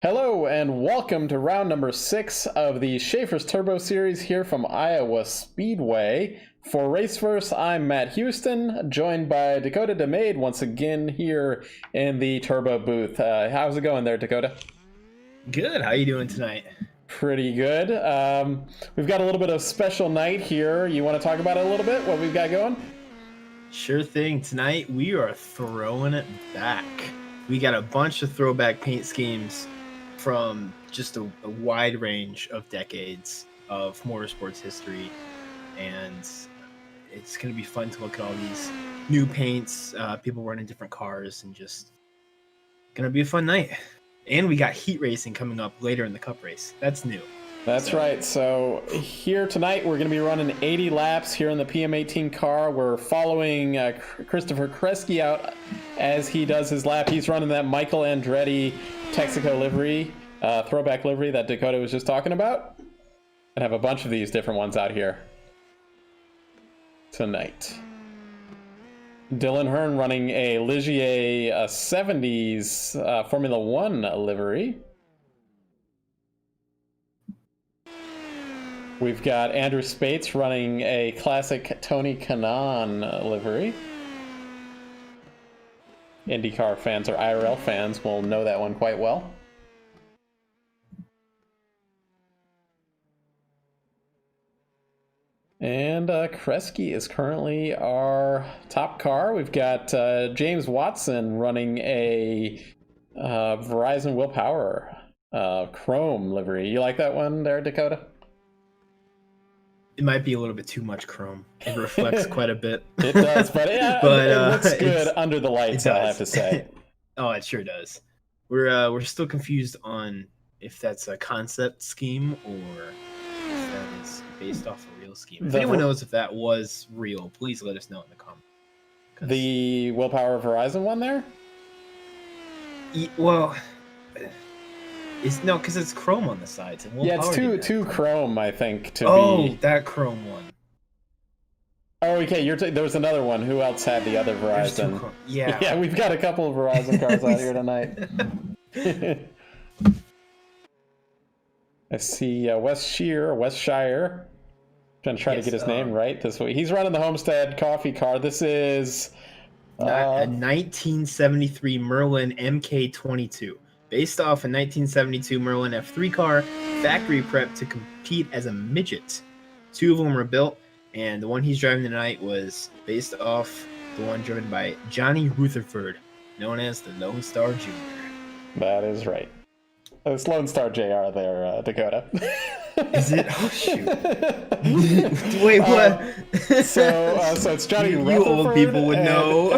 Hello and welcome to round number 6 of the Schaeffer's Turbo Series here from Iowa Speedway. For Raceverse, I'm Matt Houston, joined by Dakota DeMade once again here in the Turbo booth. How's it going there, Dakota? Good. How you doing tonight? Pretty good. We've got a little bit of special night here. You want to talk about it a little bit, what we've got going? Sure thing. Tonight we are throwing it back. We got a bunch of throwback paint schemes from just a wide range of decades of motorsports history, and it's going to be fun to look at all these new paints, people running different cars, and just going to be a fun night. And we got heat racing coming up later in the cup race. That's new. That's right. So here tonight, we're going to be running 80 laps here in the PM18 car. We're following Christopher Kresge out as he does his lap. He's running that Michael Andretti Texaco livery, throwback livery that Dakota was just talking about. And have a bunch of these different ones out here tonight. Dylan Hearn running a Ligier 70s Formula One livery. We've got Andrew Spates running a classic Tony Kanaan livery. IndyCar fans or IRL fans will know that one quite well. And Kresge is currently our top car. We've got James Watson running a Verizon Will Power Chrome livery. You like that one there, Dakota? It might be a little bit too much chrome. It reflects quite a bit. It does, but, it looks good under the lights, I have to say. Oh, it sure does. We're still confused on if that's a concept scheme or if that is based off a real scheme. If anyone knows if that was real, please let us know in the comments. The Willpower Verizon one there? Well, because it's chrome on the sides. And yeah, it's two chrome, I think. That chrome one. Oh, okay. There was another one. Who else had the other Verizon? Yeah, we've got a couple of Verizon cars out here tonight. I see Wes Shire. Trying to get his name right this way. He's running the Homestead Coffee car. This is a 1973 Merlin MK22. Based off a 1972 Merlin F3 car, factory prep to compete as a midget. 2 of them were built, and the one he's driving tonight was based off the one driven by Johnny Rutherford, known as the Lone Star Jr. That is right. It's Lone Star JR there, Dakota. Is it? Oh, shoot. Wait, what? So it's Johnny Rutherford. You old people would know.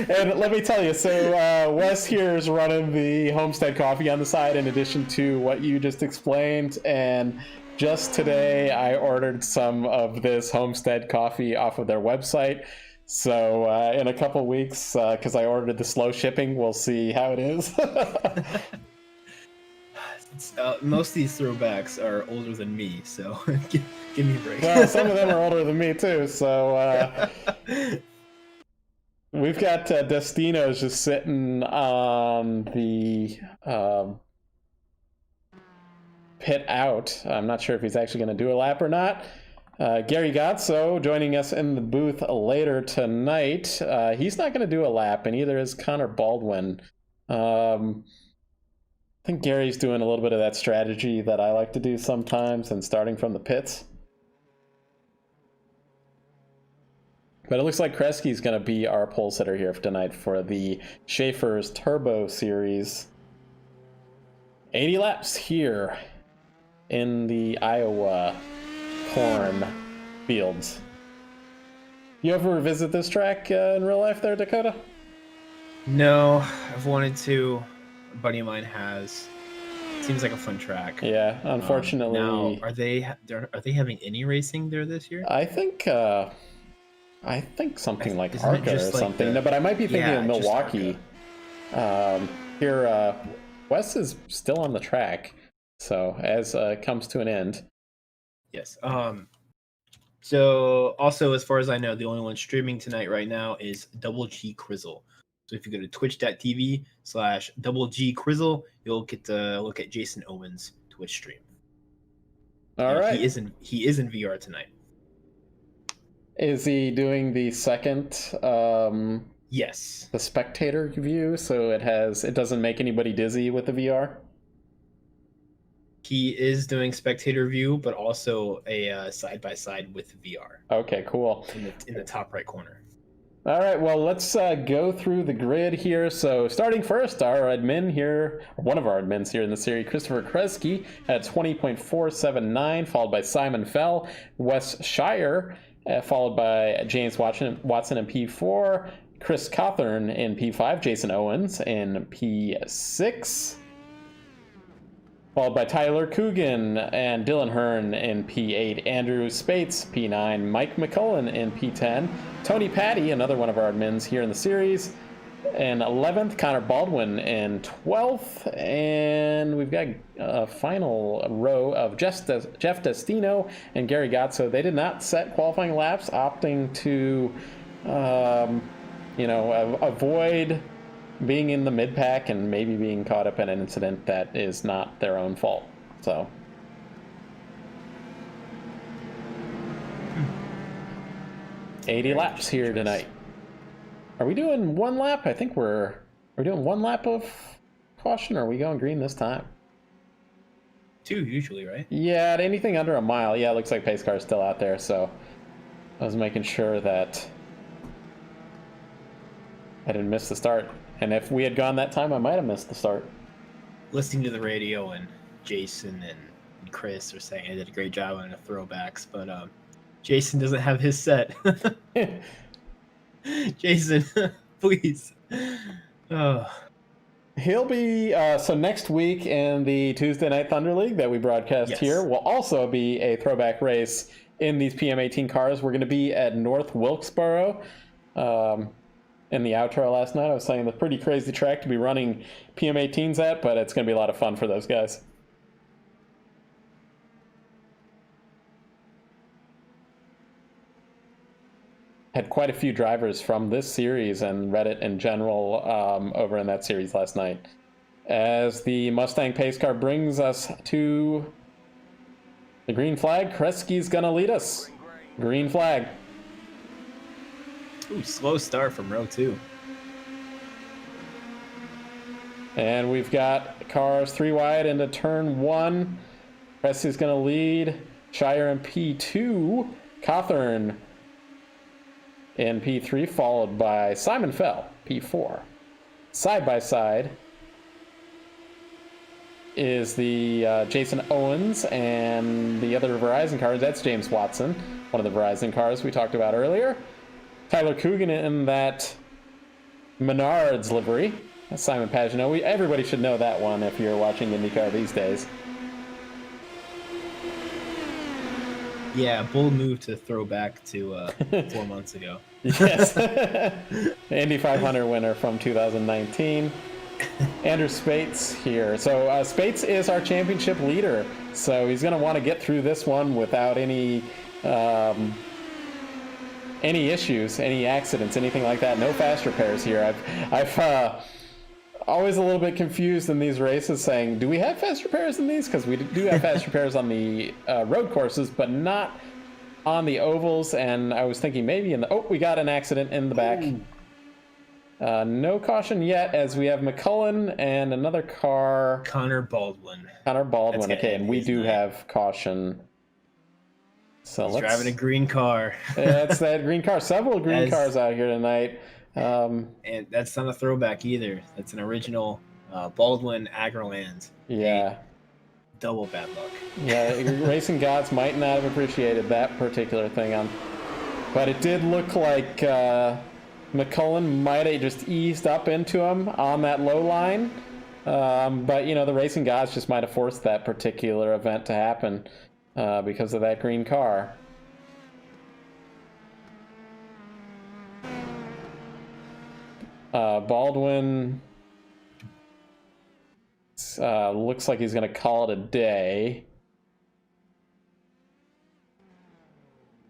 And let me tell you, so Wes here is running the Homestead Coffee on the side in addition to what you just explained. And just today, I ordered some of this Homestead Coffee off of their website. So in a couple weeks, because I ordered the slow shipping, we'll see how it is. Most of these throwbacks are older than me, so give me a break. Well, some of them are older than me too, so we've got Destino's just sitting on the pit out. I'm not sure if he's actually going to do a lap or not. Gary Gotso joining us in the booth later tonight. He's not going to do a lap, and neither is Connor Baldwin. I think Gary's doing a little bit of that strategy that I like to do sometimes and starting from the pits. But it looks like Kresge's going to be our pole sitter here for tonight for the Schaeffer's Turbo Series. 80 laps here in the Iowa corn fields. You ever visit this track in real life there, Dakota? No, I've wanted to. A buddy of mine has. Seems like a fun track. Yeah, unfortunately. Now, are they having any racing there this year? I think something like ARCA or something. Like no, but I might be thinking of Milwaukee. Here, Wes is still on the track, so as comes to an end. Yes. So also, as far as I know, the only one streaming tonight right now is Double G Crizzle. So if you go to twitch.tv/double G Crizzle, you'll get to look at Jason Owens' Twitch stream. All right. He is in VR tonight. Is he doing the second Yes. the spectator view, so it doesn't make anybody dizzy with the VR? He is doing spectator view, but also a side by side with VR. Okay, cool. In the top right corner. All right, well, let's go through the grid here. So starting first, our admin here, one of our admins here in the series, Christopher Kresge, at 20.479, followed by Simon Fell, Wes Shire, followed by James Watson in P4, Chris Cawthorn in P5, Jason Owens in P6, followed by Tyler Coogan and Dylan Hearn in P8, Andrew Spates, P9, Mike McCullen in P10, Tony Patty, another one of our admins here in the series, in 11th, Connor Baldwin in 12th, and we've got a final row of Jeff Destino and Gary Gotso. They did not set qualifying laps, opting to, avoid being in the mid-pack and maybe being caught up in an incident that is not their own fault. So 80 laps here tonight. Are we doing one lap? I think we're doing one lap of caution, or are we going green this time? 2 usually, right? Yeah, anything under a mile. Yeah, it looks like pace car is still out there, so I was making sure that I didn't miss the start. And if we had gone that time, I might have missed the start. Listening to the radio, and Jason and Chris are saying I did a great job on the throwbacks, but Jason doesn't have his set. Jason, please. Oh. He'll be so next week in the Tuesday Night Thunder League that we broadcast here will also be a throwback race in these PM18 cars. We're going to be at North Wilkesboro. In the outro last night, I was saying the pretty crazy track to be running PM18s at, but it's going to be a lot of fun for those guys. Had quite a few drivers from this series and Reddit in general over in that series last night. As the Mustang pace car brings us to the green flag, Kresge's going to lead us. Green flag. Ooh, slow start from row 2. And we've got cars 3 wide into turn 1. Kresge's going to lead. Shire in P2. Cawthorn in P3, followed by Simon Fell, P4. Side by side is the Jason Owens and the other Verizon cars. That's James Watson, one of the Verizon cars we talked about earlier. Tyler Coogan in that Menards livery. That's Simon Pagenaud. Everybody should know that one if you're watching IndyCar these days. Yeah, bold move to throw back to 4 months ago. Yes. Indy 500 winner from 2019. Andrew Spates here. So Spates is our championship leader. So he's going to want to get through this one without any issues, any accidents, anything like that. No fast repairs here. I've always a little bit confused in these races saying, do we have fast repairs in these? Because we do have fast repairs on the road courses, but not on the ovals. And I was thinking maybe we got an accident in the back. No caution yet, as we have McCullen and another car. Connor Baldwin. Okay, and we do have caution. So He's driving a green car. Yeah, it's that green car. Several green cars out here tonight. And that's not a throwback either. That's an original Baldwin Agroland. Yeah. Double bad luck. Yeah, racing gods might not have appreciated that particular thing but it did look like McCullen might have just eased up into him on that low line. But the racing gods just might have forced that particular event to happen because of that green car. Baldwin looks like he's going to call it a day.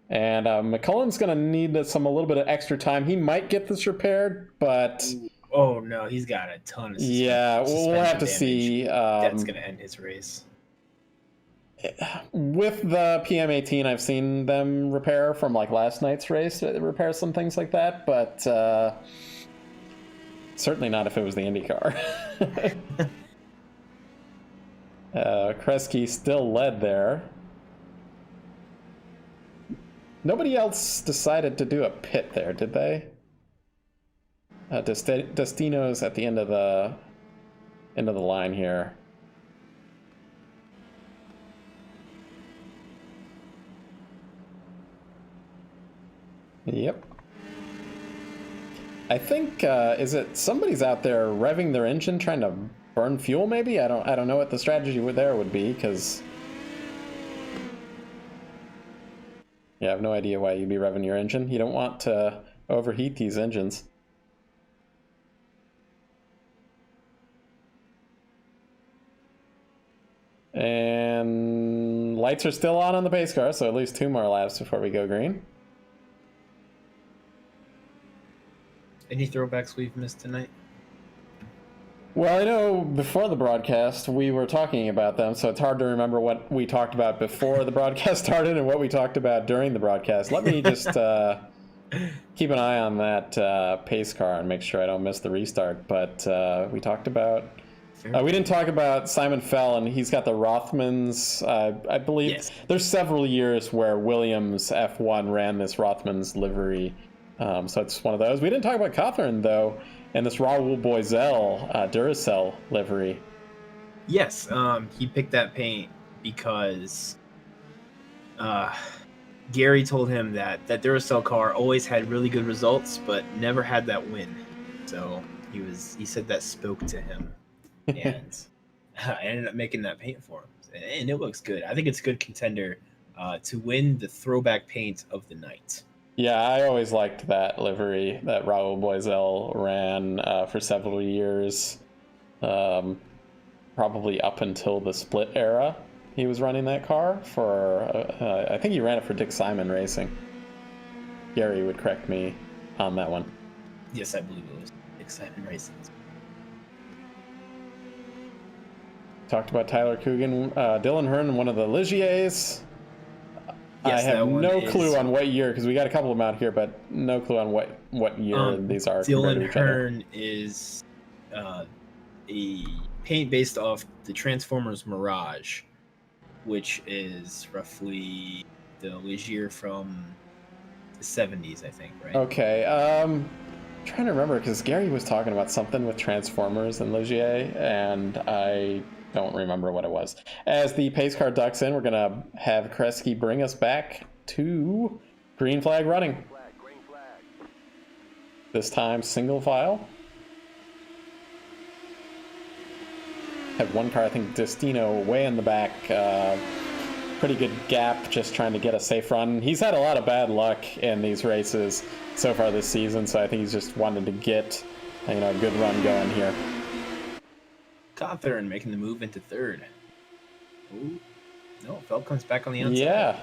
And McCullen's going to need a little bit of extra time. He might get this repaired, but Oh no, he's got a ton of Yeah, we'll have to damage. see. That's gonna end his race. With the PM18, I've seen them repair from like last night's race, repair some things like that, but certainly not if it was the IndyCar. Kresge still led there. Nobody else decided to do a pit there, did they? Destino's at the end of the line here. Yep. I think is it somebody's out there revving their engine trying to burn fuel maybe? I don't know what the strategy there would be, because yeah, I have no idea why you'd be revving your engine. You don't want to overheat these engines. And lights are still on the pace car, so at least 2 more laps before we go green. Any throwbacks we've missed tonight? Well, I know before the broadcast we were talking about them, so it's hard to remember what we talked about before the broadcast started and what we talked about during the broadcast. Let me just keep an eye on that pace car and make sure I don't miss the restart. But we talked about... we didn't talk about Simon Fell, and he's got the Rothmans. I believe there's several years where Williams F1 ran this Rothmans livery. So it's one of those. We didn't talk about Cawthorn, though, and this Raoul Boiselle Duracell livery. Yes, he picked that paint because Gary told him that Duracell car always had really good results, but never had that win. So he said that spoke to him, and I ended up making that paint for him, and it looks good. I think it's a good contender to win the throwback paint of the night. Yeah, I always liked that livery that Raoul Boiselle ran for several years, probably up until the split era. He was running that car for, I think he ran it for Dick Simon Racing. Gary would correct me on that one. Yes, I believe it was Dick Simon Racing. Talked about Tyler Coogan, Dylan Hearn, one of the Ligiers. Yes, I have no clue on what year, because we got a couple of them out here, but no clue on what year these are. Dylan Hearn is a paint based off the Transformers Mirage, which is roughly the Ligier from the 70s, I think, right? Okay. I'm trying to remember, because Gary was talking about something with Transformers and Ligier, and I don't remember what it was. As the pace car ducks in, we're going to have Kresge bring us back to green flag running. This time, single file. Have one car, I think, Destino, way in the back. Pretty good gap, just trying to get a safe run. He's had a lot of bad luck in these races so far this season, so I think he's just wanted to get a good run going here. Cawthorn making the move into third. Ooh. No, Felt comes back on the outside. Yeah.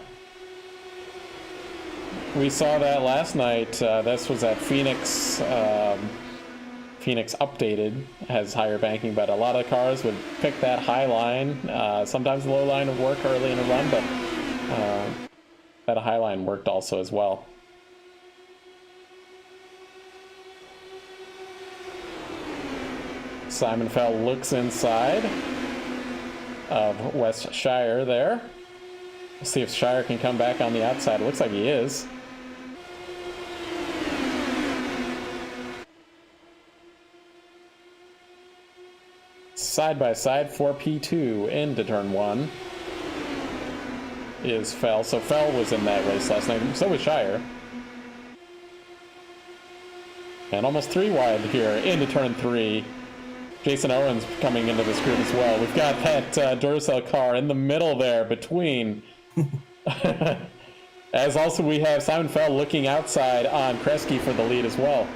We saw that last night. This was at Phoenix. Phoenix updated, has higher banking, but a lot of cars would pick that high line. Sometimes the low line would work early in a run, but that high line worked also as well. Simon Fell looks inside of West Shire there. We'll see if Shire can come back on the outside. It looks like he is. Side by side for P2 into turn 1 is Fell. So Fell was in that race last night. So was Shire. And almost 3 wide here into turn 3. Jason Owens coming into this group as well. We've got that Duracell car in the middle there between. As also we have Simon Fell looking outside on Kresge for the lead as well.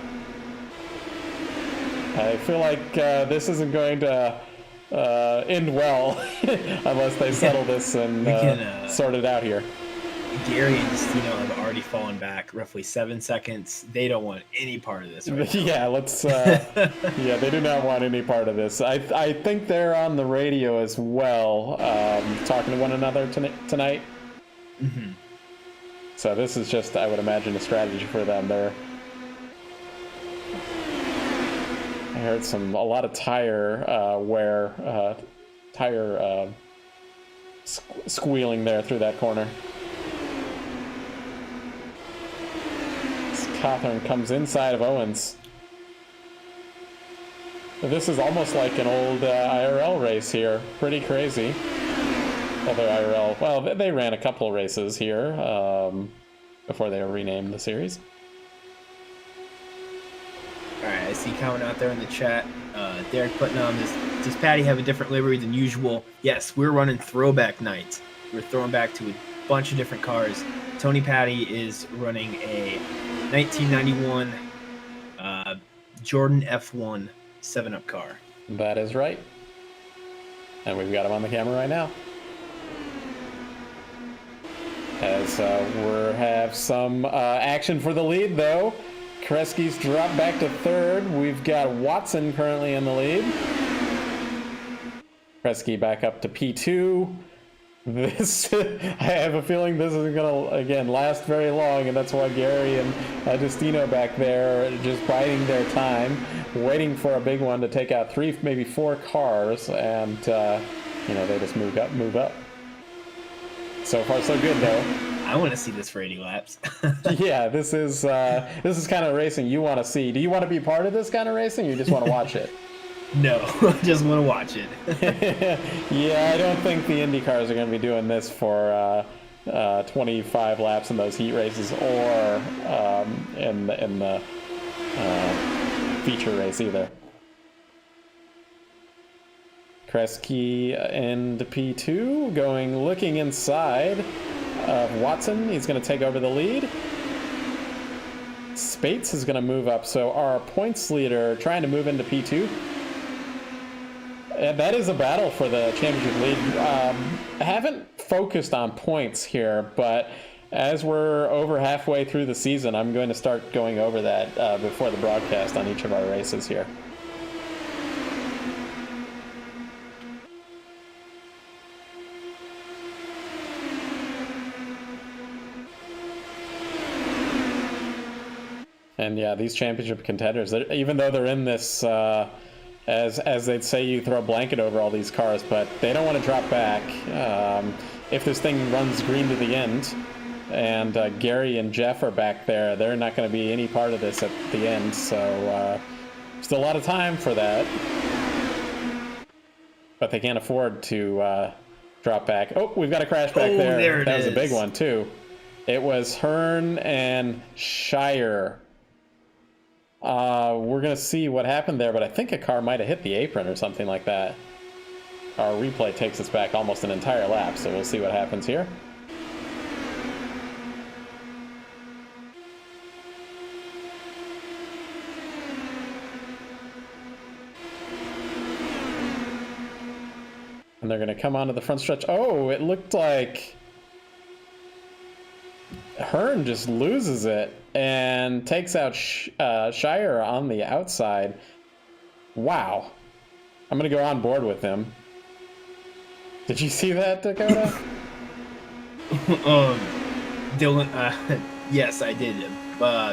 I feel like this isn't going to end well unless they settle this and sort it out here. Gary and Destino have already fallen back roughly 7 seconds. They don't want any part of this. Right now. Yeah, let's. Yeah, they do not want any part of this. I think they're on the radio as well, talking to one another tonight. Mm-hmm. So this is just, I would imagine, a strategy for them. I heard a lot of tire wear, tire squealing there through that corner. Cawthorn comes inside of Owens. This is almost like an old IRL race here. Pretty crazy. Although IRL, well, they ran a couple races here before they renamed the series. All right, I see comment out there in the chat. Derek putting on does Patty have a different livery than usual? Yes, we're running throwback night. We're throwing back to a bunch of different cars. Tony Patty is running a 1991 Jordan F1 7-Up car. That is right. And we've got him on the camera right now. As we have some action for the lead, though. Kresge's dropped back to third. We've got Watson currently in the lead. Kresge back up to P2. This, I have a feeling this isn't going to, again, last very long, and that's why Gary and Destino back there are just biding their time, waiting for a big one to take out 3, maybe 4 cars, and, they just move up. So far, so good, though. I want to see this for 80 laps. Yeah, this is kind of racing you want to see. Do you want to be part of this kind of racing, or you just want to watch it? No, I just want to watch it. Yeah, I don't think the IndyCars are going to be doing this for 25 laps in those heat races, or in the feature race either. Kresge into P2, looking inside of Watson. He's going to take over the lead. Spates is going to move up, so our points leader trying to move into P2. And that is a battle for the championship lead. I haven't focused on points here, but as we're over halfway through the season, I'm going to start going over that before the broadcast on each of our races here. And yeah, these championship contenders, even though they're in this, as they'd say, you throw a blanket over all these cars, but they don't want to drop back. If this thing runs green to the end, and Gary and Jeff are back there, they're not going to be any part of this at the end, so still a lot of time for that. But they can't afford to drop back. Oh, we've got a crash back there. That was a big one, too. It was Hearn and Shire. We're going to see what happened there, but I think a car might have hit the apron or something like that. Our replay takes us back almost an entire lap, so we'll see what happens here. And they're going to come onto the front stretch. Oh, it looked like Hearn just loses it and takes out Shire on the outside. Wow. I'm going to go on board with him. Did you see that, Dakota? Dylan, yes, I did.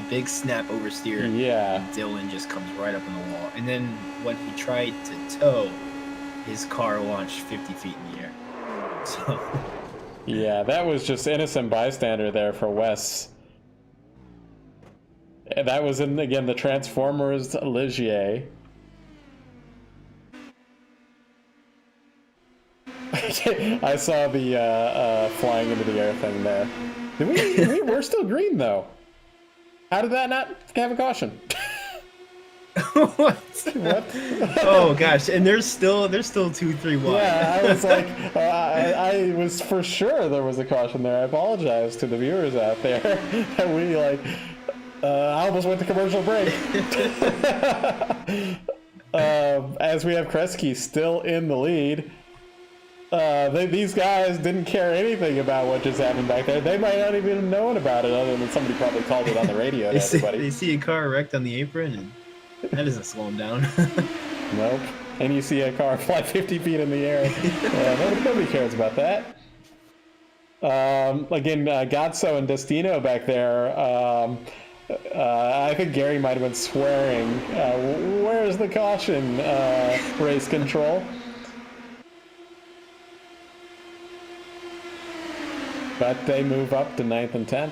Big snap oversteer. Yeah. Dylan just comes right up on the wall. And then when he tried to tow, his car launched 50 feet in the air. So... Yeah, that was just innocent bystander there for Wes. That was in, again, the Transformers Ligier. I saw the flying into the air thing there. We're still green, though. How did that not have a caution? What? Oh gosh, and there's still 2-3 wide. Yeah, I was like, I was for sure there was a caution there. I apologize to the viewers out there. And we I almost went to commercial break. As we have Kresge still in the lead. These guys didn't care anything about what just happened back there. They might not even have known about it, other than somebody probably called it on the radio to everybody. They see a car wrecked on the apron, and that doesn't slow them down. Nope. And you see a car fly 50 feet in the air. Nobody cares about that. Again, Gazzo and Destino back there. I think Gary might have been swearing. Where's the caution, race control? But they move up to 9th and 10th.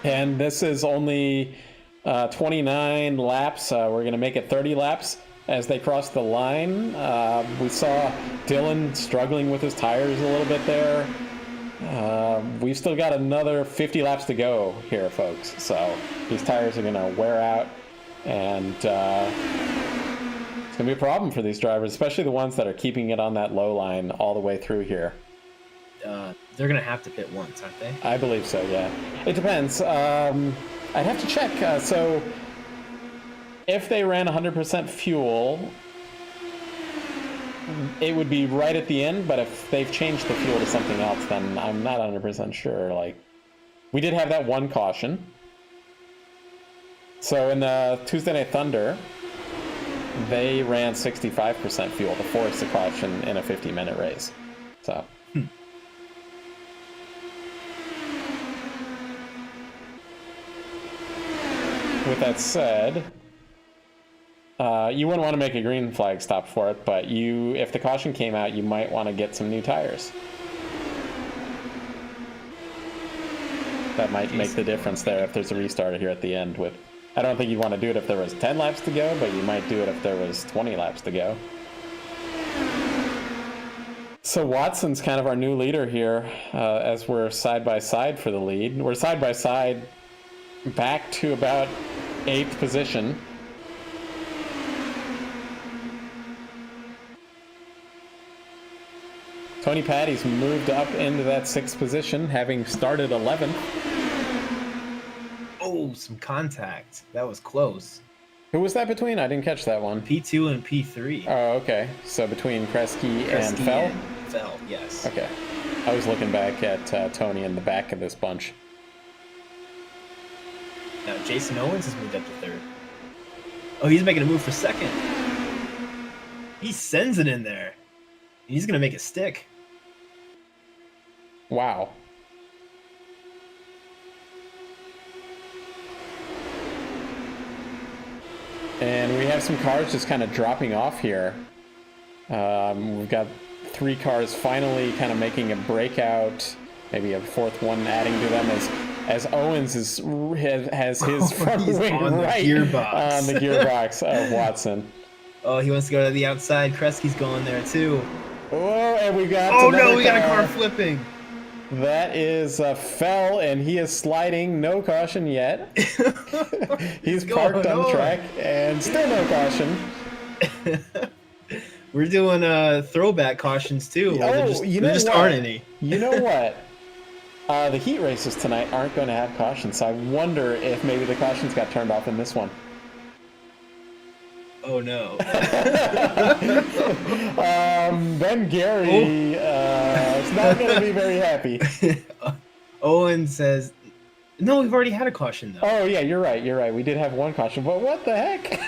And this is only 29 laps. We're going to make it 30 laps as they cross the line. We saw Dylan struggling with his tires a little bit there. We've still got another 50 laps to go here, folks. So these tires are going to wear out, and it's going to be a problem for these drivers, especially the ones that are keeping it on that low line all the way through here. They're going to have to pit once, aren't they? I believe so, yeah. It depends. I'd have to check. So if they ran 100% fuel, it would be right at the end, but if they've changed the fuel to something else, then I'm not 100% sure. Like, we did have that one caution. So in the Tuesday Night Thunder, they ran 65% fuel to force the caution in a 50-minute race. So... With that said, you wouldn't want to make a green flag stop for it, but if the caution came out, you might want to get some new tires. That might make the difference there if there's a restarter here at the end. I don't think you'd want to do it if there was 10 laps to go, but you might do it if there was 20 laps to go. So Watson's kind of our new leader here, as we're side by side for the lead. We're side by side back to about 8th position. Tony Patty's moved up into that 6th position, having started 11th. Oh, some contact. That was close. Who was that between? I didn't catch that one. P2 and P3. Oh, okay. So between Kresge and Fell? Fell, yes. Okay. I was looking back at Tony in the back of this bunch. Now Jason Owens has moved up to 3rd. Oh, he's making a move for 2nd. He sends it in there. He's going to make it stick. Wow. And we have some cars just kind of dropping off here. We've got 3 cars finally kind of making a breakout. Maybe a 4th one adding to them as Owens has his front wing right on the gearbox of Watson. Oh, he wants to go to the outside. Kresge's going there too. Oh, and we got we got a car flipping. That is Fell, and he is sliding. No caution yet. He's parked on the track, and still no caution. We're doing throwback cautions too. There just aren't any. You know what? The heat races tonight aren't going to have cautions, so I wonder if maybe the cautions got turned off in this one. Oh no. Then Gary is not going to be very happy. Owen says, no, we've already had a caution though. Oh yeah, you're right. We did have one caution, but what the heck?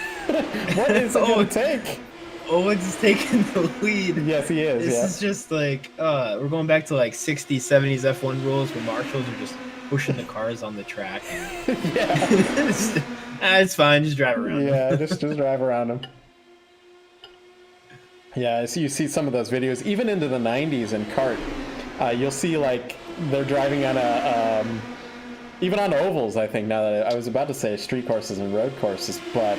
What is it going to take? Owens is taking the lead. Yes, he is. This is just like, we're going back to like 60s, 70s F1 rules where marshals are just pushing the cars on the track. Yeah. It's fine. Just drive around. Yeah, just drive around them. Yeah, so you see some of those videos, even into the 90s in kart. You'll see like they're driving on even on ovals, I think, now that I was about to say street courses and road courses, but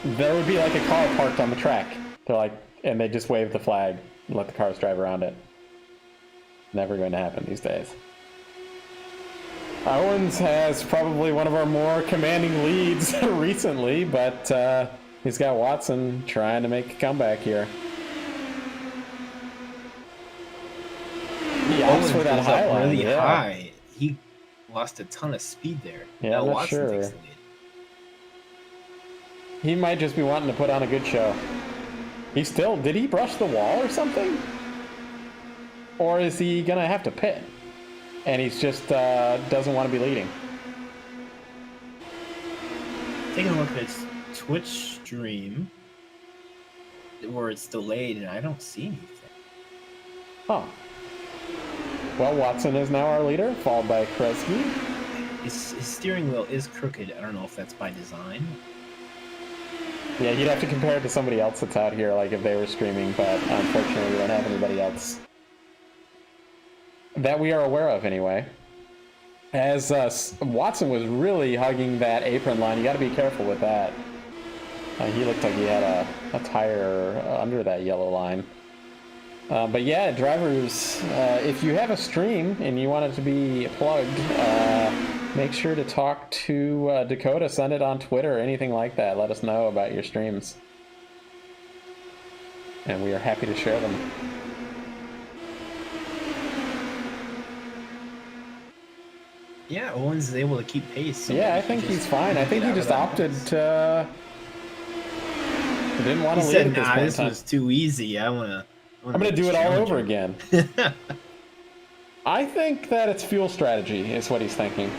there would be like a car parked on the track. They're like, and they just wave the flag and let the cars drive around it. Never going to happen these days. Owens has probably one of our more commanding leads recently, but he's got Watson trying to make a comeback here. He opts for that high line. Really high. He lost a ton of speed there. Yeah, now I'm not Watson sure. takes the lead. He might just be wanting to put on a good show. Did he brush the wall or something? Or is he gonna have to pit? And he's just doesn't want to be leading. Taking a look at his Twitch stream, where it's delayed, and I don't see anything. Huh. Well, Watson is now our leader, followed by Kresge. His steering wheel is crooked. I don't know if that's by design. Yeah, you'd have to compare it to somebody else that's out here, like if they were streaming, but unfortunately we don't have anybody else that we are aware of anyway. As Watson was really hugging that apron line, you got to be careful with that. He looked like he had a tire under that yellow line. But yeah, drivers, if you have a stream and you want it to be plugged, make sure to talk to Dakota, send it on Twitter or anything like that. Let us know about your streams. And we are happy to share them. Yeah, Owens is able to keep pace. So yeah, I think he's fine. I think he just opted to... He didn't want to lead at this point. This was too easy. I'm gonna do it all over again. I think that it's fuel strategy is what he's thinking.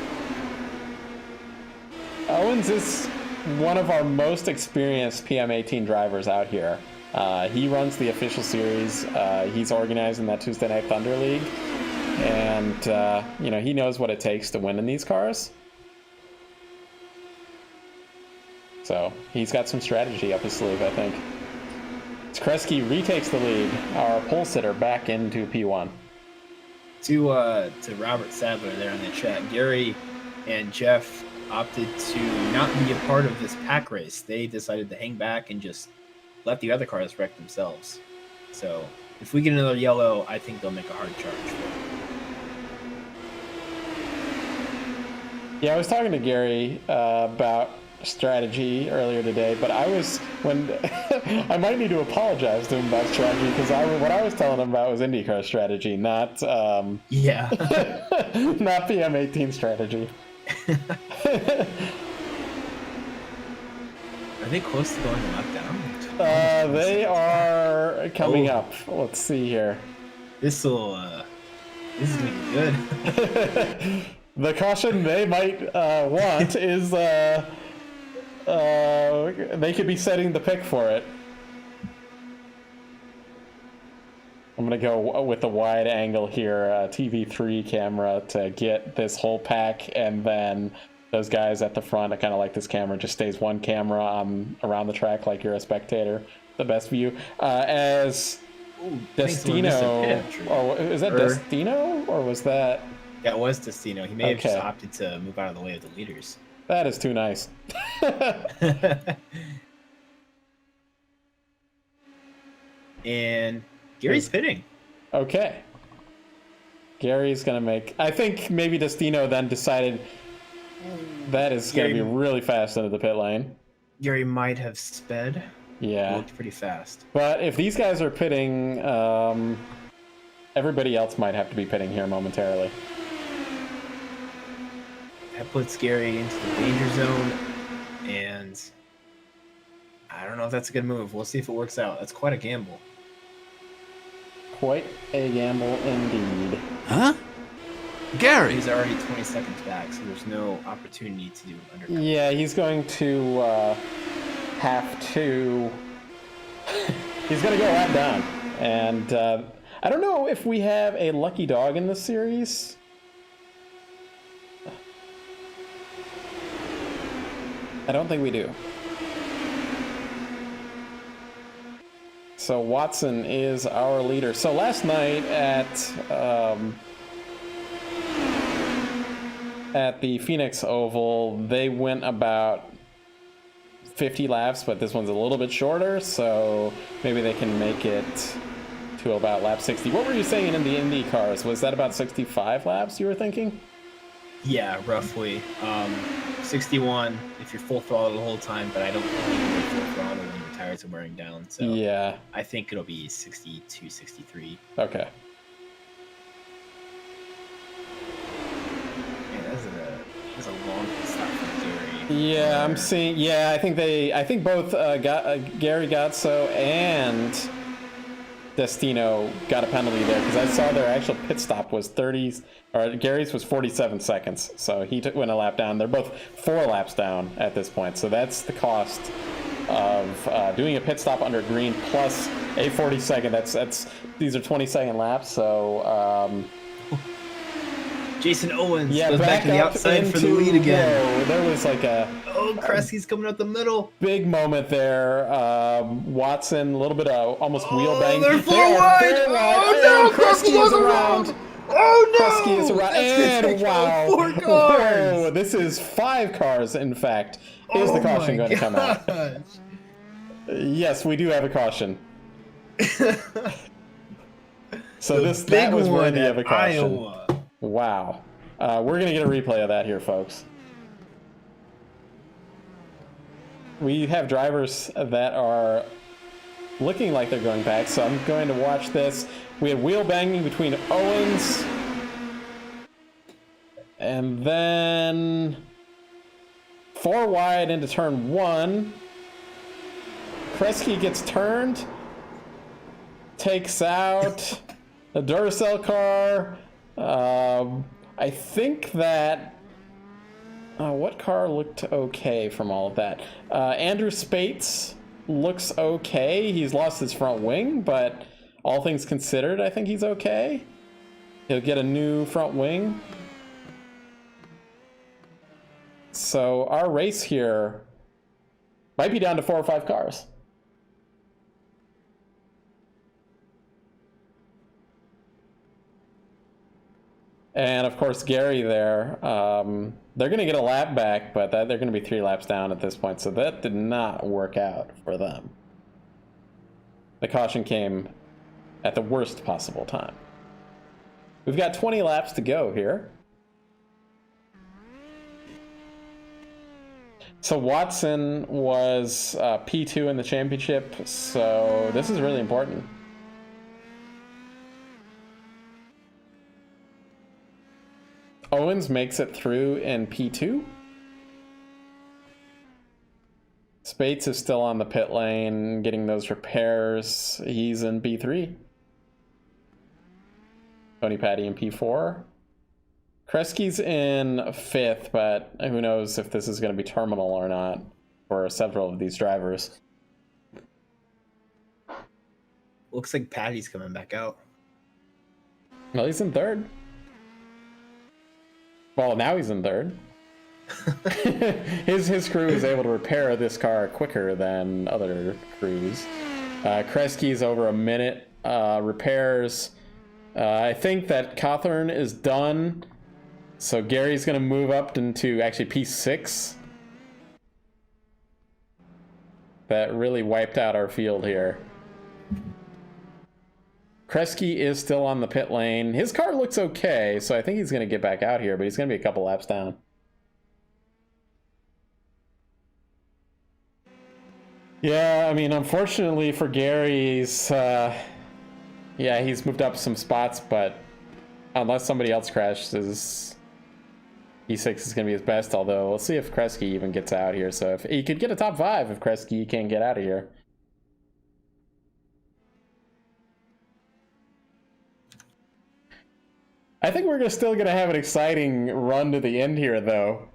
Owens is one of our most experienced PM18 drivers out here. He runs the official series. He's organizing that Tuesday Night Thunder League. And, you know, he knows what it takes to win in these cars. So he's got some strategy up his sleeve, I think. Kresge retakes the lead, our pole sitter back into P1. To Robert Sadler there in the chat, Gary and Jeff opted to not be a part of this pack race. They decided to hang back and just let the other cars wreck themselves. So if we get another yellow, I think they'll make a hard charge for it. Yeah, I was talking to Gary about strategy earlier today, but I might need to apologize to him about strategy because what I was telling him about was IndyCar strategy, not not PM18 strategy. Are they close to going left down? They are coming up. Let's see here. This is gonna be good. The caution they might want is they could be setting the pick for it. I'm gonna go with the wide angle here, TV3 camera to get this whole pack, and then those guys at the front. I kind of like this camera; just stays one camera around the track, like you're a spectator. The best view. As Destino, or is that Destino, or was that? That was Destino. He may have just opted to move out of the way of the leaders. That is too nice. And Gary's pitting. Okay. Gary's going to make... I think maybe Destino then decided that is going to be really fast into the pit lane. Gary might have sped. Yeah. He looked pretty fast. But if these guys are pitting, everybody else might have to be pitting here momentarily. That puts Gary into the danger zone, and I don't know if that's a good move. We'll see if it works out. That's quite a gamble. Quite a gamble indeed. Huh? Gary! He's already 20 seconds back, so there's no opportunity to do an undercut. Yeah, he's going to have to... he's going to go right down. And I don't know if we have a lucky dog in this series. I don't think we do. So Watson is our leader. So last night at the Phoenix Oval, they went about 50 laps, but this one's a little bit shorter, so maybe they can make it to about lap 60. What were you saying in the Indy cars? Was that about 65 laps you were thinking? Yeah, roughly. 61 if you're full throttle the whole time, but I don't think you can full throttle when your tires are wearing down. So yeah, I think it'll be 62, 63. Okay. Man, that's a long stop from Gary. Yeah, I'm seeing. Yeah, I think both Gary Gotso and Destino got a penalty there because I saw their actual pit stop was 30, or Gary's was 47 seconds, so he went a lap down. They're both 4 laps down at this point, so that's the cost of doing a pit stop under green plus a 40-second. That's these are 20-second laps, so. Jason Owens Yeah, goes back to the outside for the lead again. Whoa, there was like a Kresge's coming out the middle. big moment there. Watson, a little bit of almost wheel bang. They're four wide. Oh no, Kresge is around. Oh no, Kresge is around. And wow, 4 cars. Whoa, this is 5 cars. In fact, is the caution going to come out? Yes, we do have a caution. So that was worthy of a caution. Iowa. Wow. We're going to get a replay of that here, folks. We have drivers that are looking like they're going back, so I'm going to watch this. We had wheel banging between Owens and then 4 wide into turn 1. Kresge gets turned, takes out the Duracell car. I think that what car looked okay from all of that? Andrew Spates looks okay. He's lost his front wing, but all things considered, I think he's okay. He'll get a new front wing. So our race here might be down to 4 or 5 cars. And of course, Gary there, they're going to get a lap back, but they're going to be 3 laps down at this point. So that did not work out for them. The caution came at the worst possible time. We've got 20 laps to go here. So Watson was P2 in the championship, so this is really important. Owens makes it through in P2. Spates is still on the pit lane, getting those repairs. He's in P3. Tony Patty in P4. Kresge's in 5th, but who knows if this is going to be terminal or not for several of these drivers. Looks like Patty's coming back out. Well, he's in 3rd. Well, now he's in 3rd. his crew is able to repair this car quicker than other crews. Kresge's over a minute. Repairs. I think that Cawthorn is done. So Gary's going to move up into actually P6. That really wiped out our field here. Kresge is still on the pit lane. His car looks okay, so I think he's going to get back out here, but he's going to be a couple laps down. Yeah, I mean, unfortunately for Gary, he's moved up some spots, but unless somebody else crashes, P6 is going to be his best, although we'll see if Kresge even gets out here. So if he could get a top 5 if Kresge can't get out of here. I think we're still going to have an exciting run to the end here, though.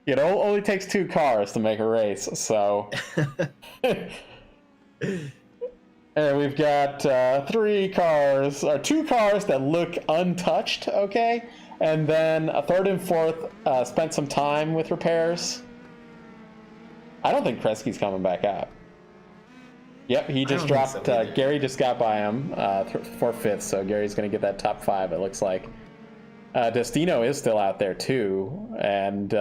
It only takes 2 cars to make a race, so... And we've got 3 cars, or 2 cars that look untouched, okay? And then a 3rd and 4th spent some time with repairs. I don't think Kresge's coming back out. Yep, he just dropped, so Gary just got by him for 5th, so Gary's going to get that top 5, it looks like. Destino is still out there too, and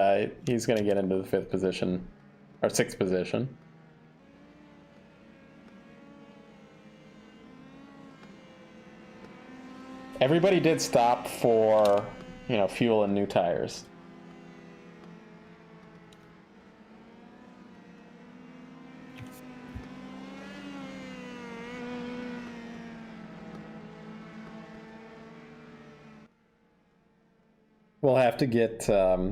he's going to get into the 5th position, or 6th position. Everybody did stop for, fuel and new tires. We'll have to get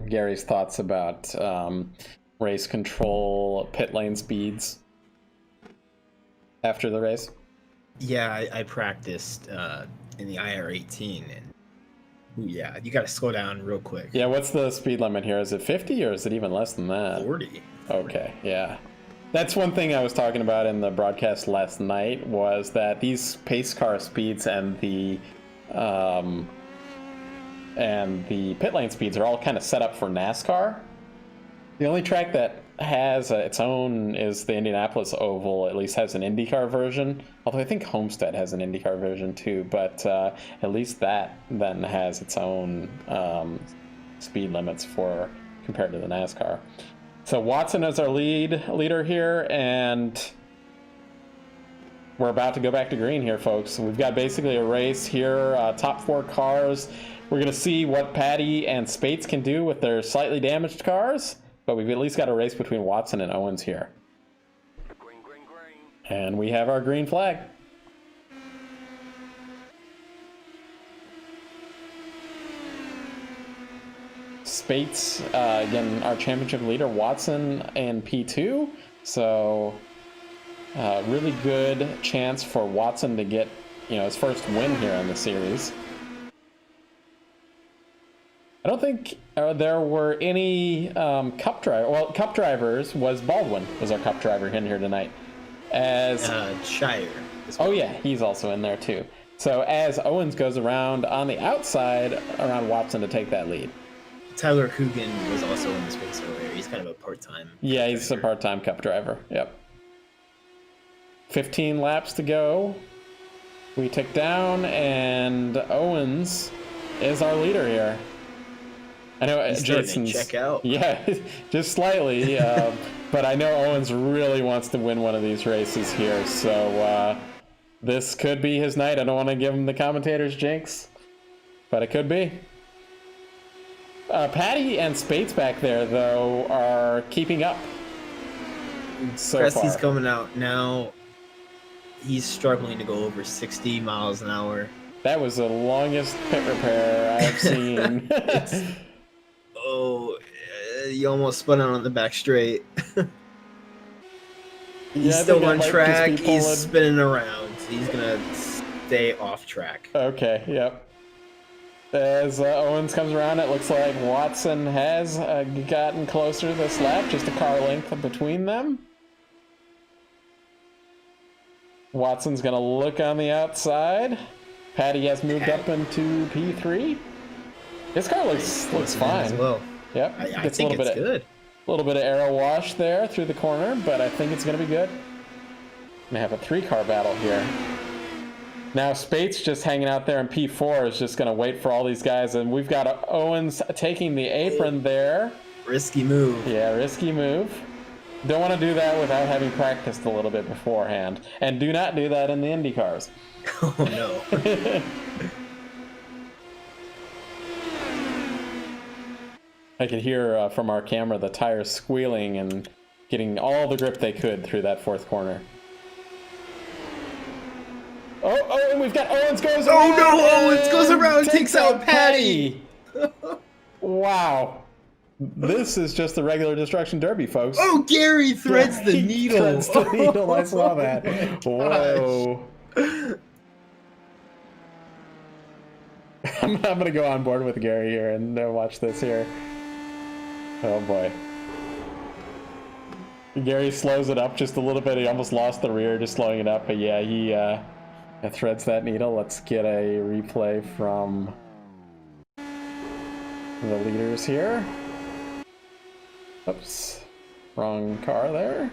Gary's thoughts about race control pit lane speeds after the race? Yeah, I practiced in the IR18, and ooh, yeah, you got to slow down real quick. Yeah, what's the speed limit here? Is it 50 or is it even less than that? 40. Okay, yeah. That's one thing I was talking about in the broadcast last night, was that these pace car speeds and the pit lane speeds are all kind of set up for NASCAR. The only track that has its own is the Indianapolis Oval, at least has an IndyCar version. Although I think Homestead has an IndyCar version too, but at least that then has its own speed limits for compared to the NASCAR. So Watson is our leader here, and we're about to go back to green here, folks. We've got basically a race here, top 4 cars. We're going to see what Patty and Spates can do with their slightly damaged cars, but we've at least got a race between Watson and Owens here. Green, green, green. And we have our green flag. Spates, again, our championship leader, Watson in P2. So, really good chance for Watson to get, his first win here in the series. I don't think there were any cup drivers. Was Baldwin was our cup driver in here tonight. As Shire. oh yeah, he's also in there too. So as Owens goes around on the outside around Watson to take that lead. Tyler Coogan was also in this race earlier. He's kind of a part-time. Yeah, he's a part-time cup driver. Yep. 15 laps to go. We tick down, and Owens is our leader here. I know He's Jason's check out. Yeah, just slightly, but I know Owens really wants to win one of these races here. So this could be his night. I don't want to give him the commentator's jinx, but it could be. Patty and Spates back there, though, are keeping up so Presty's far. coming out now. He's struggling to go over 60 miles an hour. That was the longest pit repair I've seen. You almost spun out on the back straight. He's Yeah, I still think I on might track. just be He's pulling. spinning around. He's going to stay off track. Okay, yep. As Owens comes around, it looks like Watson has gotten closer this lap, just a car length between them. Watson's going to look on the outside. Patty has moved up into P3. His car looks fine. As well. Yep. I Gets think it's good. A little bit of aero wash there through the corner, but I think it's going to be good. Gonna have a 3-car battle here. Now Spates just hanging out there in P4 is just going to wait for all these guys, and we've got Owens taking the apron there. Risky move. Yeah, risky move. Don't want to do that without having practiced a little bit beforehand. And do not do that in the Indy cars. Oh, no. I could hear from our camera the tires squealing and getting all the grip they could through that 4th corner. Oh, and we've got Owens goes around. Oh, no, Owens goes around and takes out Patty. Wow. This is just the regular Destruction Derby, folks. Oh, Gary threads the He needle. threads the needle. I saw that. Whoa. I'm going to go on board with Gary here and watch this here. Oh, boy. Gary slows it up just a little bit. He almost lost the rear just slowing it up. But yeah, he threads that needle. Let's get a replay from the leaders here. Oops. Wrong car there.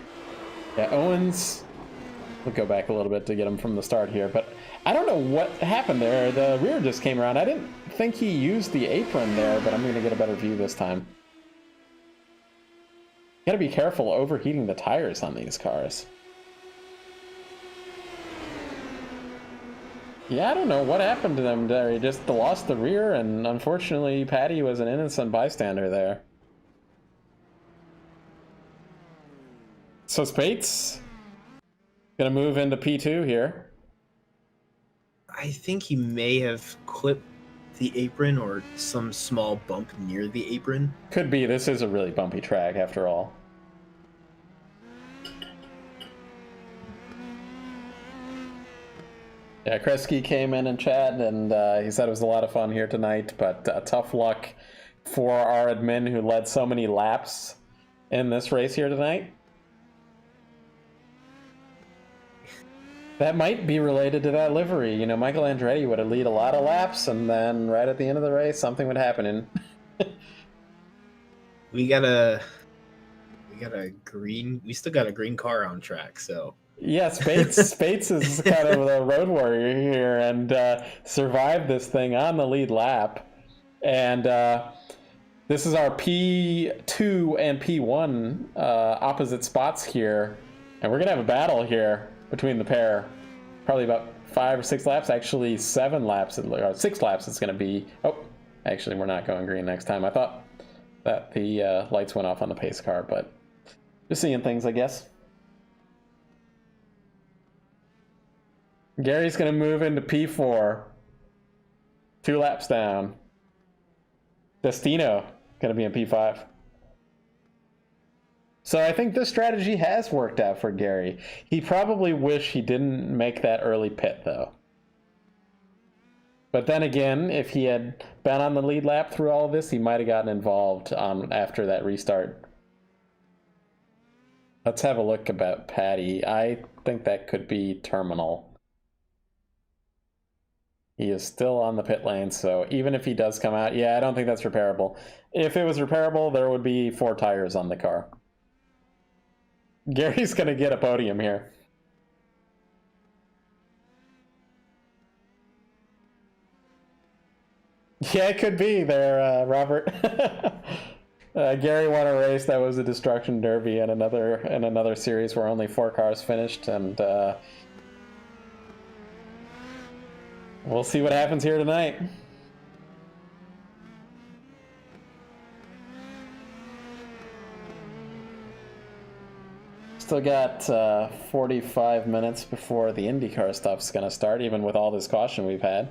Yeah, Owens. We'll go back a little bit to get him from the start here. But I don't know what happened there. The rear just came around. I didn't think he used the apron there, but I'm going to get a better view this time. You gotta be careful overheating the tires on these cars. Yeah, I don't know what happened to them there. He just lost the rear, and unfortunately, Patty was an innocent bystander there. So Spates gonna move into P2 here. I think he may have clipped the apron or some small bump near the apron. Could be. This is a really bumpy track after all. Yeah, Kresge came in and chat, and he said it was a lot of fun here tonight, but tough luck for our admin who led so many laps in this race here tonight. That might be related to that livery. You know, Michael Andretti would have lead a lot of laps, and then right at the end of the race, something would happen. And We got a green. We still got a green car on track, so. yeah, Spates is kind of the road warrior here and survived this thing on the lead lap. And this is our P2 and P1 opposite spots here. And we're going to have a battle here between the pair. Probably about 5 or 6 laps. Actually, 7 laps, or 6 laps it's going to be. Oh, actually, we're not going green next time. I thought that the lights went off on the pace car, but just seeing things, I guess. Gary's going to move into P4. 2 laps down. Destino going to be in P5. So I think this strategy has worked out for Gary. He probably wish he didn't make that early pit, though. But then again, if he had been on the lead lap through all of this, he might have gotten involved after that restart. Let's have a look about Patty. I think that could be terminal. He is still on the pit lane, so even if he does come out, yeah, I don't think that's repairable. If it was repairable, there would be 4 tires on the car. Gary's going to get a podium here. Yeah, it could be there, Robert. Gary won a race that was a destruction derby in another series where only 4 cars finished, and we'll see what happens here tonight. Still got 45 minutes before the IndyCar stuff's going to start, even with all this caution we've had.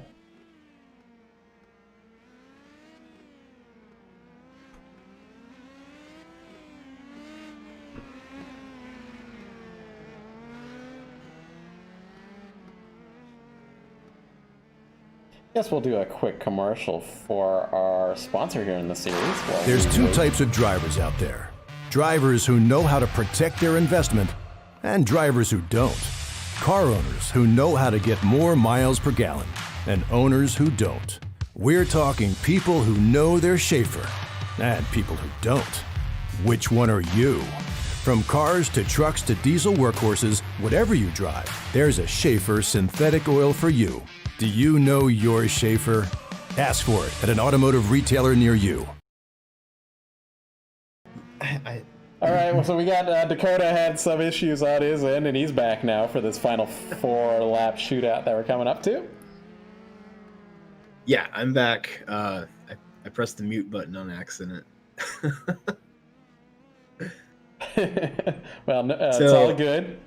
Guess we'll do a quick commercial for our sponsor here in the series. There's 2 types of drivers out there. Drivers who know how to protect their investment, and drivers who don't. Car owners who know how to get more miles per gallon, and owners who don't. We're talking people who know their Schaeffer, and people who don't. Which one are you? From cars to trucks to diesel workhorses, whatever you drive, there's a Schaeffer synthetic oil for you. Do you know your Schaeffer? Ask for it at an automotive retailer near you. All right, well, so we got Dakota had some issues on his end, and he's back now for this final 4-lap shootout that we're coming up to. Yeah, I'm back. I pressed the mute button on accident. Well, it's all good.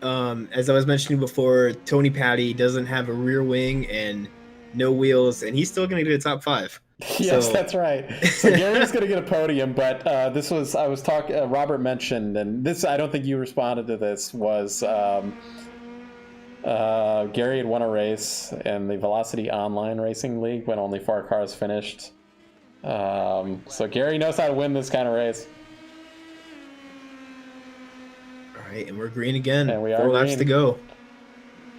As I was mentioning before, Tony Patty doesn't have a rear wing and no wheels, and he's still going to get a top 5. Yes, so. That's right. So Gary's going to get a podium, but Robert mentioned, and this, I don't think you responded to this, was Gary had won a race in the Velocity Online Racing League when only 4 cars finished. So Gary knows how to win this kind of race. All right, and we're green again. And we are 4 laps green to go.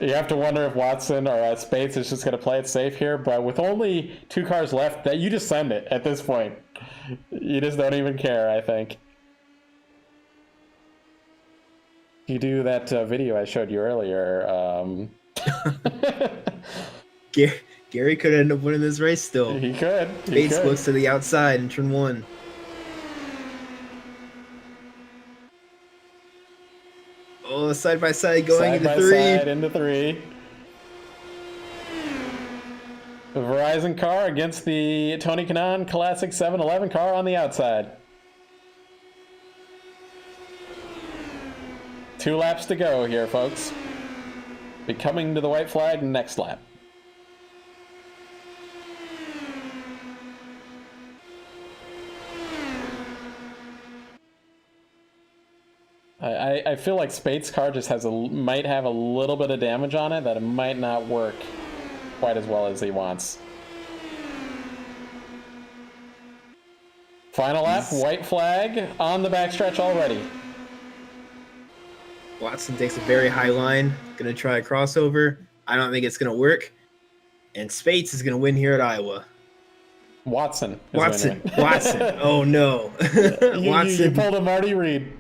You have to wonder if Watson or Spates is just going to play it safe here, but with only 2 cars left, that you just send it at this point. You just don't even care, I think. You do that video I showed you earlier. Gary could end up winning this race still. He could. Spates looks to the outside in turn 1. Oh, side by side going into 3. Side into 3. The Verizon car against the Tony Kanaan Classic 711 car on the outside. 2 laps to go here, folks. Be coming to the white flag next lap. I feel like Spade's car just might have a little bit of damage on it that it might not work quite as well as he wants. Final lap, white flag on the backstretch already. Watson takes a very high line, gonna try a crossover. I don't think it's gonna work. And Spates is gonna win here at Iowa. Watson. Watson. Oh no. You pulled a Marty Reed.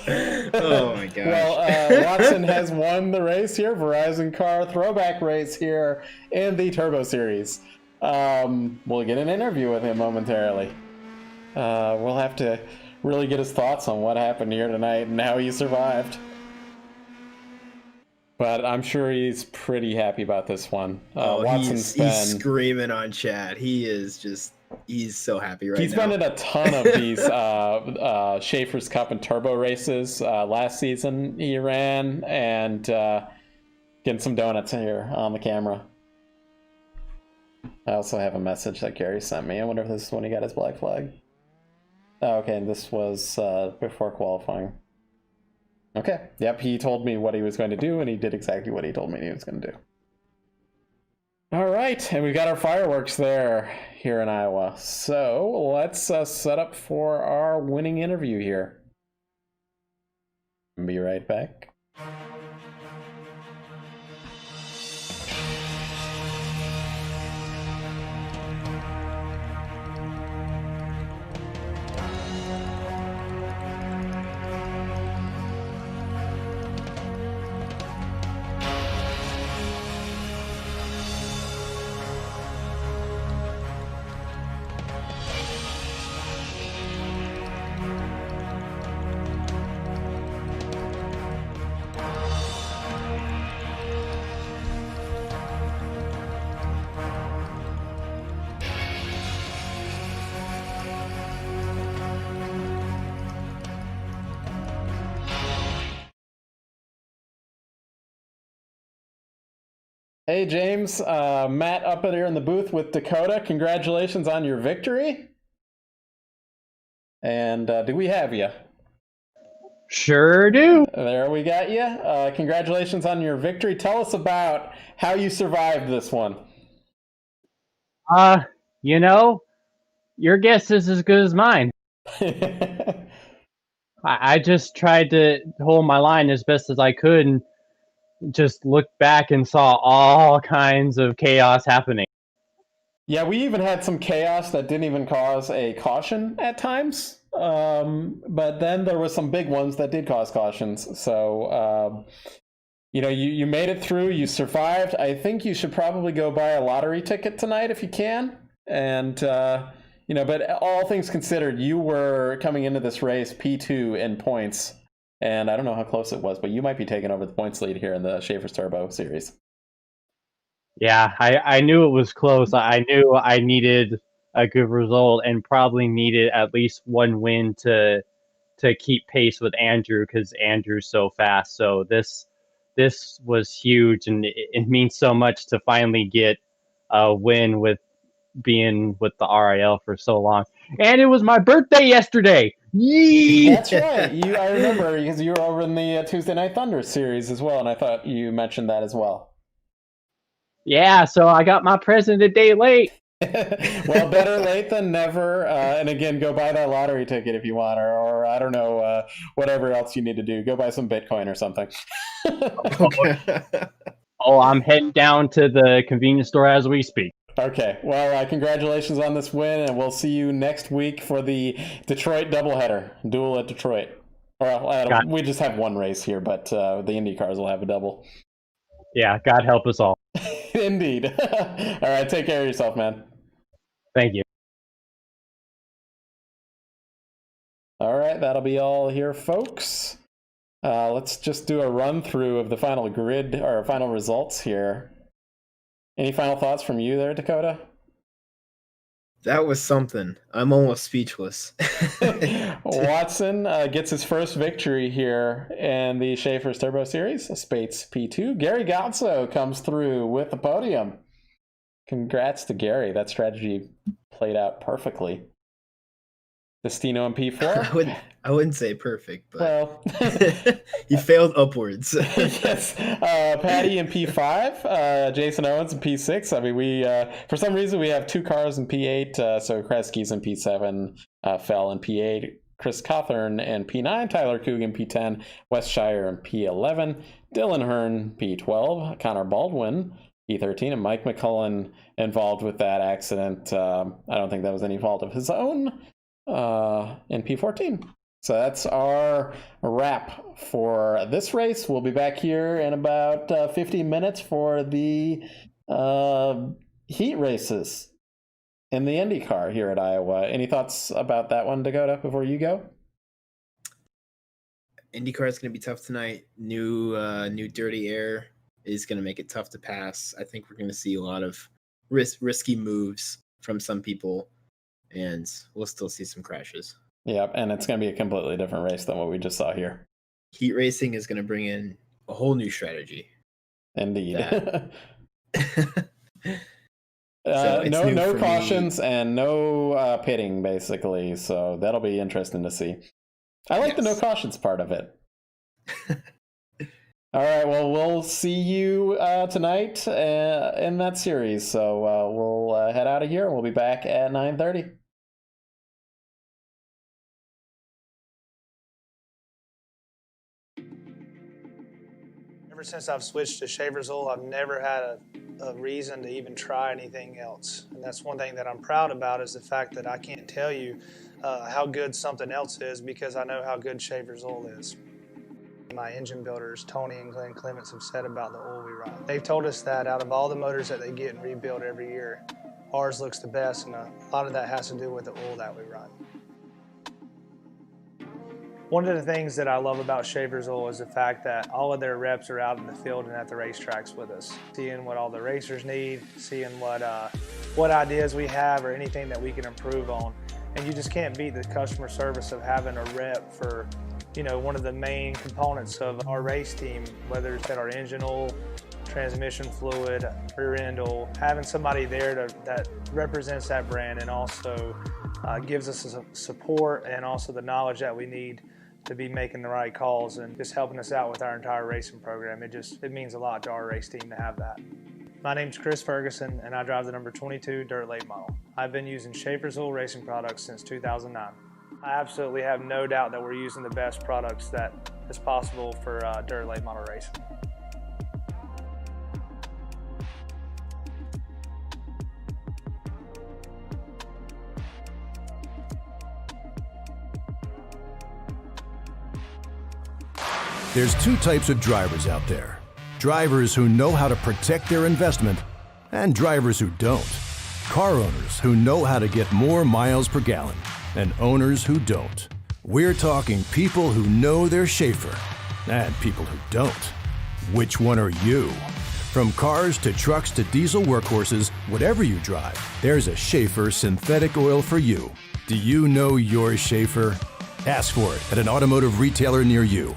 Oh my gosh. Well, Watson has won the race here, Verizon car throwback race here in the Turbo Series. We'll get an interview with him momentarily. We'll have to really get his thoughts on what happened here tonight and how he survived. But I'm sure he's pretty happy about this one. He's screaming on chat. He's so happy right now. He's been in a ton of these Schaeffer's Cup and Turbo races. Last season he ran, and getting some donuts here on the camera. I also have a message that Gary sent me. I wonder if this is when he got his black flag. Oh, okay, and this was before qualifying. Okay, yep, he told me what he was going to do, and he did exactly what he told me he was going to do. All right, and we've got our fireworks there here in Iowa. So let's set up for our winning interview here. Be right back. Hey, James. Matt up here in the booth with Dakota. Congratulations on your victory. And do we have you? Sure do. There we got you. Congratulations on your victory. Tell us about how you survived this one. Your guess is as good as mine. I just tried to hold my line as best as I could and just looked back and saw all kinds of chaos happening. Yeah, we even had some chaos that didn't even cause a caution at times. But then there were some big ones that did cause cautions. So, you made it through. You survived. I think you should probably go buy a lottery ticket tonight if you can. And, but all things considered, you were coming into this race P2 in points. And I don't know how close it was, but you might be taking over the points lead here in the Schaeffer's Turbo Series. Yeah, I knew it was close. I knew I needed a good result and probably needed at least one win to keep pace with Andrew because Andrew's so fast. So this was huge, and it means so much to finally get a win with being with the RIL for so long. And it was my birthday yesterday. Yee! That's right. I remember because you were over in the Tuesday Night Thunder series as well, and I thought you mentioned that as well. Yeah, so I got my present a day late. Well, better late than never. And again, go buy that lottery ticket if you want, or I don't know, whatever else you need to do. Go buy some Bitcoin or something. Oh, I'm heading down to the convenience store as we speak. Okay, well, congratulations on this win, and we'll see you next week for the Detroit doubleheader, duel at Detroit. Well, we just have one race here, but the IndyCars will have a double. Yeah, God help us all. Indeed. All right, take care of yourself, man. Thank you. All right, that'll be all here, folks. Let's just do a run through of the final grid, or final results here. Any final thoughts from you there, Dakota? That was something. I'm almost speechless. Watson gets his first victory here in the Schaeffer's Turbo Series, Spates P2. Gary Gatso comes through with the podium. Congrats to Gary. That strategy played out perfectly. Destino in I P4. wouldn't say perfect, but Well, he failed upwards. yes. Patty in P5. Jason Owens in P6. I mean, we for some reason we have 2 cars in P8. So Kresge's in P7. Fell in P8. Chris Cawthorn in P9. Tyler Coogan P10. Wes Shire in P11. Dylan Hearn P12. Connor Baldwin P13. And Mike McCullen involved with that accident. I don't think that was any fault of his own. In P14. So that's our wrap for this race. We'll be back here in about 15 minutes for the heat races in the IndyCar here at Iowa. Any thoughts about that one, Dakota, before you go? IndyCar is going to be tough tonight. New dirty air is going to make it tough to pass. I think we're going to see a lot of risky moves from some people, and we'll still see some crashes. Yep, and it's going to be a completely different race than what we just saw here. Heat racing is going to bring in a whole new strategy. Indeed. So no cautions and no pitting, basically. So that'll be interesting to see. I like the no cautions part of it. All right, well, we'll see you tonight in that series. So we'll head out of here, and we'll be back at 9:30. Ever since I've switched to Schaeffer's oil, I've never had a reason to even try anything else. And that's one thing that I'm proud about, is the fact that I can't tell you how good something else is, because I know how good Schaeffer's oil is. My engine builders, Tony and Glenn Clements, have said about the oil we run. They've told us that out of all the motors that they get and rebuild every year, ours looks the best, and a lot of that has to do with the oil that we run. One of the things that I love about Schaeffer's oil is the fact that all of their reps are out in the field and at the racetracks with us, seeing what all the racers need, seeing what ideas we have or anything that we can improve on. And you just can't beat the customer service of having a rep for, one of the main components of our race team, whether it's at our engine oil, transmission fluid, rear end oil, having somebody there that represents that brand and also gives us support and also the knowledge that we need to be making the right calls and just helping us out with our entire racing program. It means a lot to our race team to have that. My name's Chris Ferguson, and I drive the number 22 dirt late model. I've been using Schaeffer's oil racing products since 2009. I absolutely have no doubt that we're using the best products that is possible for dirt late model racing. There's 2 types of drivers out there. Drivers who know how to protect their investment, and drivers who don't. Car owners who know how to get more miles per gallon, and owners who don't. We're talking people who know their Schaeffer, and people who don't. Which one are you? From cars to trucks to diesel workhorses, whatever you drive, there's a Schaeffer synthetic oil for you. Do you know your Schaeffer? Ask for it at an automotive retailer near you.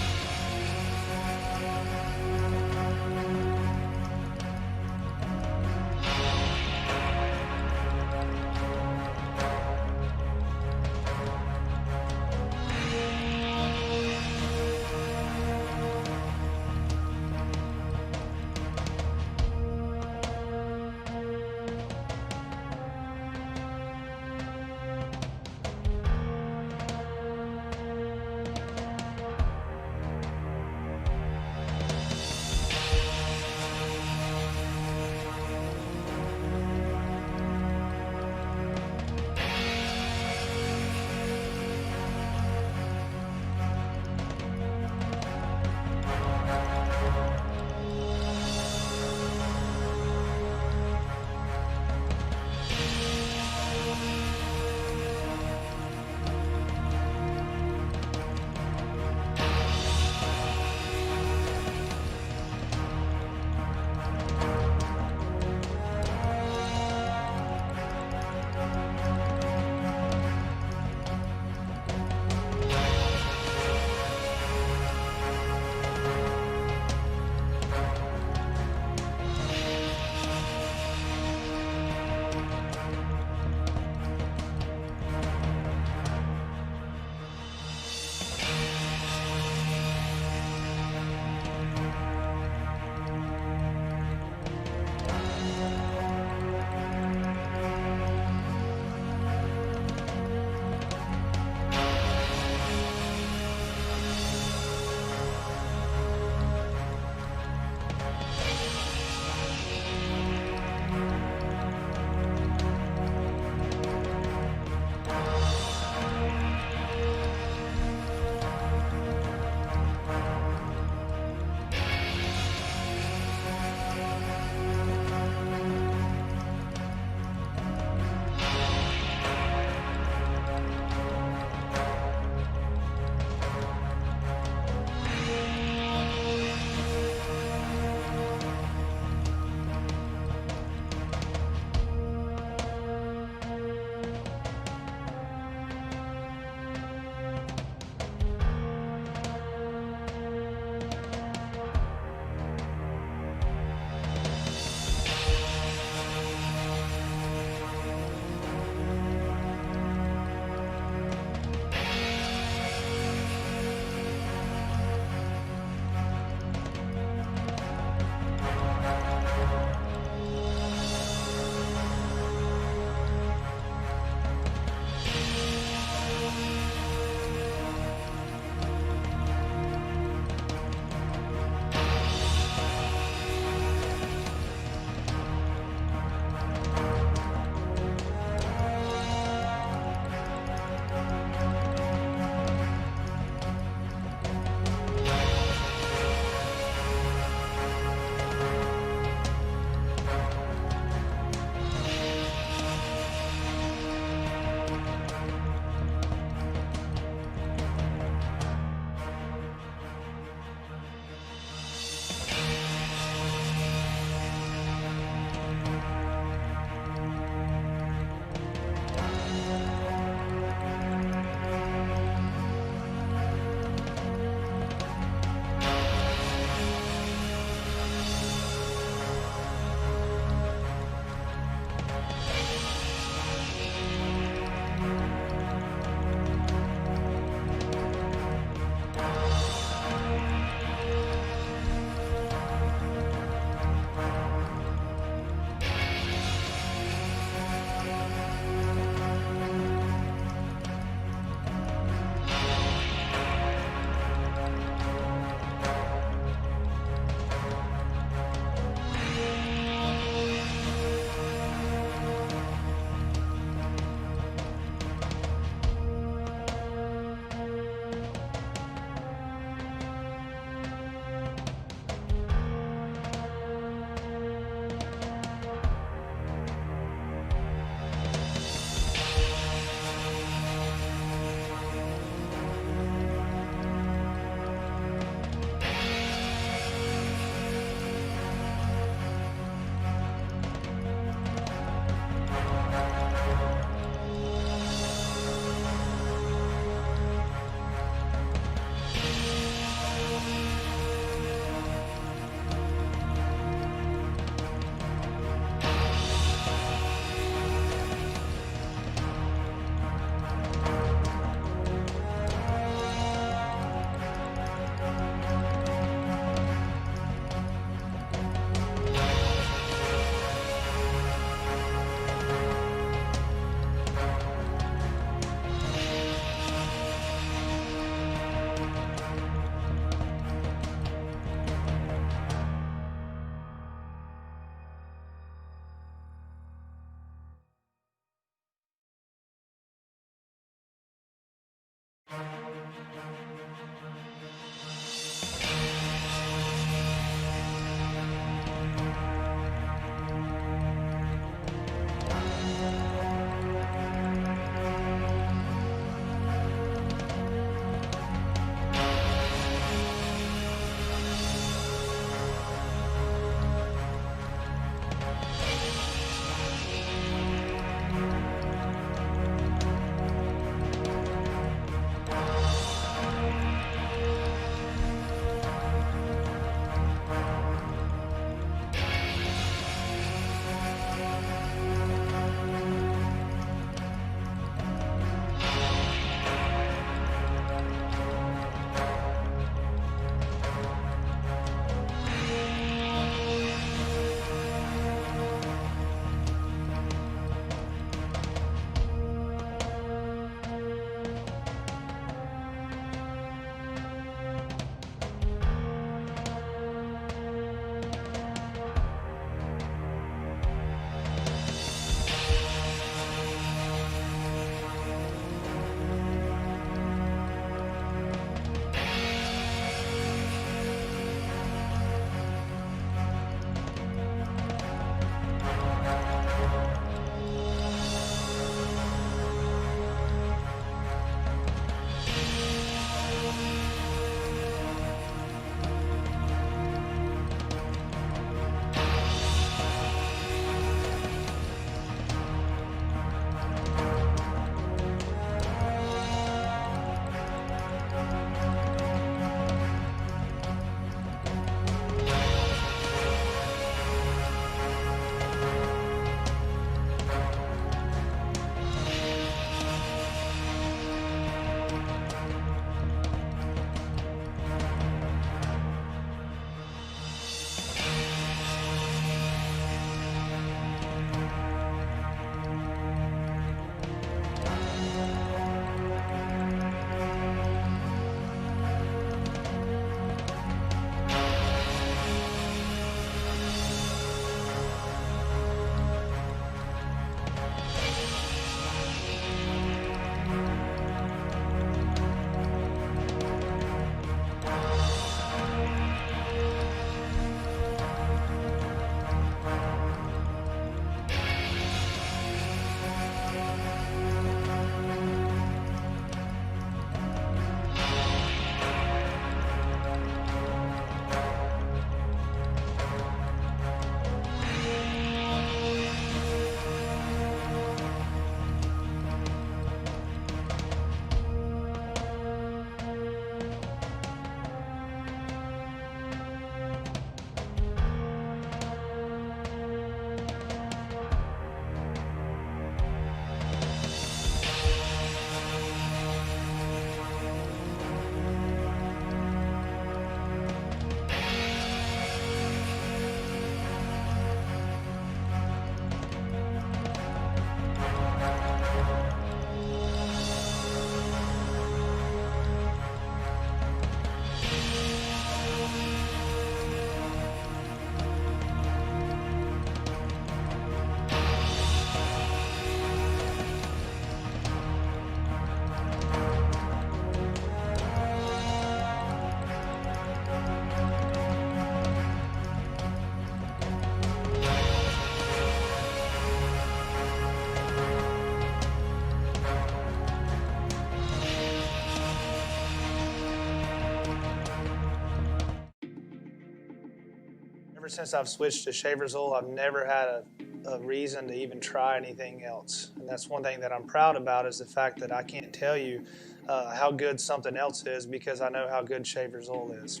Ever since I've switched to Schaeffer's oil, I've never had a reason to even try anything else. And that's one thing that I'm proud about, is the fact that I can't tell you how good something else is, because I know how good Schaeffer's oil is.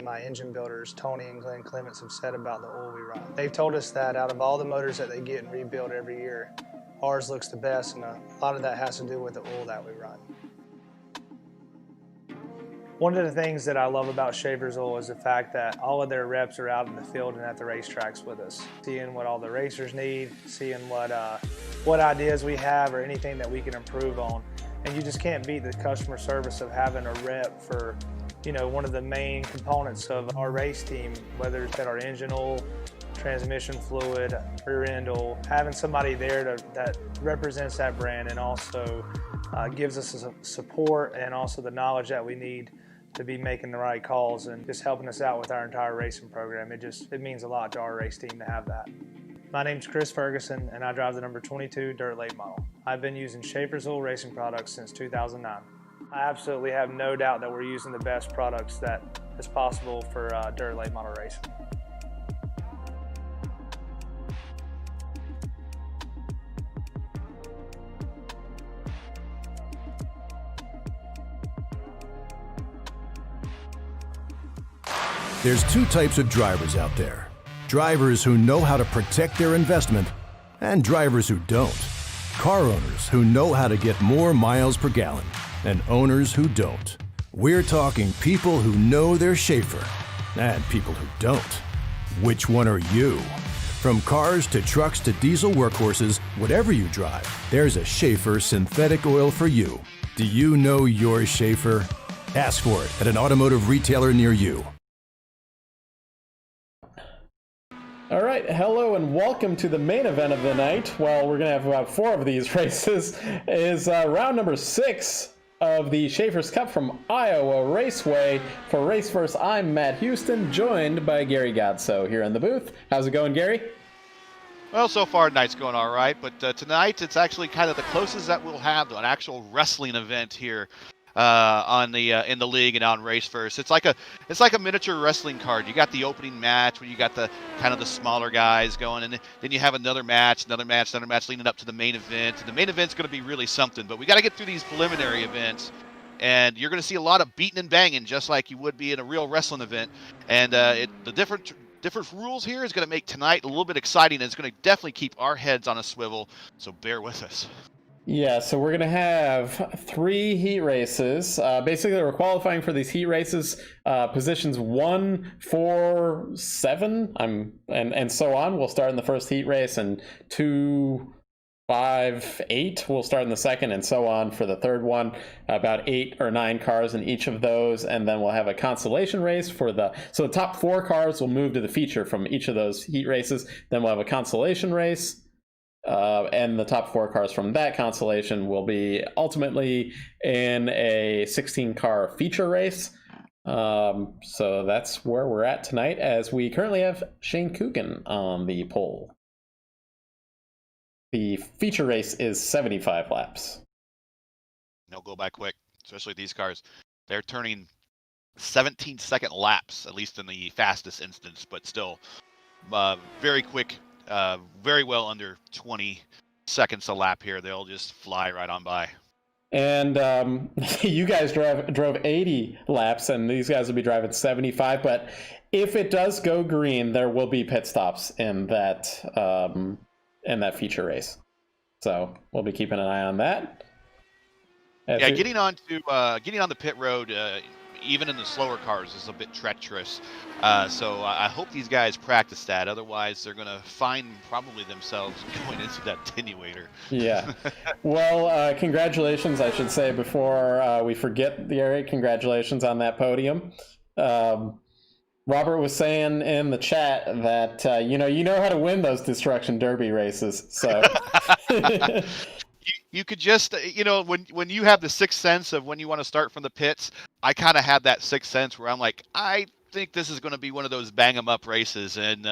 My engine builders, Tony and Glenn Clements, have said about the oil we run. They've told us that out of all the motors that they get and rebuild every year, ours looks the best, and a lot of that has to do with the oil that we run. One of the things that I love about Schaeffer's oil is the fact that all of their reps are out in the field and at the racetracks with us, seeing what all the racers need, seeing what ideas we have or anything that we can improve on. And you just can't beat the customer service of having a rep for, you know, one of the main components of our race team, whether it's at our engine oil, transmission fluid, rear end oil, having somebody there that represents that brand and also gives us the support and also the knowledge that we need to be making the right calls and just helping us out with our entire racing program. It means a lot to our race team to have that. My name's Chris Ferguson, and I drive the number 22 dirt late model. I've been using Schaeffer's oil racing products since 2009. I absolutely have no doubt that we're using the best products that is possible for dirt late model racing. There's two types of drivers out there. Drivers who know how to protect their investment and drivers who don't. Car owners who know how to get more miles per gallon and owners who don't. We're talking people who know their Schaeffer and people who don't. Which one are you? From cars to trucks to diesel workhorses, whatever you drive, there's a Schaeffer synthetic oil for you. Do you know your Schaeffer? Ask for it at an automotive retailer near you. All right, hello and welcome to the main event of the night. Well, we're going to have about 4 of these races. Is round number 6 of the Schaeffer's Cup from Iowa Raceway. For Raceverse, I'm Matt Houston, joined by Gary Godso here in the booth. How's it going, Gary? Well, so far, night's going all right, but tonight it's actually kind of the closest that we'll have to an actual wrestling event here on the in the league and on Raceverse. It's like a miniature wrestling card. You got the opening match where you got the kind of the smaller guys going, and then you have another match leading up to the main event. And the main event's going to be really something, but we got to get through these preliminary events. And you're going to see a lot of beating and banging, just like you would be in a real wrestling event. And the different rules here is going to make tonight a little bit exciting, and it's going to definitely keep our heads on a swivel. So bear with us. Yeah, so we're going to have 3 heat races. Basically, we're qualifying for these heat races, positions 1, 4, 7, and so on. We'll start in the first heat race, and 2, 5, 8 we'll start in the second, and so on for the third one. About 8 or 9 cars in each of those, and then we'll have a consolation race for so the top 4 cars will move to the feature from each of those heat races. Then we'll have a consolation race. And the top 4 cars from that consolation will be ultimately in a 16-car feature race. So that's where we're at tonight, as we currently have Shane Coogan on the pole. The feature race is 75 laps. They'll go by quick, especially these cars. They're turning 17-second laps, at least in the fastest instance, but still very quick. Very well under 20 seconds a lap here. They'll just fly right on by. And you guys drove 80 laps, and these guys will be driving 75. But if it does go green, there will be pit stops in that feature race. So we'll be keeping an eye on that. Getting on the pit road, even in the slower cars, is a bit treacherous. So I hope these guys practice that. Otherwise, they're going to find probably themselves going into that attenuator. Yeah. Well, congratulations, I should say, before we forget, Gary. Congratulations on that podium. Robert was saying in the chat that, you know how to win those Destruction Derby races. So... You could just, when you have the sixth sense of when you want to start from the pits, I kind of had that sixth sense where I'm like, I think this is going to be one of those bang 'em up races. And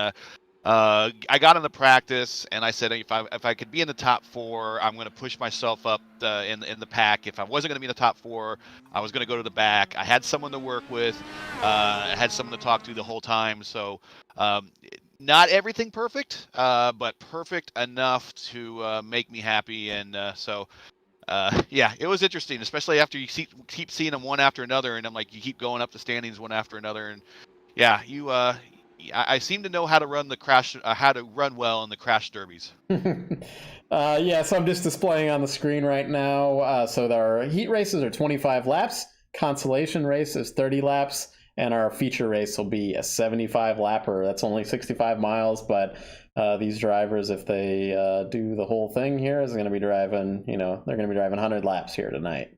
I got into practice, and I said, if I could be in the top 4, I'm going to push myself up in the pack. If I wasn't going to be in the top 4, I was going to go to the back. I had someone to work with. I had someone to talk to the whole time. So not everything perfect, but perfect enough to make me happy. And yeah, it was interesting, especially after you keep seeing them one after another, and I'm like, you keep going up the standings one after another, and yeah, I seem to know how to run how to run well in the crash derbies. Yeah, so I'm just displaying on the screen right now. So our heat races are 25 laps, consolation race is 30 laps, and our feature race will be a 75 lapper. That's only 65 miles, but these drivers, if they do the whole thing here, is going to be driving, they're going to be driving 100 laps here tonight.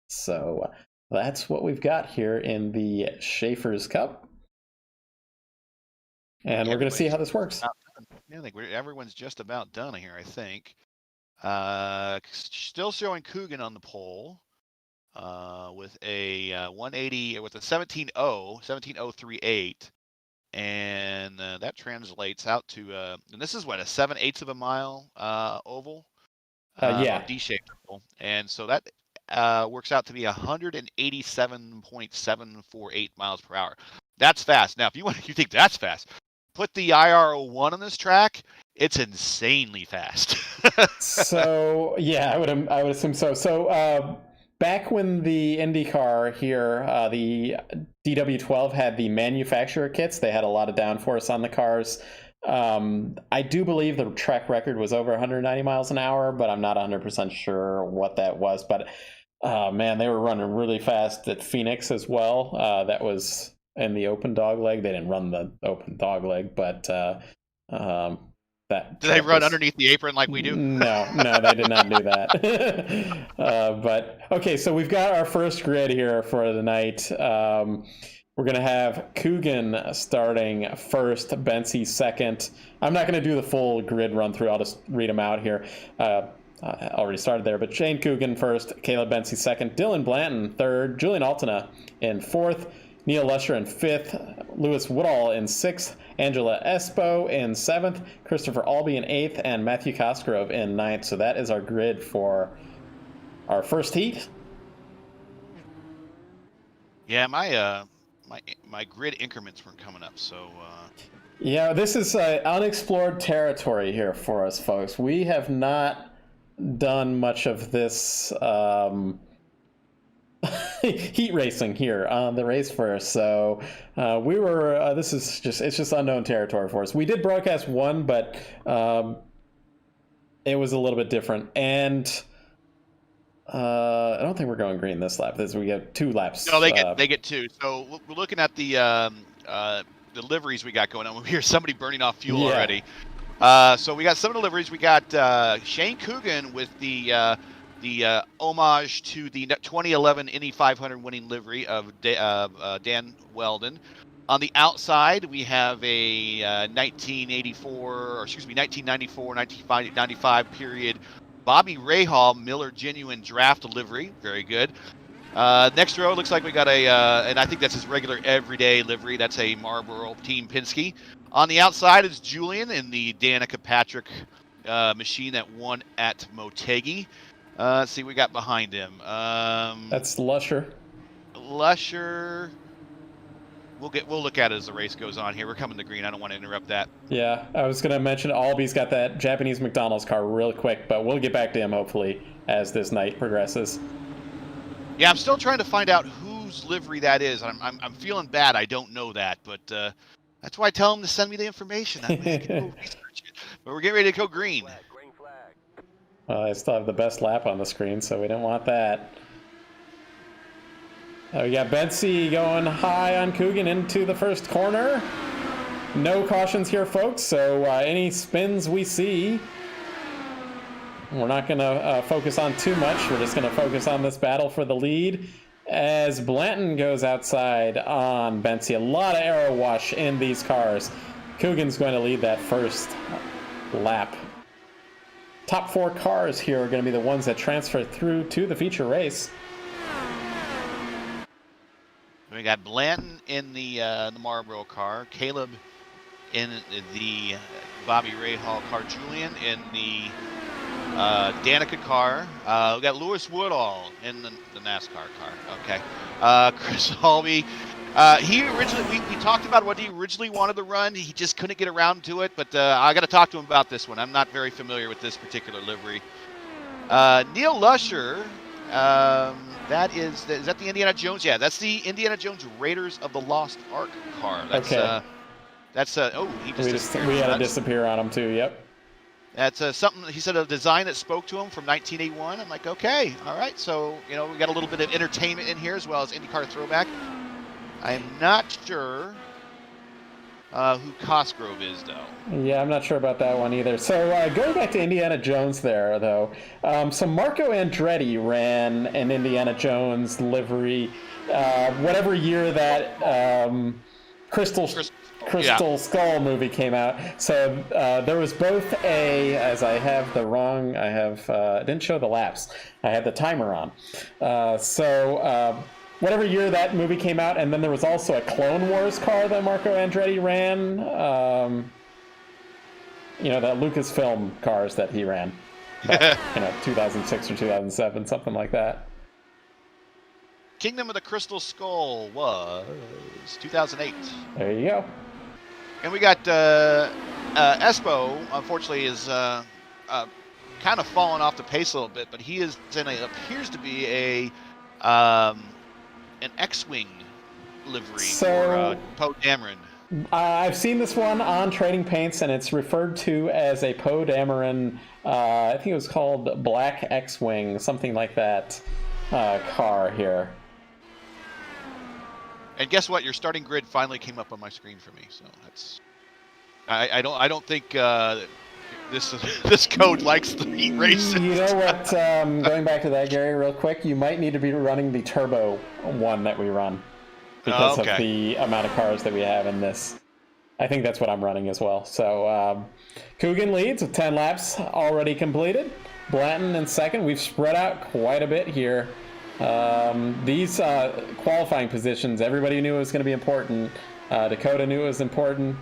So that's what we've got here in the Schaeffer's Cup. And we're going to see how this works. Yeah, I think everyone's just about done here, I think. Still showing Coogan on the pole with a 180 with a 17.038, and that translates out to and this is what, a 7/8 of a mile oval, Yeah. or D-shaped oval, and so that works out to be 187.748 miles per hour. That's fast. Now, if you think that's fast, put the IR01 on this track. It's insanely fast. So yeah, I would assume so. So back when the IndyCar here, the DW12 had the manufacturer kits, they had a lot of downforce on the cars. I do believe the track record was over 190 miles an hour, but I'm not 100% sure what that was. But man, they were running really fast at Phoenix as well. That was in the open dog leg. They didn't run the open dog leg, but that do they run underneath the apron like we do? No, they did not do that. But okay, so we've got our first grid here for the night. We're going to have Coogan starting first, Bensi second. I'm not going to do the full grid run through. I'll just read them out here. I already started there, but Shane Coogan first, Caleb Bensi second, Dylan Blanton third, Julian Altena in fourth, Neil Lusher in fifth, Lewis Woodall in sixth, Angela Espo in seventh, Christopher Albee in eighth, and Matthew Cosgrove in ninth. So that is our grid for our first heat. Yeah, my grid increments weren't coming up, so yeah, this is unexplored territory here for us, folks. We have not done much of this heat racing here on the race first, so we were it's just unknown territory for us. We did broadcast one, but it was a little bit different, and I don't think we're going green this lap. We get 2 laps. No, they get 2. So we're looking at the liveries we got going on. We hear somebody burning off fuel already. So we got some of the liveries. We got Shane Coogan with the homage to the 2011 Indy 500 winning livery of Dan Weldon. On the outside, we have a 1994-1995 period Bobby Rahal Miller Genuine Draft livery. Very good. Next row looks like we got and I think that's his regular everyday livery. That's a Marlboro Team Penske. On the outside is Julian in the Danica Patrick machine that won at Motegi. Let's see what we got behind him. That's Lusher. We'll look at it as the race goes on here. We're coming to green. I don't want to interrupt that. Yeah, I was going to mention Albee's got that Japanese McDonald's car real quick, but we'll get back to him hopefully as this night progresses. Yeah, I'm still trying to find out whose livery that is. I'm feeling bad. I don't know that, but that's why I tell him to send me the information. I can go research it. But we're getting ready to go green. Green flag. Well, I still have the best lap on the screen, so we don't want that. We got Bensi going high on Coogan into the first corner. No cautions here, folks, so any spins we see, we're not going to focus on too much. We're just going to focus on this battle for the lead as Blanton goes outside on Bensi. A lot of aero wash in these cars. Coogan's going to lead that first lap. Top 4 cars here are going to be the ones that transfer through to the feature race. We got Blanton in the Marlboro car, Caleb in the Bobby Rahal car, Julian in the Danica car. We got Lewis Woodall in the NASCAR car. Okay. Chris Albee. He originally, we talked about what he originally wanted to run. He just couldn't get around to it, but I got to talk to him about this one. I'm not very familiar with this particular livery. Neil Lusher. Is that the Indiana Jones? Yeah, that's the Indiana Jones Raiders of the Lost Ark car. That's, okay. He just we had to disappear on him too. Yep. That's something he said, a design that spoke to him from 1981. I'm like, okay, all right. So we got a little bit of entertainment in here as well as IndyCar throwback. I'm not sure who Cosgrove is, though. Yeah, I'm not sure about that one either. So going back to Indiana Jones there, though. So Marco Andretti ran an Indiana Jones livery, whatever year that Crystal Crystal Skull movie came out. So there was both I didn't show the laps. I had the timer on. Whatever year that movie came out, and then there was also a Clone Wars car that Marco Andretti ran. The Lucasfilm cars that he ran. Back, 2006 or 2007, something like that. Kingdom of the Crystal Skull was 2008. There you go. And we got Espo, unfortunately, is kind of fallen off the pace a little bit, but he is appears to be an X-Wing livery for Poe Dameron. I've seen this one on Trading Paints, and it's referred to as a Poe Dameron, I think it was called Black X-Wing, something like that, car here. And guess what? Your starting grid finally came up on my screen for me. So that's. I don't think this code likes the heat races. You know what? Going back to that, Gary, real quick, you might need to be running the turbo one that we run because of the amount of cars that we have in this. I think that's what I'm running as well. So Coogan leads with 10 laps already completed. Blanton in second. We've spread out quite a bit here. These qualifying positions, everybody knew it was going to be important. Dakota knew it was important,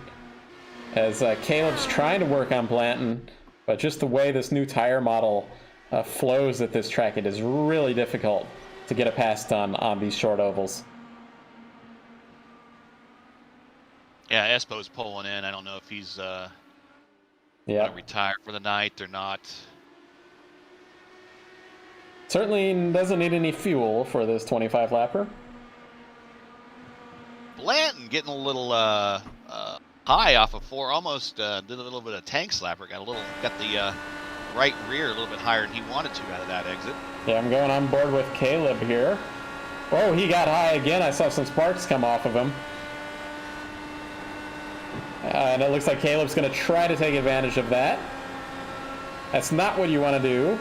as Caleb's trying to work on Blanton, but just the way this new tire model flows at this track, it is really difficult to get a pass done on these short ovals. Yeah, Espo's pulling in. I don't know if he's going to retire for the night or not. Certainly doesn't need any fuel for this 25-lapper. Blanton getting a little high off of 4, almost did a little bit of tank slapper. Got the right rear a little bit higher than he wanted to out of that exit. Yeah, I'm going on board with Caleb here. Oh, he got high again. I saw some sparks come off of him. And it looks like Caleb's going to try to take advantage of that. That's not what you want to do.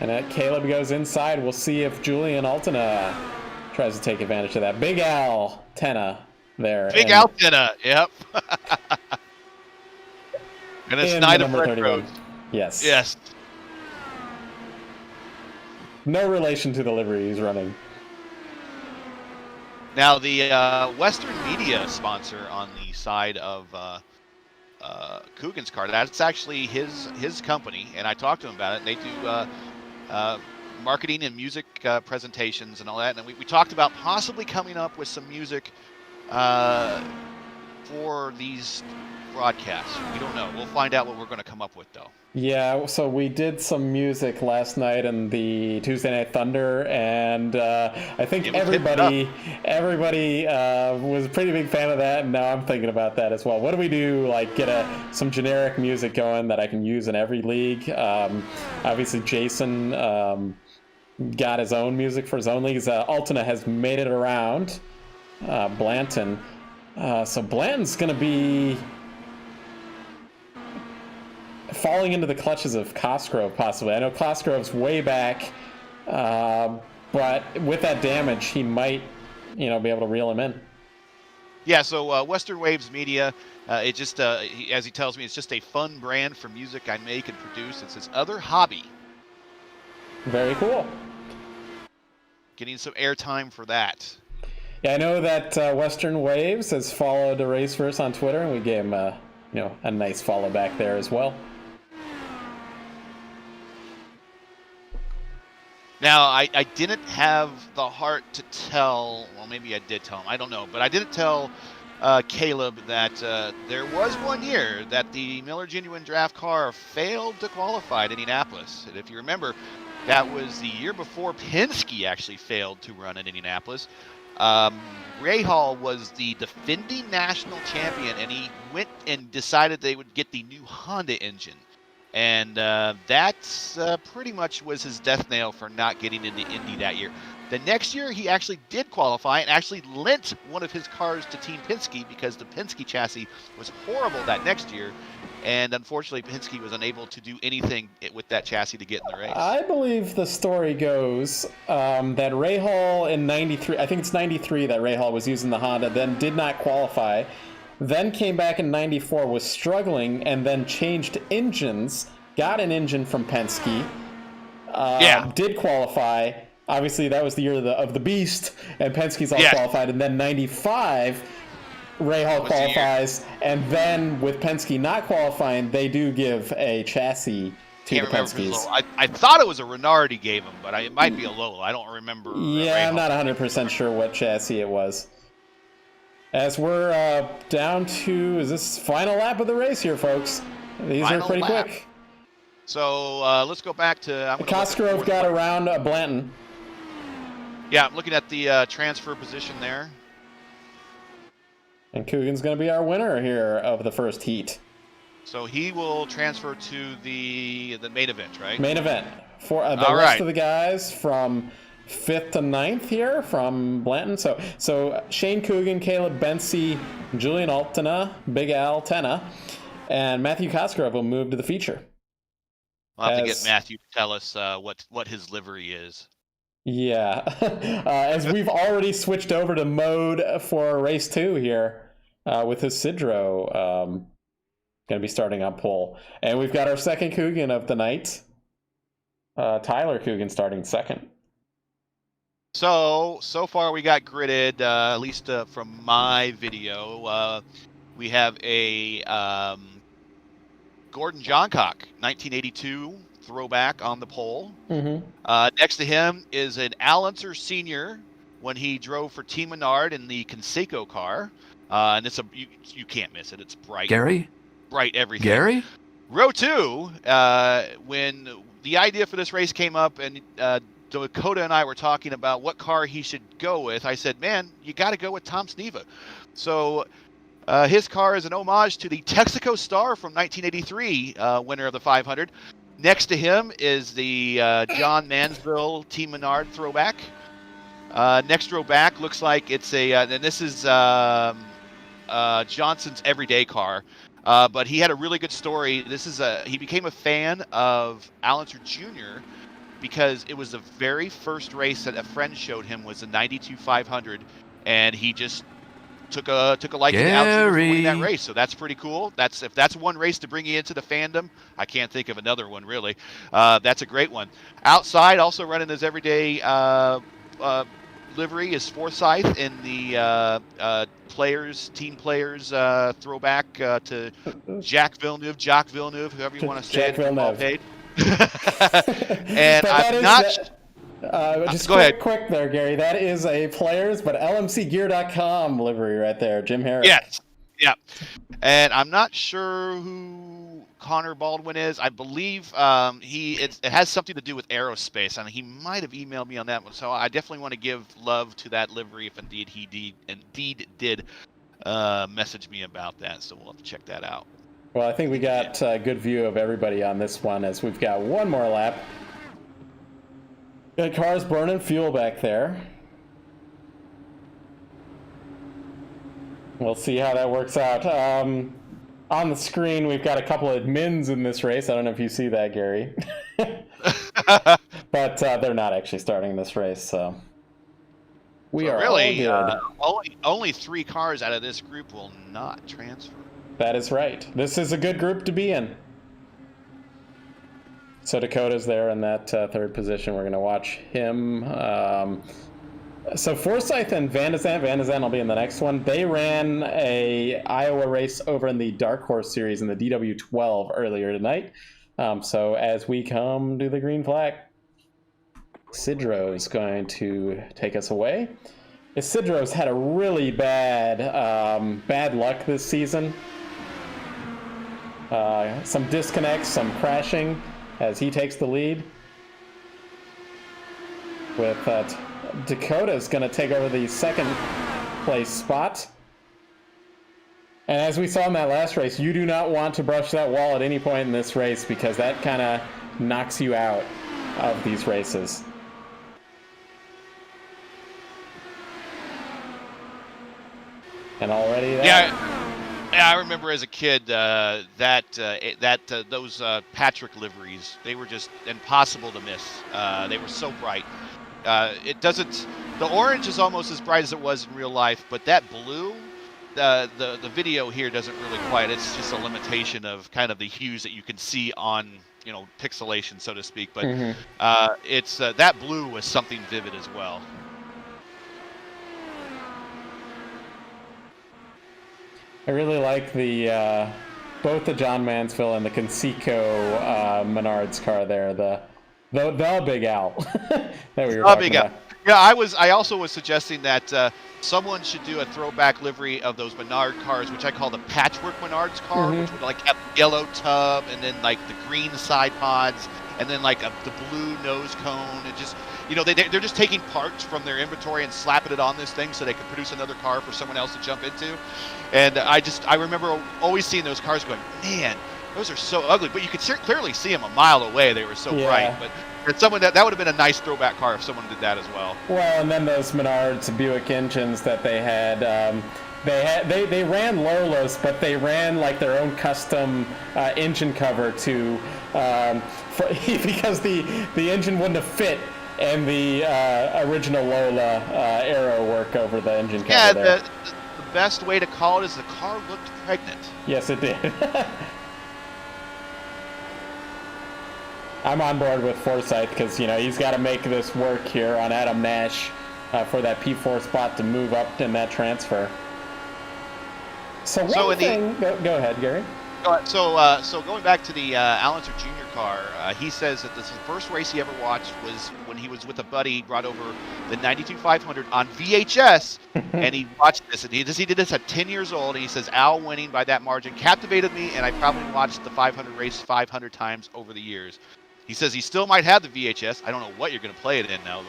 And Caleb goes inside. We'll see if Julian Altena tries to take advantage of that. Big Al Tenna there. Big Al Tenna, yep. And it's Night of Red Road. Yes. Yes. No relation to the livery he's running. Now, the Western Media sponsor on the side of Coogan's car, that's actually his company, and I talked to him about it. They do marketing and music presentations and all that, and we talked about possibly coming up with some music for these broadcasts. We don't know. We'll find out what we're going to come up with, though. Yeah, so we did some music last night in the Tuesday Night Thunder, and I think everybody was a pretty big fan of that, and now I'm thinking about that as well. What do we do, like get some generic music going that I can use in every league? Obviously, Jason got his own music for his own leagues. Altena has made it around Blanton. So Blanton's going to be falling into the clutches of Cosgrove, possibly. I know Cosgrove's way back, but with that damage, he might, be able to reel him in. Yeah, so Western Waves Media, it just, as he tells me, it's just a fun brand for music I make and produce. It's his other hobby. Very cool. Getting some airtime for that. Yeah, I know that Western Waves has followed Raceverse on Twitter, and we gave him a nice follow back there as well. Now, I didn't have the heart to tell, well, maybe I did tell him, I don't know, but I didn't tell Caleb that there was one year that the Miller Genuine Draft car failed to qualify at Indianapolis. And if you remember, that was the year before Penske actually failed to run at Indianapolis. Rahal was the defending national champion, and he went and decided they would get the new Honda engine. And that's pretty much was his death nail for not getting into Indy that year. The next year, he actually did qualify and actually lent one of his cars to Team Penske because the Penske chassis was horrible that next year. And unfortunately, Penske was unable to do anything with that chassis to get in the race. I believe the story goes that Rahal in 93, I think it's 93 that Rahal was using the Honda, then did not qualify, then came back in 94, was struggling, and then changed engines, got an engine from Penske, did qualify. Obviously, that was the year of the Beast, and Penske's all qualified, and then 95... Rahal qualifies, and then with Penske not qualifying, they do give a chassis to the Penskes. I thought it was a Renard he gave him, but it might be a Lola. I don't remember. Yeah, I'm not 100% sure what chassis it was. As we're down to, is this final lap of the race here, folks? These are pretty quick. So let's go back to... Cosgrove got around Blanton. Yeah, I'm looking at the transfer position there. And Coogan's going to be our winner here of the first heat. So he will transfer to the main event, right? Main event. For the rest of the guys from 5th to 9th here from Blanton. So Shane Coogan, Caleb Bensey, Julian Altena, Big Al Tenna, and Matthew Cosgrove will move to the feature. We'll have to get Matthew to tell us what his livery is. Yeah, as we've already switched over to mode for race 2 here with Isidro going to be starting on pole. And we've got our second Coogan of the night, Tyler Coogan starting second. So far we got gridded, at least from my video. We have a Gordon Johncock, 1982 throwback on the pole. Next to him is an Al Unser Sr. when he drove for Team Menard in the Conseco car. And it's you can't miss it. It's bright. Bright everything. Gary? Row 2, when the idea for this race came up and Dakota and I were talking about what car he should go with, I said, man, you got to go with Tom Sneva. So his car is an homage to the Texaco Star from 1983, winner of the 500. Next to him is the John Mansville Team Menard throwback. Next row back looks like it's and this is Johnson's everyday car. But he had a really good story. He became a fan of Al Unser Jr. because it was the very first race that a friend showed him was the 92 500, and he just took a liking to Al Unser winning that race. So that's pretty cool. If that's one race to bring you into the fandom, I can't think of another one really. That's a great one. Outside, also running his everyday livery is Forsyth in the team players throwback to Jacques Villeneuve, whoever you want to say. Jacques Villeneuve. And I'm not... just go ahead. Quick there, Gary. That is a players, but LMCgear.com livery right there. Jim Harris. Yes. Yeah. And I'm not sure who Connor Baldwin is. I believe it has something to do with aerospace, and he might have emailed me on that one. So I definitely want to give love to that livery if indeed he did message me about that. So we'll have to check that out. Well, I think we got a good view of everybody on this one as we've got one more lap. Got cars burning fuel back there. We'll see how that works out. On the screen, we've got a couple of admins in this race. I don't know if you see that, Gary. But they're not actually starting this race, so we are really all good. Only 3 cars out of this group will not transfer. That is right. This is a good group to be in. So Dakota's there in that third position. We're going to watch him. So Forsyth and Van de Zandt will be in the next one. They ran a Iowa race over in the Dark Horse Series in the DW12 earlier tonight. So as we come to the green flag, Isidro is going to take us away. Isidro's had a really bad luck this season. Some disconnects, some crashing as he takes the lead. With Dakota's going to take over the second place spot. And as we saw in that last race, you do not want to brush that wall at any point in this race because that kind of knocks you out of these races. And already that. Yeah, I remember as a kid those Patrick liveries, they were just impossible to miss. They were so bright. The orange is almost as bright as it was in real life, but that blue, the video here doesn't really quite. It's just a limitation of kind of the hues that you can see on, pixelation, so to speak. But it's that blue was something vivid as well. I really like both the John Mansfield and the Conseco Menards car there. The Big Al that we were talking about. Yeah, I also was suggesting that someone should do a throwback livery of those Menard cars, which I call the patchwork Menards car, which would like have the yellow tub and then like the green side pods and then like the blue nose cone. And just, they're just taking parts from their inventory and slapping it on this thing so they can produce another car for someone else to jump into. And I remember always seeing those cars going, man, those are so ugly. But you could clearly see them a mile away. They were so bright. But someone that would have been a nice throwback car if someone did that as well. Well, and then those Menards Buick engines that they had, they ran Lolas, but they ran like their own custom engine cover because the engine wouldn't have fit in the original Lola aero work over the engine cover. Yeah, there. The best way to call it is the car looked pregnant. Yes, it did. I'm on board with Forsyth because, he's got to make this work here on Adam Nash for that P4 spot to move up in that transfer. So go ahead, Gary. So going back to the Allenser Jr. car, he says that this is the first race he ever watched was when he was with a buddy. He brought over the 92 500 on VHS, and he watched this. And he did this at 10 years old. And he says Al winning by that margin captivated me, and I probably watched the 500 race 500 times over the years. He says he still might have the VHS. I don't know what you're going to play it in now,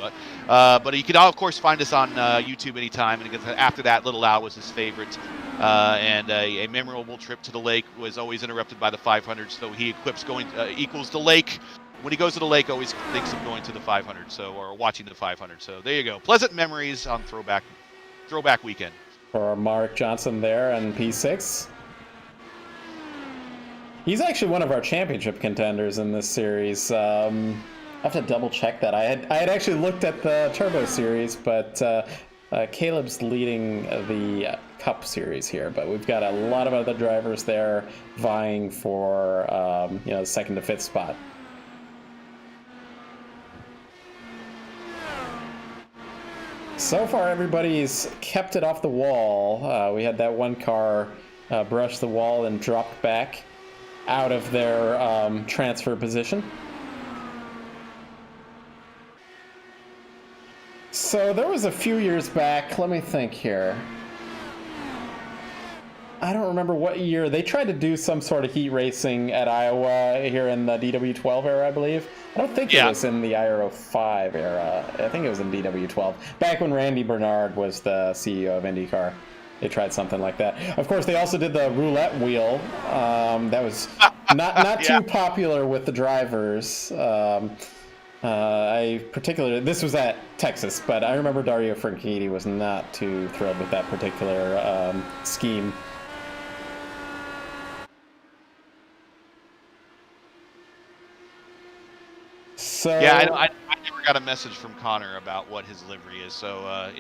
but you can, of course, find us on YouTube anytime. And after that, Little Al was his favorite. And a memorable trip to the lake was always interrupted by the 500. So he equals the lake. When he goes to the lake, always thinks of going to the 500. Or watching the 500. So there you go. Pleasant memories on Throwback Weekend. For Mark Johnson there on P6. He's actually one of our championship contenders in this series. I have to double check that. I had actually looked at the Turbo Series, but Caleb's leading the Cup Series here. But we've got a lot of other drivers there vying for the second to fifth spot. So far, everybody's kept it off the wall. We had that one car brush the wall and dropped back out of their transfer position. So there was a few years back, let me think here. I don't remember what year. They tried to do some sort of heat racing at Iowa here in the DW12 era, I believe. I don't think it was in the IRO5 era. I think it was in DW12. Back when Randy Bernard was the CEO of IndyCar. They tried something like that. Of course, they also did the roulette wheel. That was not too popular with the drivers. This was at Texas, but I remember Dario Franchitti was not too thrilled with that particular scheme. So I never got a message from Connor about what his livery is. So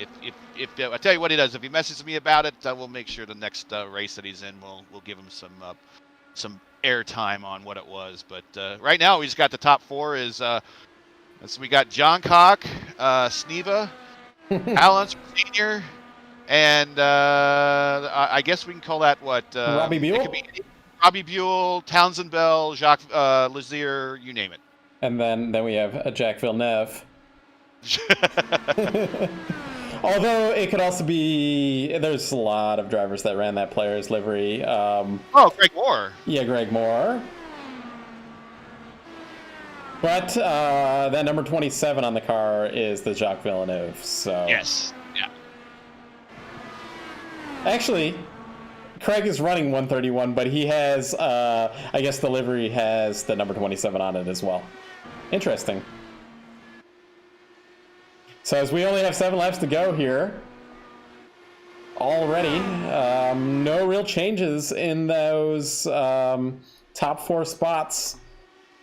if I tell you what he does, if he messages me about it, we'll make sure the next race that he's in, we'll give him some airtime on what it was. But right now, we just got the top four. So we got John Cock, Sneva, Alan Senior, and I guess we can call that what? Robbie Buell. It could be Robbie Buell, Townsend Bell, Jacques Lazier, you name it. And then we have Jack Villeneuve. Although it could also be, there's a lot of drivers that ran that player's livery. Greg Moore. Yeah, Greg Moore. But that number 27 on the car is the Jacques Villeneuve. So yes, yeah. Actually, Craig is running 131, but he has, I guess the livery has the number 27 on it as well. Interesting. So as we only have 7 laps to go here, already. No real changes in those top 4 spots.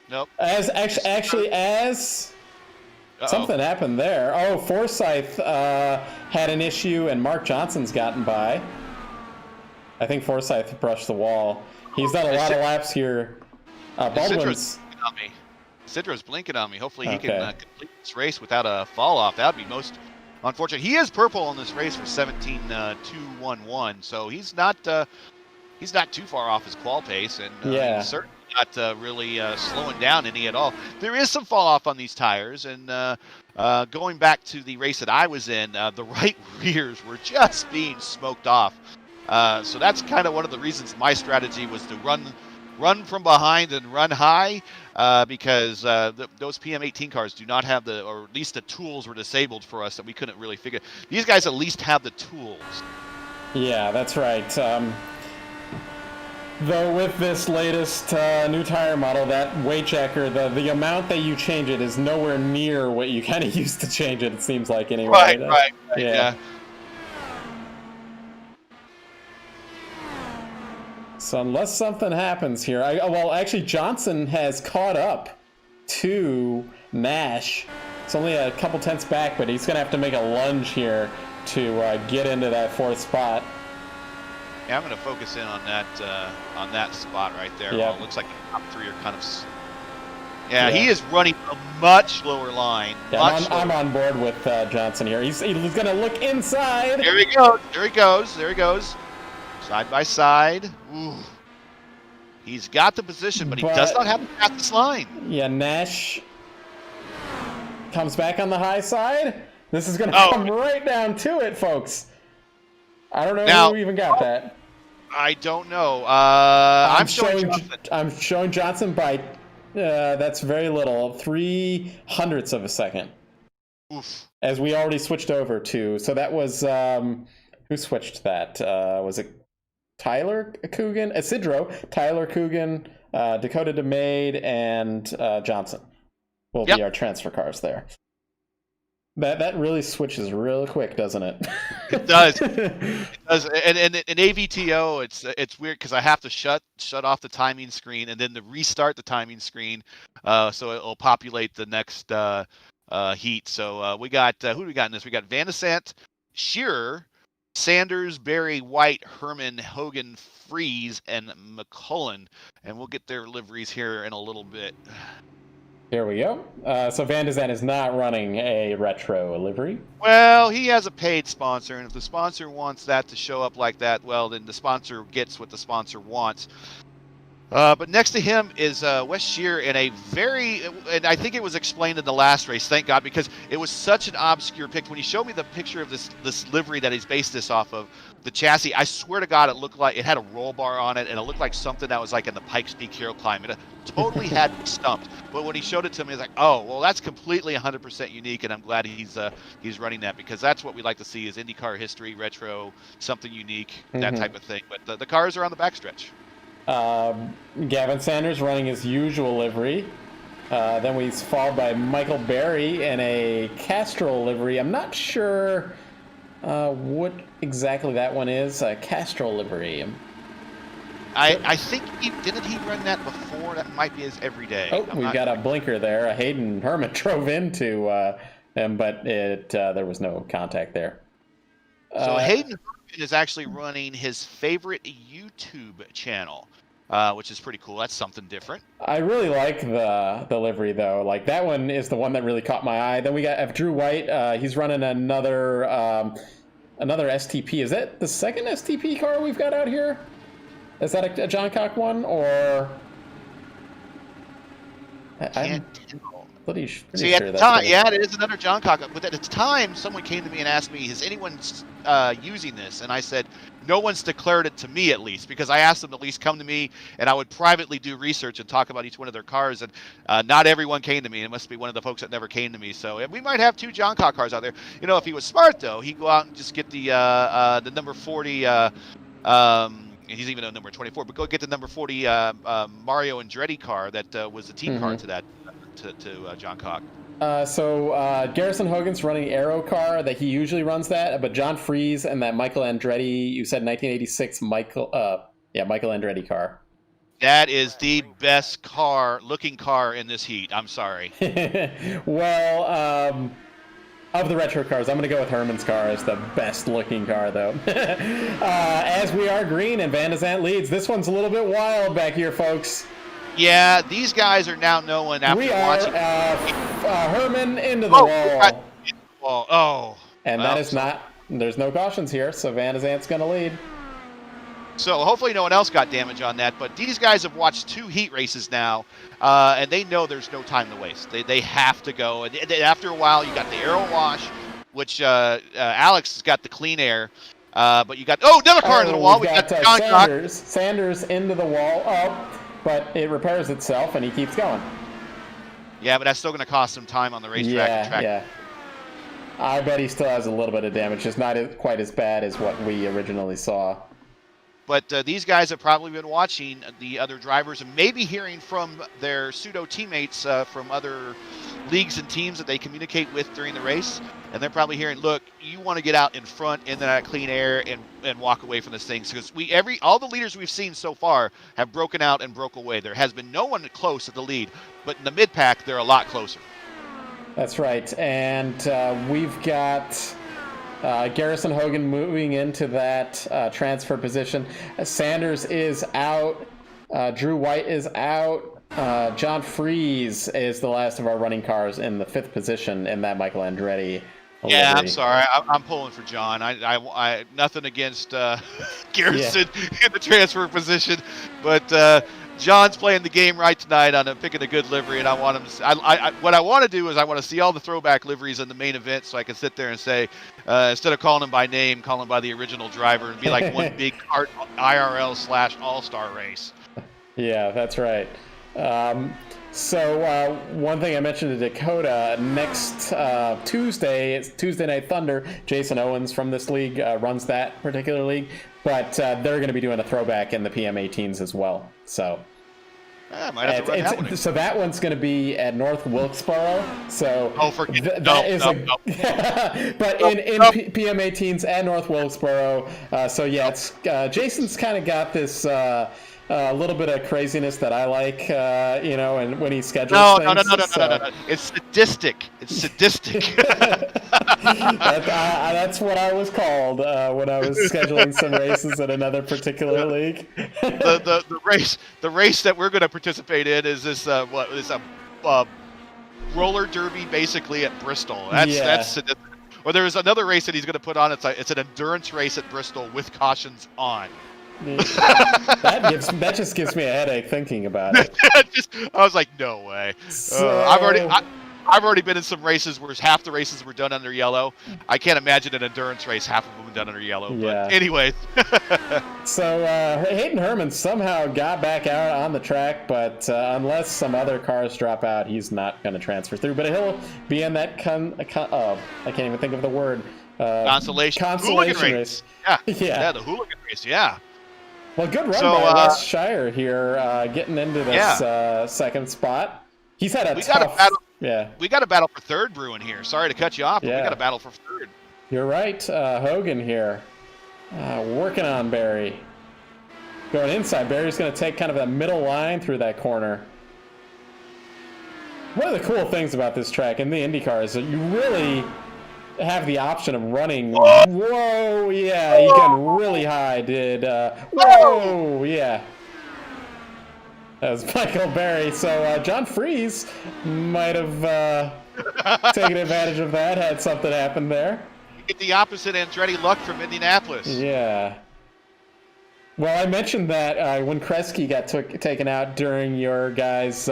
Nope. As something happened there. Oh, Forsyth had an issue, and Mark Johnson's gotten by. I think Forsyth brushed the wall. He's done a lot of laps here. Baldwin's Citro's blinking on me. Hopefully he can complete this race without a fall off. That would be most unfortunate. He is purple in this race for 17.211, so he's not too far off his qual pace, and he's certainly not really slowing down any at all. There is some fall off on these tires, and going back to the race that I was in, the right rears were just being smoked off. So that's kind of one of the reasons my strategy was to run from behind and run high, because those PM18 cars do not have or at least the tools were disabled for us that we couldn't really figure. These guys at least have the tools. Yeah, that's right. Though with this latest new tire model, that weight checker, the amount that you change it is nowhere near what you kind of used to change it, it seems like, anyway. Right. Yeah. So unless something happens here, well, actually, Johnson has caught up to Nash. It's only a couple tenths back, but he's going to have to make a lunge here to get into that 4th spot. Yeah, I'm going to focus in on that spot right there. Yep. Well, it looks like the top 3 are kind of. Yeah, he is running a much lower line. Yeah, I'm on board with Johnson here. He's going to look inside. There he goes. Side by side. Ooh. He's got the position, but he does not have the fastest line. Yeah, Nash comes back on the high side. This is going to come right down to it, folks. I don't know who even got that. I don't know. I'm showing Johnson by, that's very little, 0.03 of a second. Oof. As we already switched over to. So that was, who switched that? Was it Tyler Coogan? Isidro, Tyler Coogan, Dakota DeMade, and Johnson will be our transfer cars there. That really switches real quick, doesn't it? It does. It does. And in AVTO, it's weird because I have to shut off the timing screen and then to restart the timing screen, so it'll populate the next heat. So we got who do we got in this? We got Van de Sant, Shearer, Sanders, Berry, White, Herman, Hogan, Freeze, and McCullen, and we'll get their liveries here in a little bit. Here we go. So Van de Sant is not running a retro livery. Well, he has a paid sponsor, and if the sponsor wants that to show up like that, well, then the sponsor gets what the sponsor wants. But next to him is Wes Shear in a and I think it was explained in the last race, thank God, because it was such an obscure pic. When he showed me the picture of this livery that he's based this off of, the chassis, I swear to God, it looked like it had a roll bar on it, and it looked like something that was like in the Pikes Peak Hero Climb. It totally had me stumped. But when he showed it to me, I was like, oh, well, that's completely 100% unique, and I'm glad he's running that, because that's what we like to see is IndyCar history, retro, something unique, that type of thing. But the cars are on the backstretch. Gavin Sanders running his usual livery. Then we followed by Michael Berry in a Castrol livery. I'm not sure what exactly that one is. A Castrol livery. I think didn't he run that before? That might be his everyday. Oh, we've got a blinker there. Hayden Herman drove into him, but there was no contact there. So Hayden Herman is actually running his favorite YouTube channel, which is pretty cool. That's something different. I really like the livery, though. Like, that one is the one that really caught my eye. Then we got Drew White. He's running another STP. Is that the second STP car we've got out here? Is that a John Cock one, or? Can't tell. Pretty See, sure at the time, yeah, it is another John Cock. But at the time, someone came to me and asked me, "Is anyone using this?" And I said, "No one's declared it to me, at least," because I asked them to at least come to me, and I would privately do research and talk about each one of their cars. And not everyone came to me. It must be one of the folks that never came to me. So we might have 2 John Cock cars out there. You know, if he was smart, though, he'd go out and just get the number 40. He's even a number 24, but go get the number 40 Mario Andretti car that was the team car to that to John Cock. Garrison Hogan's running Aero car that he usually runs that, but John Freeze and that Michael Andretti, you said 1986 Michael Andretti car. That is the best looking car in this heat. I'm sorry. Well, of the retro cars, I'm going to go with Herman's car as the best looking car, though. As we are green and Van de Zandt leads, this one's a little bit wild back here, folks. Yeah, these guys are now knowing after watching. Herman into the wall. And that is not. There's no cautions here, so Van de Zandt's going to lead. So hopefully no one else got damage on that. But these guys have watched 2 heat races now, and they know there's no time to waste. They have to go. And after a while, you got the aero wash, which Alex has got the clean air. But you got another car into the wall. We got John Sanders into the wall. But it repairs itself, and he keeps going. Yeah, but that's still going to cost him time on the racetrack. Yeah. I bet he still has a little bit of damage, just not quite as bad as what we originally saw. But these guys have probably been watching the other drivers and maybe hearing from their pseudo teammates from other leagues and teams that they communicate with during the race. And they're probably hearing, look, you want to get out in front in that clean air and walk away from this thing. Because all the leaders we've seen so far have broken out and broke away. There has been no one close at the lead. But in the mid-pack, they're a lot closer. That's right. And we've got Garrison Hogan moving into that transfer position. Sanders is out. Drew White is out. John Freeze is the last of our running cars in the 5th position in that Michael Andretti. Yeah, I'm sorry. I'm pulling for John. I nothing against Garrison in the transfer position, but John's playing the game right tonight on picking a good livery, and I want him. What I want to do is I want to see all the throwback liveries in the main event, so I can sit there and say, instead of calling him by name, call him by the original driver, and be like one big IRL / All-Star race. Yeah, that's right. So one thing I mentioned to Dakota, next Tuesday, it's Tuesday Night Thunder. Jason Owens from this league runs that particular league, but they're going to be doing a throwback in the PM18s as well. So might have to run that one. So that one's going to be at North Wilkesboro. So but in PM18s at North Wilkesboro. So yeah, it's Jason's kind of got this. A little bit of craziness that I like, and when he schedules things. No. It's sadistic. That's what I was called when I was scheduling some races in another particular league. The race that we're going to participate in is this roller derby basically at Bristol. That's sadistic. Or there's another race that he's going to put on. It's an endurance race at Bristol with cautions on. That just gives me a headache thinking about it. I was like, no way. I've already been in some races where half the races were done under yellow. I can't imagine an endurance race half of them done under yellow. Yeah. But anyways. So Hayden Herman somehow got back out on the track, but unless some other cars drop out, he's not going to transfer through. But he'll be in that I can't even think of the word. Consolation race. Yeah, the hooligan race. Yeah. Well, good run by Les Shire here, getting into this second spot. He's had a tough battle. Yeah. We got a battle for third brewing here. Sorry to cut you off, but we got a battle for third. You're right. Hogan here, working on Barry. Going inside. Barry's going to take kind of that middle line through that corner. One of the cool things about this track in the IndyCar is that you really have the option of running. Whoa, yeah, you got really high. Whoa, yeah. That was Michael Barry. So John Freeze might have taken advantage of that, had something happen there. You get the opposite Andretti luck from Indianapolis. Yeah. Well, I mentioned that when Kresge got taken out during your guys'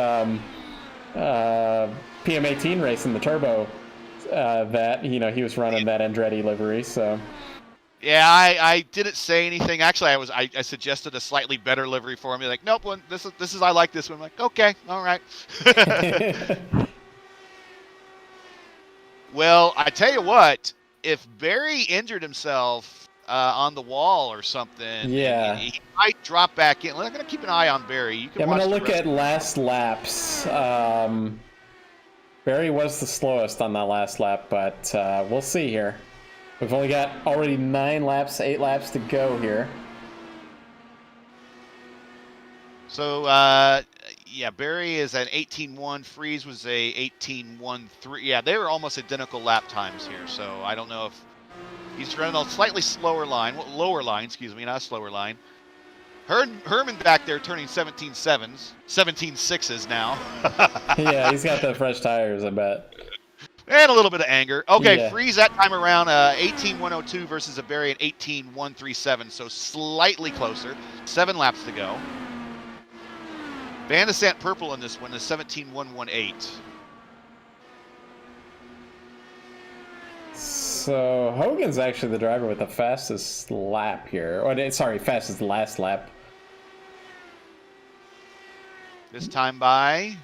PM18 race in the Turbo, that he was running that Andretti livery. So yeah, I didn't say anything. Actually, I suggested a slightly better livery for him. You're like, nope, this is I like this one. I'm like, okay, all right. Well, I tell you what, if Barry injured himself on the wall or something, he might drop back in. I'm gonna keep an eye on Barry. You can I'm gonna look at last laps. Barry was the slowest on that last lap, but we'll see here. We've only got already 8 laps to go here. So, yeah, Barry is at 18.1. Freeze was a 18.13. Yeah, they were almost identical lap times here. So I don't know if he's running a slightly slower line, lower line, excuse me, not a slower line. Herman back there turning 17.6s now. Yeah, he's got the fresh tires, I bet. And a little bit of anger. Okay, Yeah. Freeze that time around 18.102 versus a Barry at 18.137, so slightly closer. 7 laps to go. Van de Sant purple in this one is 17.118. So Hogan's actually the driver with the fastest lap here. Or, sorry, fastest last lap. This time by...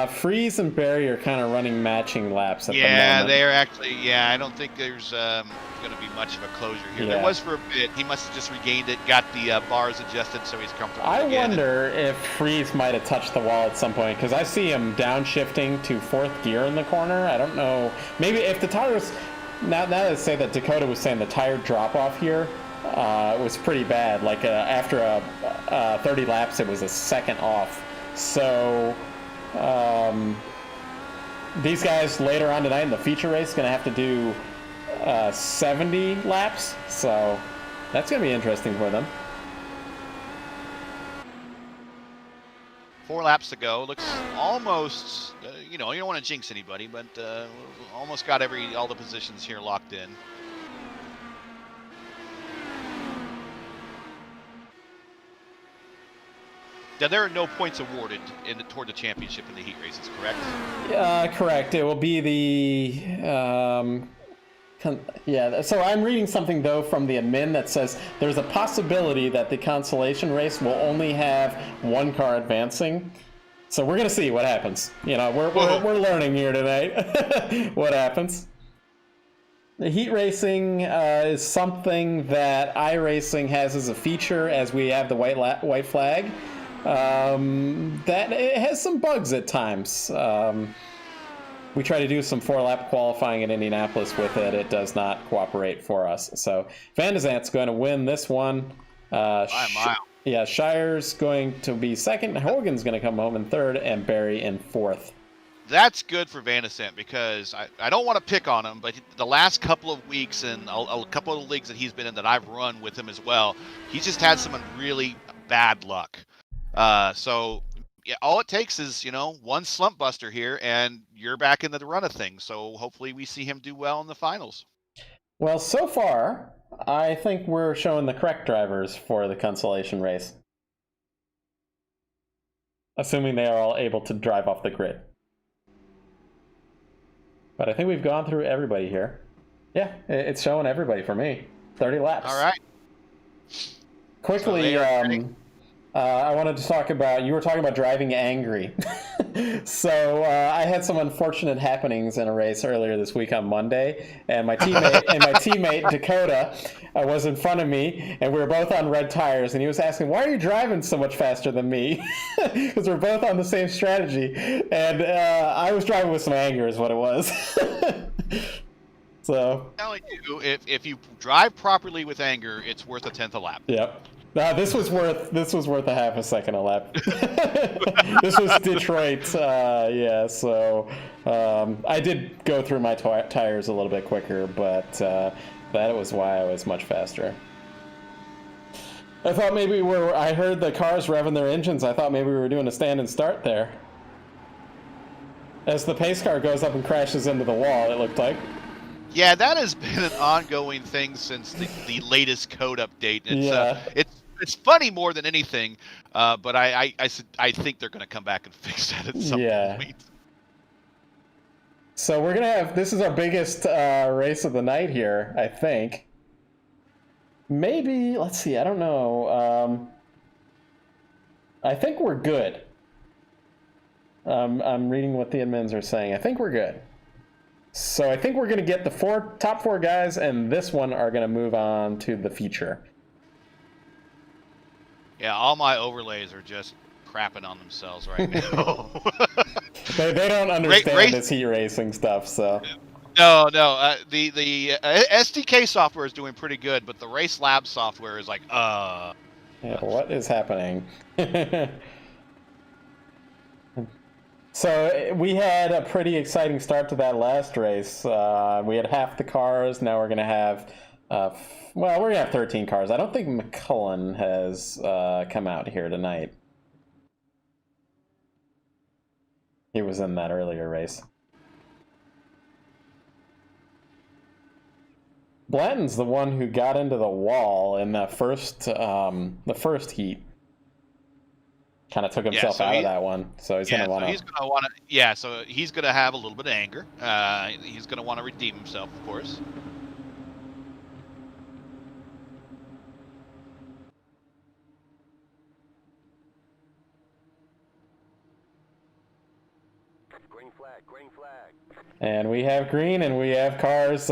Freeze and Barry are kind of running matching laps at the moment. Yeah, they're actually... Yeah, I don't think there's going to be much of a closure here. Yeah. There was for a bit. He must have just regained it, got the bars adjusted so he's comfortable I again. wonder if Freeze might have touched the wall at some point, because I see him downshifting to 4th gear in the corner. I don't know. Maybe if the tires... Now that I say that, Dakota was saying the tire drop-off here was pretty bad. Like, after 30 laps, it was a second off. So... these guys later on tonight in the feature race going to have to do 70 laps, so that's going to be interesting for them. 4 laps to go. Looks almost, you know, you don't want to jinx anybody, but almost got all the positions here locked in. Now, there are no points awarded toward the championship in the heat races, correct? Correct. It will be the... yeah, so I'm reading something, though, from the admin that says there's a possibility that the consolation race will only have 1 car advancing. So we're going to see what happens. You know, we're learning here tonight what happens. The heat racing is something that iRacing has as a feature, as we have the white flag. That it has some bugs at times. We try to do some 4-lap qualifying in Indianapolis with it. It does not cooperate for us. So Van de Zandt's going to win this one. By a mile. Yeah, Shire's going to be second. Hogan's going to come home in third, and Barry in fourth. That's good for Van de Sant, because I don't want to pick on him, but the last couple of weeks and a couple of leagues that he's been in that I've run with him as well, he's just had some really bad luck. So yeah, all it takes is, you know, 1 slump buster here and you're back into the run of things. So hopefully we see him do well in the finals. Well, so far, I think we're showing the correct drivers for the consolation race. Assuming they are all able to drive off the grid. But I think we've gone through everybody here. Yeah, it's showing everybody for me. 30 laps. All right. Quickly, I wanted to talk about, you were talking about driving angry. So I had some unfortunate happenings in a race earlier this week on Monday, and my teammate Dakota was in front of me, and we were both on red tires, and he was asking, why are you driving so much faster than me? Because we're both on the same strategy, and I was driving with some anger is what it was. So I'm telling you, if you drive properly with anger, it's worth a 10th a lap. Yep. This was worth a half a second a lap. This was Detroit, yeah. So I did go through my tires a little bit quicker, but that was why I was much faster. I thought maybe I heard the cars revving their engines. I thought maybe we were doing a stand and start there. As the pace car goes up and crashes into the wall, it looked like. Yeah, that has been an ongoing thing since the latest code update. It's funny more than anything, but I think they're going to come back and fix that at some point. So we're gonna have, this is our biggest race of the night here, I think. Maybe, let's see, I don't know. I think we're good. I'm reading what the admins are saying. I think we're good. So I think we're going to get the top four guys, and this one are going to move on to the feature. Yeah, all my overlays are just crapping on themselves right now. They don't understand this heat racing stuff, so. No. The SDK software is doing pretty good, but the Race Lab software is like, Yeah, what is happening? So we had a pretty exciting start to that last race. We had half the cars. Now we're going to have, we're going to have 13 cars. I don't think McCullen has come out here tonight. He was in that earlier race. Blanton's the one who got into the wall in the first heat. Kind of took himself out of that one, so he's gonna want to. So he's gonna have a little bit of anger. He's gonna want to redeem himself, of course. Green flag, green flag. And we have green, and we have cars.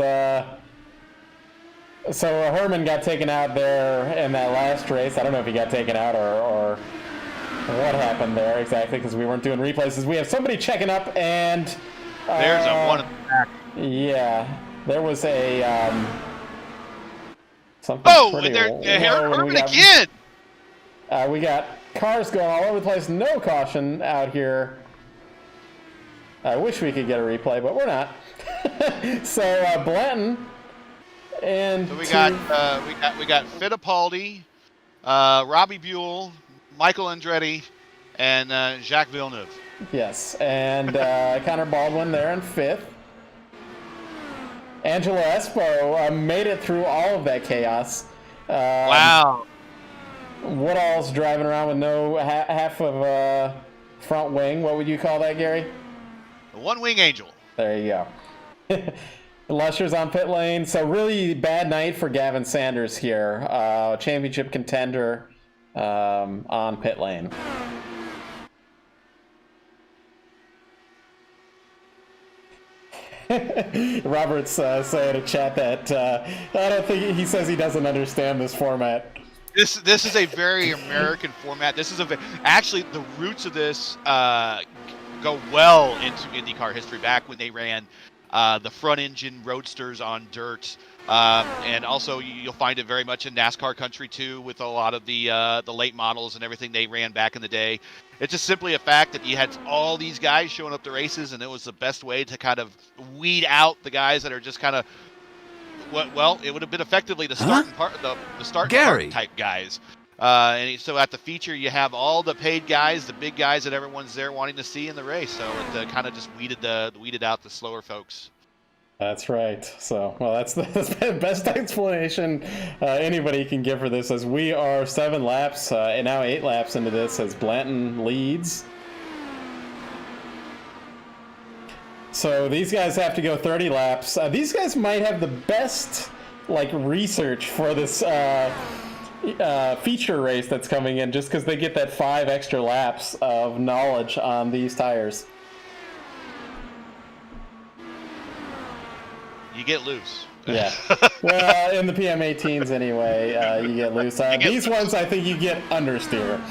So Herman got taken out there in that last race. I don't know if he got taken out or what happened there exactly, because we weren't doing replays. We have somebody checking up, and there's a one in the back. Yeah, there was a something. Oh, and Herman again. We got cars going all over the place. No caution out here. I wish we could get a replay, but we're not. So Blanton. And so we got Fittipaldi, Robbie Buell, Michael Andretti, and Jacques Villeneuve. Yes, and Connor Baldwin there in 5th. Angelo Espo made it through all of that chaos. Wow. Woodall's driving around with no half of front wing. What would you call that, Gary? The one-wing angel. There you go. Lusher's on pit lane, so really bad night for Gavin Sanders here. Championship contender on pit lane. Robert's saying in chat that I don't think he says he doesn't understand this format. This is a very American format. This is actually the roots of this go well into IndyCar history. Back when they ran the front engine roadsters on dirt, and also you'll find it very much in NASCAR country too, with a lot of the late models and everything they ran back in the day. It's just simply a fact that you had all these guys showing up to races, and it was the best way to kind of weed out the guys that are just kind of, well, it would have been effectively the starting part, the starting part type guys. So at the feature, you have all the paid guys, the big guys that everyone's there wanting to see in the race. So it kind of just weeded out the slower folks. That's right. So, well, that's the best explanation anybody can give for this, as we are 7 laps and now 8 laps into this as Blanton leads. So these guys have to go 30 laps. These guys might have the best research for this feature race that's coming in, just because they get that 5 extra laps of knowledge on these tires. You get loose. Yeah. Well, in the PM18s anyway, you get loose. These ones, I think you get understeer.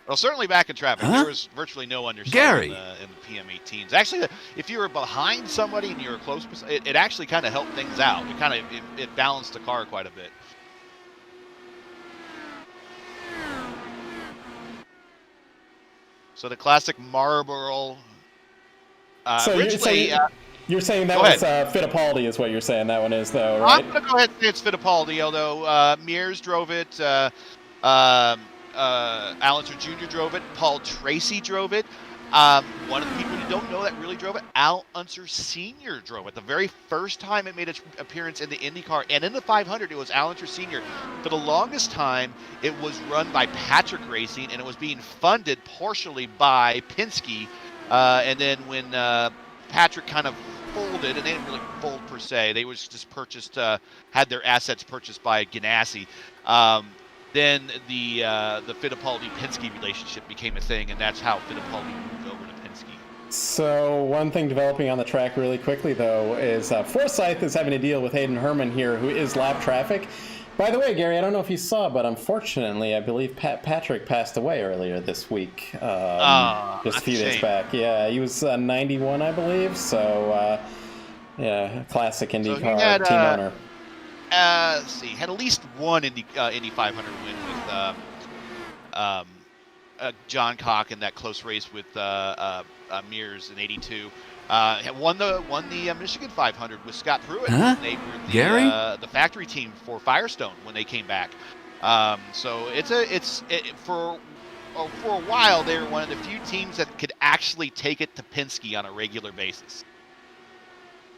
Well, certainly back in traffic, there was virtually no understeer in the PM18s. Actually, if you were behind somebody and you were close, it actually kind of helped things out. It balanced the car quite a bit. So the classic Marlboro. You're saying that was Fittipaldi is what you're saying that one is, though, right? I'm going to go ahead and say it's Fittipaldi, although Mears drove it, Alan Jr. drove it, Paul Tracy drove it. One of the people you don't know that really drove it, Al Unser Sr. drove it. The very first time it made its appearance in the IndyCar and in the 500, it was Al Unser Sr. For the longest time, it was run by Patrick Racing, and it was being funded partially by Penske. And then when Patrick kind of folded, and they didn't really fold per se, they was just purchased, had their assets purchased by Ganassi. Then the Fittipaldi-Penske relationship became a thing, and that's how Fittipaldi moved over to Penske. So one thing developing on the track really quickly, though, is Forsyth is having to deal with Hayden Herman here, who is lap traffic. By the way, Gary, I don't know if you saw, but unfortunately, I believe Patrick passed away earlier this week. Just a few days back. Yeah, he was 91, I believe. So, yeah, classic IndyCar team owner. Let's see, had at least one Indy 500 win with John Cock in that close race with Mears in '82. Won the Michigan 500 with Scott Pruitt. Huh? They were Gary? The factory team for Firestone when they came back. So for a while they were one of the few teams that could actually take it to Penske on a regular basis.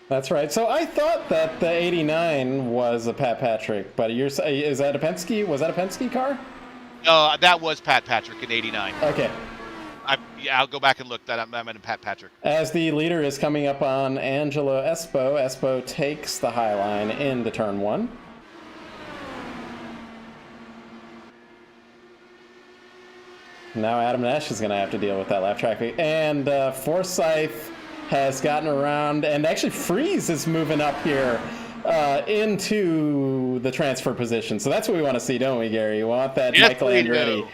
That's right. So I thought that the '89 was a Pat Patrick, but is that a Penske? Was that a Penske car? No, that was Pat Patrick in '89. Okay. I'll go back and look. That I meant Pat Patrick. As the leader is coming up on Angelo Espo, Espo takes the high line into turn 1. Now Adam Nash is going to have to deal with that lap traffic. And Forsyth has gotten around, and actually Freeze is moving up here into the transfer position. So that's what we want to see, don't we, Gary? We want that Michael Andretti.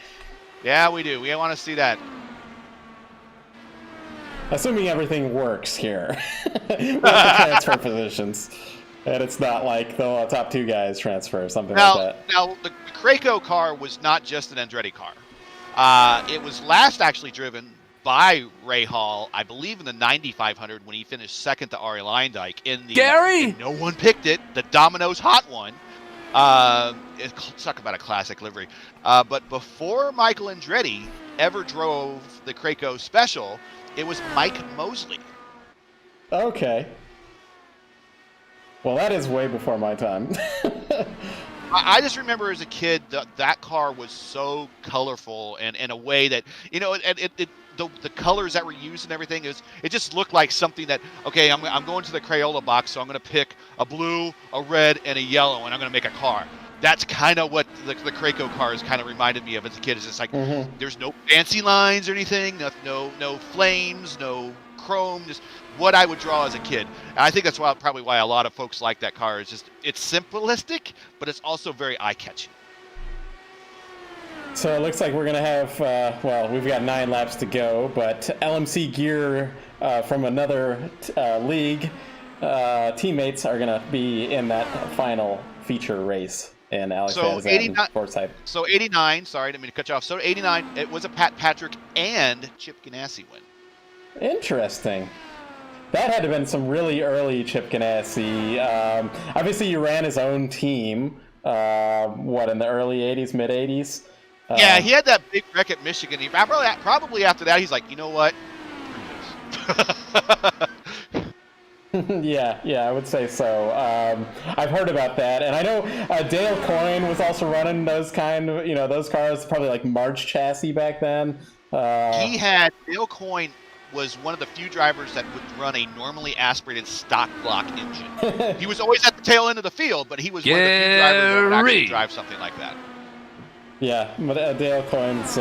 Yeah, we do. We want to see that. Assuming everything works here with the transfer positions. And it's not like the top 2 guys transfer or something like that. Now, the Craco car was not just an Andretti car. It was last actually driven by Ray Hall, I believe in the 9500 when he finished second to Ari Leindijk in the Gary! And no one picked it, the Domino's Hot One. Talk about a classic livery. But before Michael Andretti ever drove the Craco Special, it was Mike Mosley. Okay. Well, that is way before my time. I just remember as a kid that car was so colorful and in a way that, you know, the colors that were used and everything, it just looked like something that, okay, I'm going to the Crayola box, so I'm going to pick a blue, a red, and a yellow, and I'm going to make a car. That's kind of what the Craco cars kind of reminded me of as a kid. It's just like, there's no fancy lines or anything, no flames, no chrome, just what I would draw as a kid. And I think that's probably why a lot of folks like that car. Is just, it's simplistic, but it's also very eye-catching. So it looks like we're going to have, well, we've got 9 laps to go, but LMC gear from another league teammates are going to be in that final feature race. And Alex has that Forsyth. So 89, sorry, I didn't mean to cut you off. So 89, it was a Pat Patrick and Chip Ganassi win. Interesting. That had to have been some really early Chip Ganassi. Obviously, you ran his own team, in the early 80s, mid 80s? Yeah, he had that big wreck at Michigan. He probably after that, he's like, you know what? Yeah, I would say so. I've heard about that, and I know Dale Coyne was also running those those cars, probably like March chassis back then. Dale Coyne was one of the few drivers that would run a normally aspirated stock block engine. He was always at the tail end of the field, but he was one of the few drivers that would actually drive something like that. Yeah, but Dale Coyne's.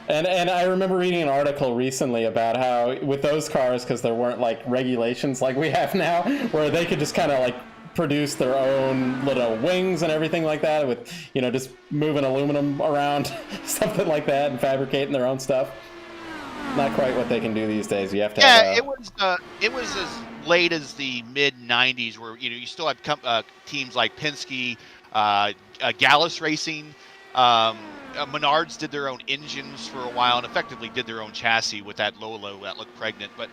And I remember reading an article recently about how with those cars, because there weren't like regulations like we have now, where they could just kind of like produce their own little wings and everything like that with, just moving aluminum around, something like that, and fabricating their own stuff. Not quite what they can do these days. You have to have it was as late as the mid 90s where, you still had teams like Penske, Gallus Racing, Menards did their own engines for a while and effectively did their own chassis with that Lolo that looked pregnant. But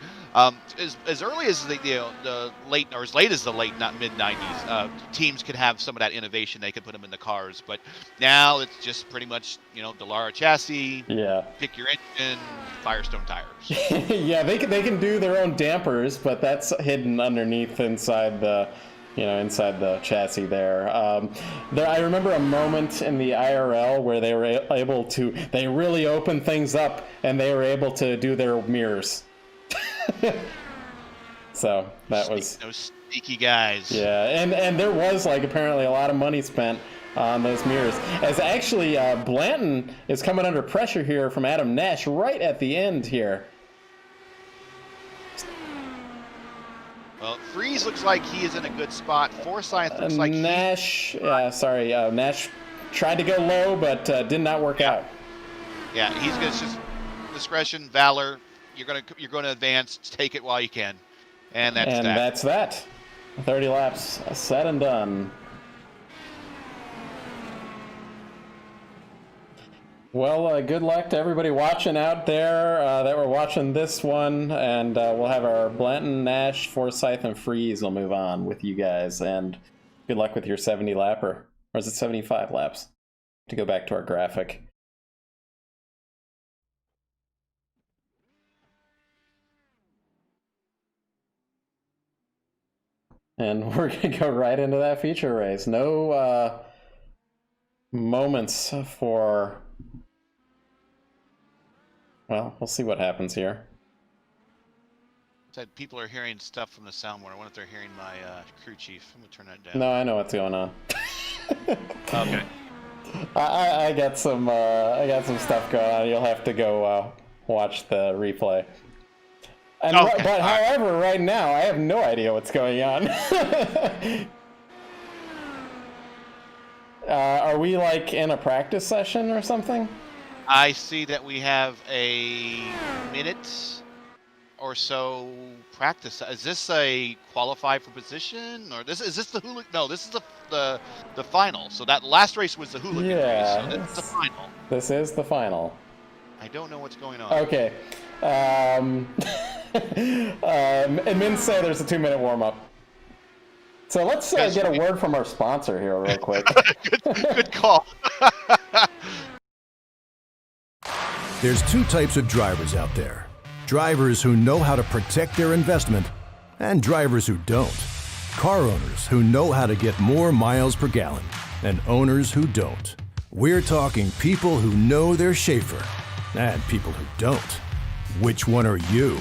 as early as the late, or as late as the late mid 90s, teams could have some of that innovation. They could put them in the cars. But now it's just pretty much Dallara chassis. Yeah. Pick your engine, Firestone tires. Yeah, they can do their own dampers, but that's hidden underneath inside the chassis there. I remember a moment in the IRL where they were able to, they really opened things up and they were able to do their mirrors. So that was those sneaky guys. Yeah, and there was apparently a lot of money spent on those mirrors. As actually Blanton is coming under pressure here from Adam Nash right at the end here. Well, Freeze looks like he is in a good spot. Forsyth looks like Nash, Nash tried to go low, but did not work out. Yeah, he's gonna just discretion, valor. You're gonna advance. Take it while you can, and that's that. 30 laps said and done. Well, good luck to everybody watching out there that were watching this one, and we'll have our Blanton, Nash, Forsyth, and Freeze will move on with you guys, and good luck with your 70 lapper. Or is it 75 laps? To go back to our graphic. And we're going to go right into that feature race. No moments for... Well, we'll see what happens here. Said people are hearing stuff from the soundboard. I wonder if they're hearing my crew chief. I'm gonna turn that down. No, I know what's going on. Okay. I got some stuff going on. You'll have to go watch the replay. And but however, right now I have no idea what's going on. Are we like in a practice session or something? I see that we have a minute or so practice. Is this a qualify for position, or is this the hooligan? No, this is the final. So that last race was the hooligan race. So this is the final. This is the final. I don't know what's going on. Okay. And Min say there's a 2-minute warm up. So let's get a word from our sponsor here real quick. Good call. There's two types of drivers out there. Drivers who know how to protect their investment and drivers who don't. Car owners who know how to get more miles per gallon and owners who don't. We're talking people who know their Schaeffer and people who don't. Which one are you?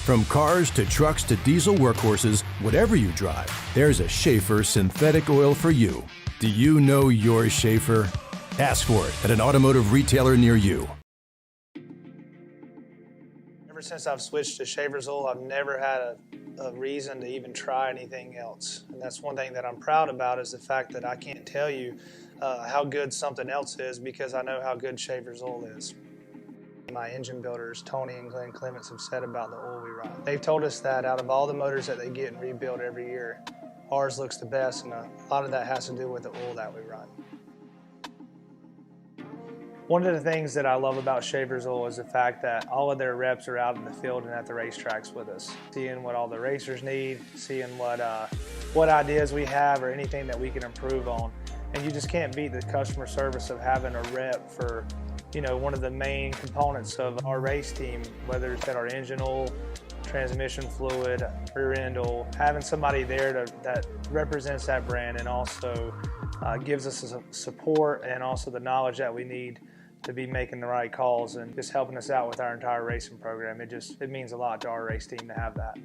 From cars to trucks to diesel workhorses, whatever you drive, there's a Schaeffer synthetic oil for you. Do you know your Schaeffer? Ask for it at an automotive retailer near you. Ever since I've switched to Schaeffer's oil, I've never had a reason to even try anything else. And that's one thing that I'm proud about, is the fact that I can't tell you how good something else is, because I know how good Schaeffer's oil is. My engine builders, Tony and Glenn Clements, have said about the oil we run. They've told us that out of all the motors that they get and rebuild every year, ours looks the best, and a lot of that has to do with the oil that we run. One of the things that I love about Schaeffer's oil is the fact that all of their reps are out in the field and at the racetracks with us, seeing what all the racers need, seeing what ideas we have or anything that we can improve on. And you just can't beat the customer service of having a rep for, you know, one of the main components of our race team, whether it's at our engine oil, transmission fluid, rear end oil, having somebody there that represents that brand and also gives us the support and also the knowledge that we need to be making the right calls and just helping us out with our entire racing program. It means a lot to our race team to have that.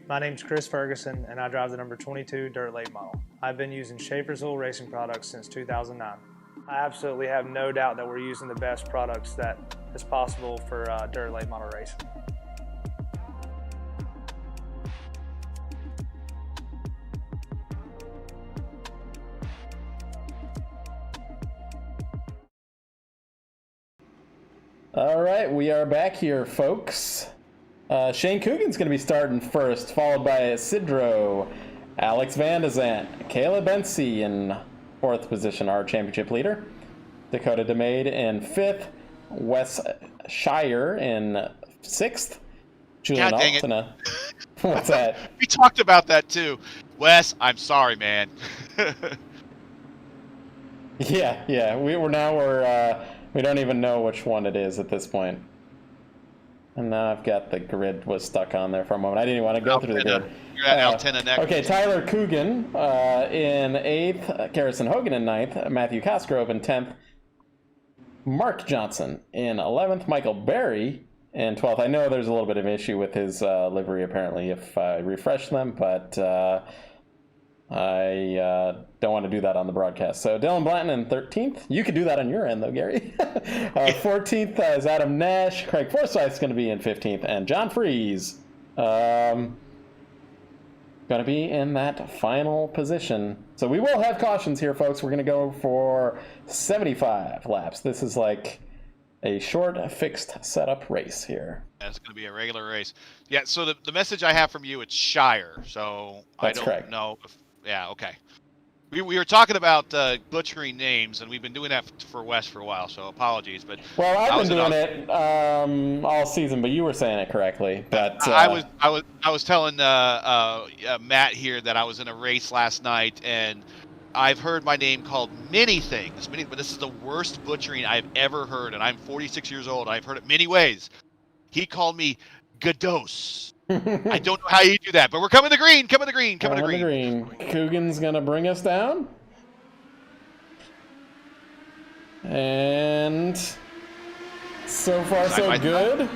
My name's Chris Ferguson, and I drive the number 22 dirt late model. I've been using Schaeffer's oil racing products since 2009. I absolutely have no doubt that we're using the best products that is possible for dirt late model racing. All right, we are back here, folks. Shane Coogan's going to be starting first, followed by Isidro, Alex Van de Zandt, Caleb Bensi in 4th position, our championship leader. Dakota DeMade in 5th, Wes Shire in 6th. Julian Altina. What's that? We talked about that too. Wes, I'm sorry, man. Yeah. We don't even know which one it is at this point. And now I've got the grid was stuck on there for a moment. I didn't even want to go through the grid. You're at Altina next. Okay, Tyler Coogan in 8th, Garrison Hogan in 9th, Matthew Cosgrove in 10th, Mark Johnson in 11th, Michael Berry in 12th. I know there's a little bit of an issue with his livery apparently if I refresh them, but I don't want to do that on the broadcast. So Dylan Blanton in 13th. You could do that on your end, though, Gary. 14th is Adam Nash. Craig Forsyth's going to be in 15th. And John Freeze. Good going to be in that final position. So we will have cautions here, folks. We're going to go for 75 laps. This is like a short, fixed setup race here. It's going to be a regular race. Yeah, so the message I have from you, it's Shire. So That's I don't correct. know. Yeah, okay. We were talking about butchering names, and we've been doing that for Wes for a while, so apologies. But Well, I've been doing it all season, but you were saying it correctly. But I was telling Matt here that I was in a race last night, and I've heard my name called many things, but this is the worst butchering I've ever heard, and I'm 46 years old. I've heard it many ways. He called me Gados. I don't know how you do that, but we're coming to green, coming to green. Coogan's going to bring us down. And so far, so good.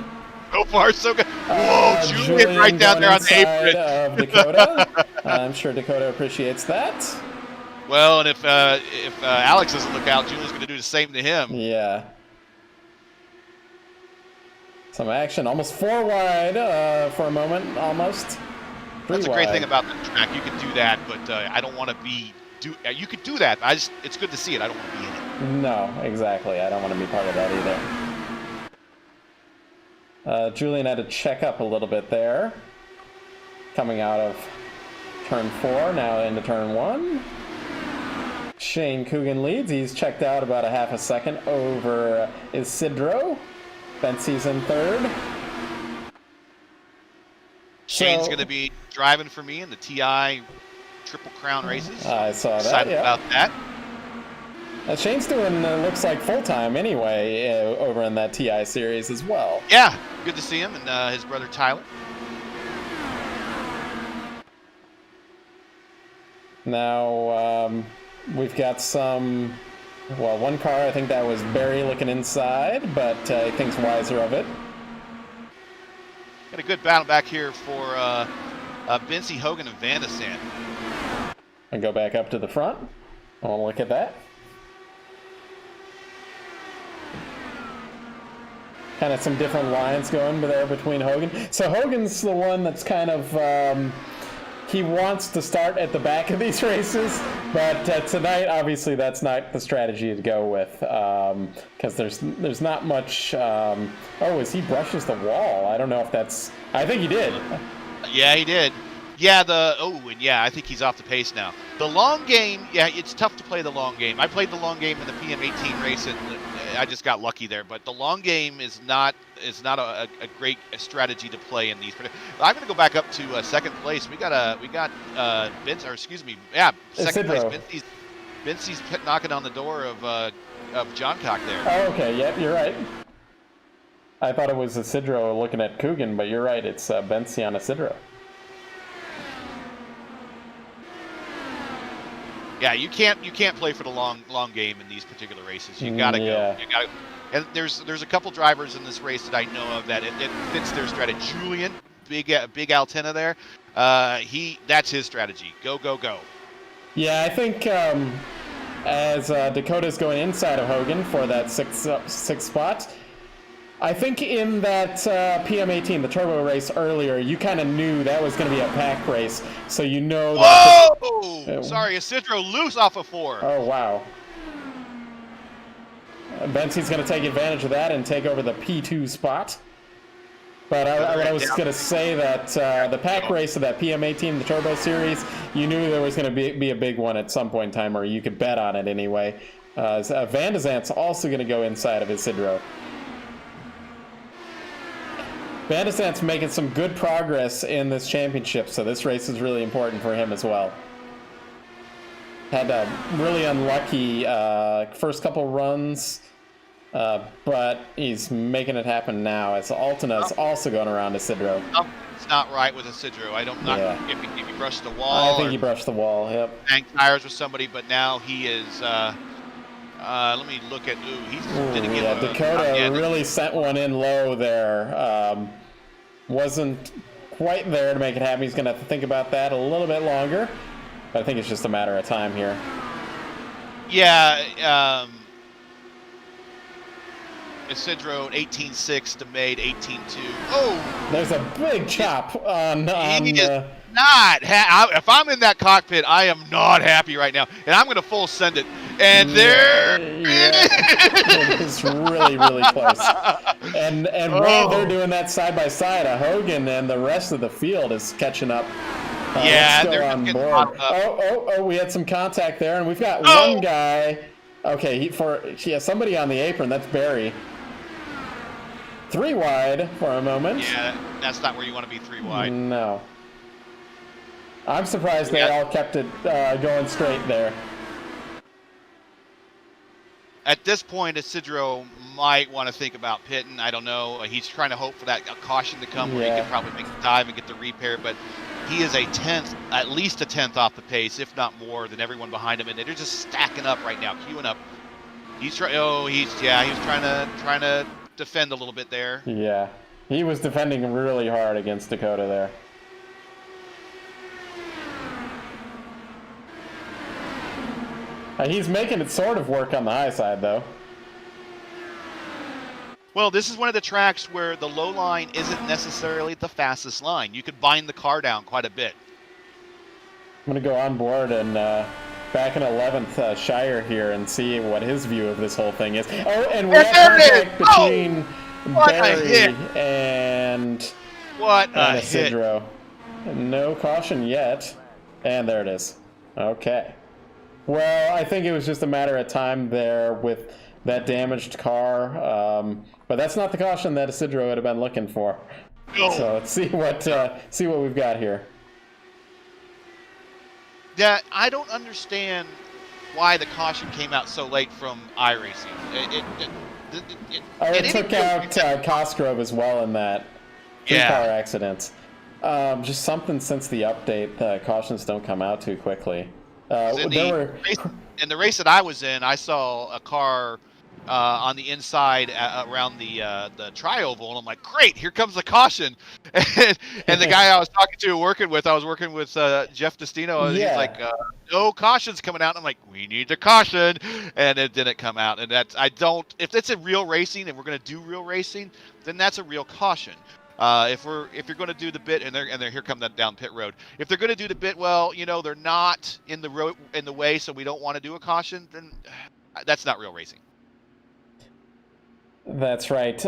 So far, so good. Whoa, Julian right down there on the apron. Of Dakota. I'm sure Dakota appreciates that. Well, and if Alex doesn't look out, Julian's going to do the same to him. Yeah. Some action, almost 4 wide for a moment, almost. That's a great thing about the track. You can do that, but I don't want to be. You could do that. It's good to see it. I don't want to be in it. No, exactly. I don't want to be part of that either. Julian had to check up a little bit there. Coming out of turn 4, now into turn 1. Shane Coogan leads. He's checked out about a half a second over Isidro. Bensie's in 3rd. Shane's going to be driving for me in the TI Triple Crown races. I saw that. Excited about that. Shane's doing, looks like full-time anyway, over in that TI series as well. Yeah, good to see him and his brother Tyler. Now, we've got some... Well, one car, I think that was Barry looking inside, but he thinks wiser of it. Got a good battle back here for Bensie Hogan and Van de Sant. And go back up to the front. I want to look at that. Kind of some different lines going there between Hogan. So Hogan's the one that's kind of... he wants to start at the back of these races, but tonight, obviously, that's not the strategy to go with, because there's not much. Oh, as he brushes the wall, I don't know if that's. I think he did. Yeah, he did. Yeah, I think he's off the pace now. The long game, yeah, it's tough to play the long game. I played the long game in the PM18 race, and I just got lucky there. But the long game is not a great strategy to play in these. I'm going to go back up to second place. We got second place. Bensie's knocking on the door of John Cock there. Oh, okay, yeah, you're right. I thought it was Isidro looking at Coogan, but you're right. It's Bensie on Isidro. Yeah, you can't play for the long game in these particular races. You gotta go. You gotta, and there's a couple drivers in this race that I know of that it fits their strategy. Julian, big Altina there. That's his strategy. Go. Yeah, I think as Dakota's going inside of Hogan for that sixth spot. I think in that PM18, the turbo race earlier, you kind of knew that was going to be a pack race, so you know that... Whoa! Sorry, Isidro loose off of 4. Oh, wow. Bensie's going to take advantage of that and take over the P2 spot. But I was going to say that the pack race of that PM18, the turbo series, you knew there was going to be a big one at some point in time, or you could bet on it anyway. Van de Zandt's also going to go inside of Isidro. Van de Zandt's making some good progress in this championship, so this race is really important for him as well. Had a really unlucky first couple runs, but he's making it happen now as Altina's also going around Isidro. It's not right with Isidro. I don't know if he brushed the wall. I think he brushed the wall, yep. Banged tires with somebody, but now he is... let me look at. Dakota really sent one in low there. Wasn't quite there to make it happen. He's going to have to think about that a little bit longer. But I think it's just a matter of time here. Yeah. Isidro 18.6 to Made 18.2. Oh, There's a big chop on he is not. If I'm in that cockpit, I am not happy right now, and I'm going to full send it. And there it is really, really close. And while they're doing that side by side, Hogan and the rest of the field is catching up. Yeah, let's go they're on getting board. popped up. We had some contact there, and we've got one guy. Okay, somebody on the apron. That's Barry. 3 wide for a moment. Yeah, that's not where you want to be 3 wide. No. I'm surprised they all kept it going straight there. At this point, Isidro might want to think about pitting. I don't know. He's trying to hope for that caution to come where he can probably make the dive and get the repair, but he is at least a tenth off the pace, if not more, than everyone behind him, and they're just stacking up right now, queuing up. He's trying. He was trying to defend a little bit there. Yeah, he was defending really hard against Dakota there. He's making it sort of work on the high side, though. Well, this is one of the tracks where the low line isn't necessarily the fastest line. You could bind the car down quite a bit. I'm going to go on board and back in 11th Shire here and see what his view of this whole thing is. Oh, and we have contact between Barry and Isidro. No caution yet. And there it is. Okay. Well, I think it was just a matter of time there with that damaged car. But that's not the caution that Isidro would have been looking for. No. So let's see what we've got here. Yeah, I don't understand why the caution came out so late from iRacing. It took out Cosgrove as well in that car accident. Just something since the update, the cautions don't come out too quickly. In the race that I was in, I saw a car on the inside around the tri-oval, and I'm like, great, here comes the caution. And the guy I was talking to, I was working with Jeff Destino, and he's like, no caution's coming out. And I'm like, we need the caution, and it didn't come out. And if it's a real racing, and we're going to do real racing, then that's a real caution. If you're going to do the bit, and here come that down pit road. If they're going to do the bit, well, they're not in the way, so we don't want to do a caution. Then that's not real racing. That's right.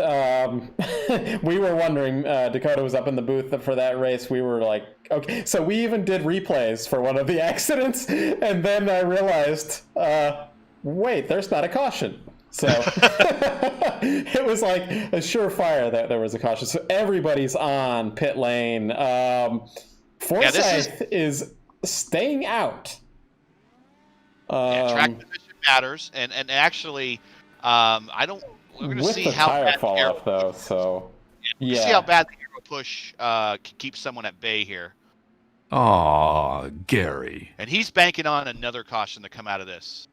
We were wondering. Dakota was up in the booth for that race. We were like, okay. So we even did replays for one of the accidents, and then I realized, wait, there's not a caution. So it was like a surefire that there was a caution. So everybody's on pit lane. Forsyth is staying out. Track position matters, and actually, we're going to see how tire fall off though. So see how bad the hero push keeps someone at bay here. Aw, Gary. And he's banking on another caution to come out of this.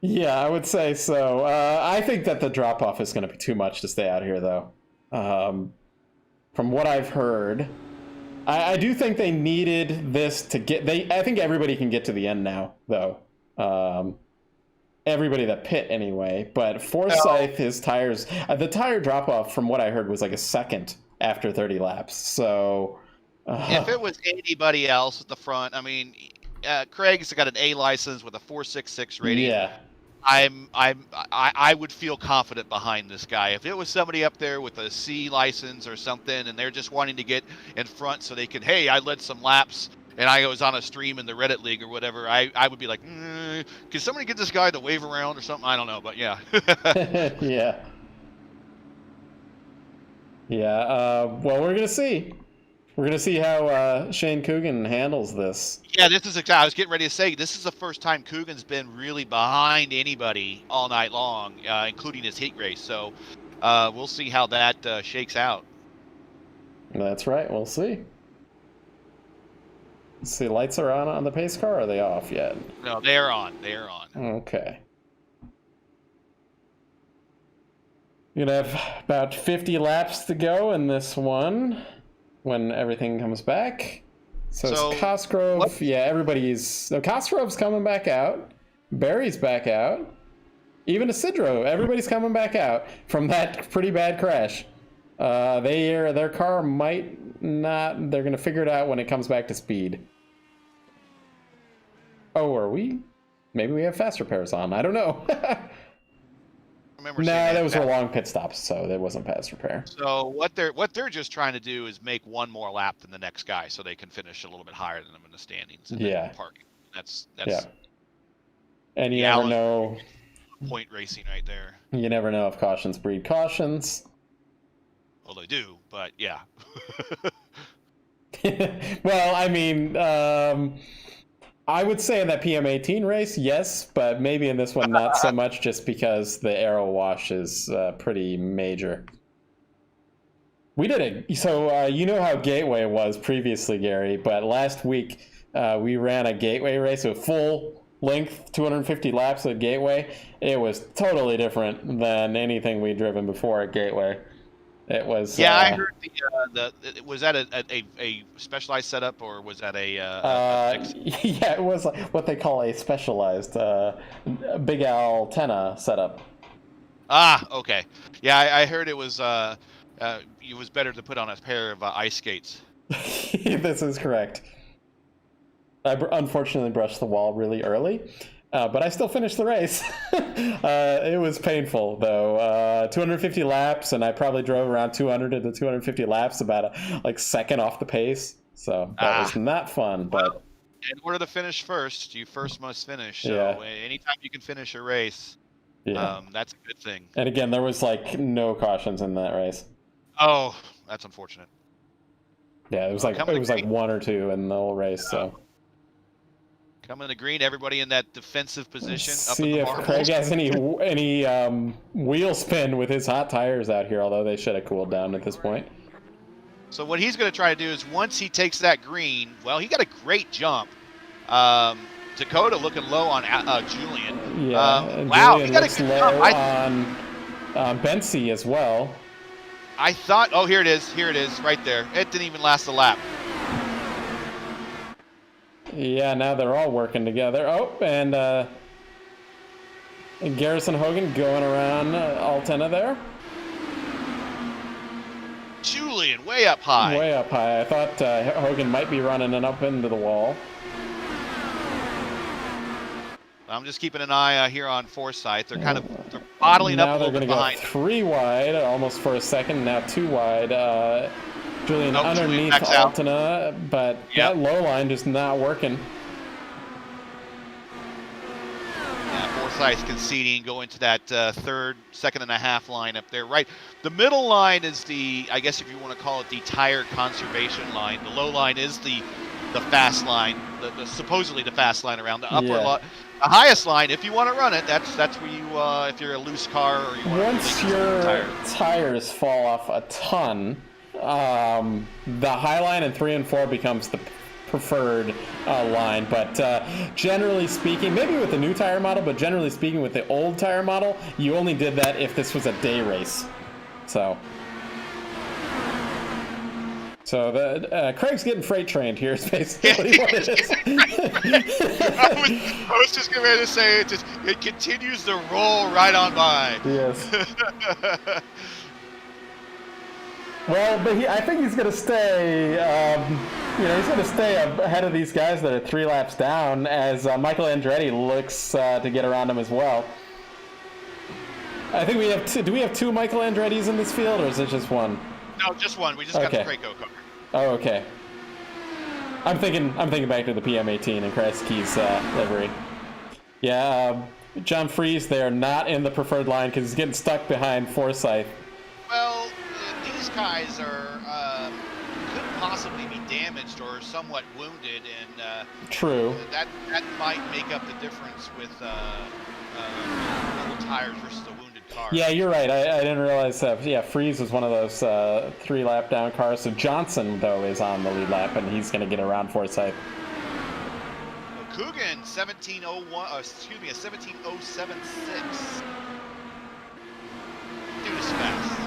Yeah, I would say so. I think that the drop-off is going to be too much to stay out here, though. From what I've heard, I do think they needed this to get... I think everybody can get to the end now, though. Everybody that pit, anyway. But Forsyth, his tires... the tire drop-off, from what I heard, was like a second after 30 laps. So... if it was anybody else at the front, I mean... Craig's got an A license with a 466 rating. Yeah. I would feel confident behind this guy. If it was somebody up there with a C license or something, and they're just wanting to get in front so they can, hey, I led some laps and I was on a stream in the Reddit league or whatever, I would be like, can somebody get this guy to wave around or something? I don't know, but yeah. Yeah. Well, we're gonna see. We're going to see how Shane Coogan handles this. Yeah, this is exactly. I was getting ready to say, this is the first time Coogan's been really behind anybody all night long, including his heat race. So we'll see how that shakes out. That's right. We'll see. Let's see, lights are on the pace car, or are they off yet? No, they are on. They are on. Okay. You're going to have about 50 laps to go in this one. When everything comes back. So it's Cosgrove. Yeah, everybody's... No, Cosgrove's coming back out. Barry's back out. Even Isidro, everybody's coming back out from that pretty bad crash. Their car might not. They're going to figure it out when it comes back to speed. Oh, are we? Maybe we have fast repairs on. I don't know. Remember No, saying that was a long pit stop, so there wasn't fast repair. So what they're just trying to do is make one more lap than the next guy, so they can finish a little bit higher than them in the standings. And then parking. That's yeah. And you never know. Point racing right there. You never know if cautions breed cautions. Well, they do, but yeah. Well, I mean, I would say in that PM18 race, yes, but maybe in this one not so much, just because the aero wash is pretty major. We did it. So you know how Gateway was previously, Gary, but last week we ran a Gateway race with full length, 250 laps at Gateway. It was totally different than anything we'd driven before at Gateway. It was. Yeah, I heard was that a specialized setup, or was that yeah, it was what they call a specialized Big Al Tenna setup. Ah, okay. Yeah, I heard it was better to put on a pair of ice skates. This is correct. I unfortunately brushed the wall really early, but I still finished the race. It was painful, though. 250 laps, and I probably drove around 200 to 250 laps, about a second off the pace. So that was not fun. But in order to finish first, you first must finish. So anytime you can finish a race, that's a good thing. And again, there was no cautions in that race. Oh, that's unfortunate. Yeah, it was like one or two in the whole race. So. Coming to the green, everybody in that defensive position. See if Craig has any wheel spin with his hot tires out here, although they should have cooled down at this point. So what he's going to try to do is once he takes that green, well, he got a great jump. Dakota looking low on Julian. Yeah, wow, Julian he got a good low on Bensi as well. I thought, oh, here it is, right there. It didn't even last a lap. Yeah, now they're all working together. Oh, and Garrison Hogan going around Altena there. Julian, way up high. Way up high. I thought Hogan might be running it up into the wall. I'm just keeping an eye here on Forsyth. They're they're bottling up a little bit behind. Now they're going to go 3 wide, almost for a second. Now 2 wide. Julian underneath Altena, but that low line just not working. Yeah, Forsyth conceding, going to that second and a half line up there. Right, the middle line is I guess if you want to call it the tire conservation line. The low line is the fast line, the supposedly the fast line around the upper line. The highest line, if you want to run it, that's where you, if you're a loose car or you want once to your tires fall off a ton. The high line in 3 and 4 becomes the preferred line, but generally speaking, maybe with the new tire model, but generally speaking with the old tire model, you only did that if this was a day race. So Craig's getting freight trained here is basically what it is. I was just going to say it continues to roll right on by. Yes. Well, but I think he's going to stay. He's going to stay ahead of these guys that are 3 laps down, as Michael Andretti looks to get around him as well. I think we have two. Do we have 2 Michael Andrettis in this field, or is it just one? No, just one. We just got the Preco car. Oh, okay. I'm thinking back to the PM18 and Kreisky's livery. Yeah, John Freeze there, not in the preferred line because he's getting stuck behind Forsyth. Well, these guys could possibly be damaged or somewhat wounded, and true. That might make up the difference with little tires versus a wounded car. Yeah, you're right. I didn't realize that. Yeah, Freeze was one of those 3 lap down cars. So Johnson though is on the lead lap, and he's going to get around Forsyth. Coogan 17:01. Excuse me, a 17:076. Dude is fast.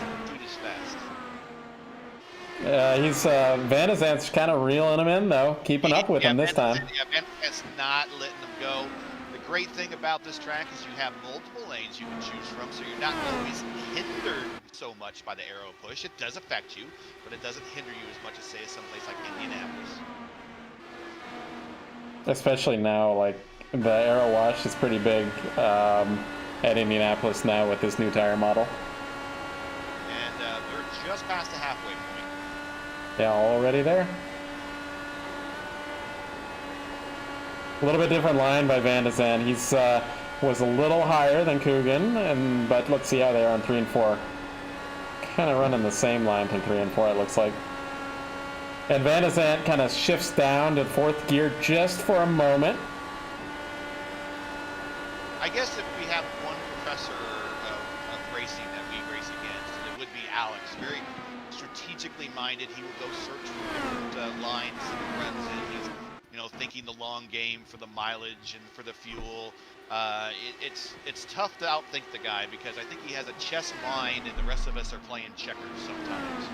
He's Van de Zandt's kind of reeling him in though, keeping up with him this time. Yeah, Van de Zandt's not letting him go. The great thing about this track is you have multiple lanes you can choose from, so you're not always hindered so much by the aero push. It does affect you, but it doesn't hinder you as much as, say, someplace like Indianapolis. Especially now, like, the aero wash is pretty big at Indianapolis now with this new tire model. And we're just past the halfway point. Yeah, already there. A little bit different line by Van de Zandt. He's was a little higher than Coogan, but let's see how they are on 3 and 4. Kind of running the same line to 3 and 4, it looks like. And Van de Zandt kind of shifts down to 4th gear just for a moment. I guess if we have one professor of racing that we race against, it would be Alex. Very strategically minded. He will go search for different lines and runs in. He's, thinking the long game for the mileage and for the fuel. It's tough to outthink the guy because I think he has a chess mind and the rest of us are playing checkers sometimes.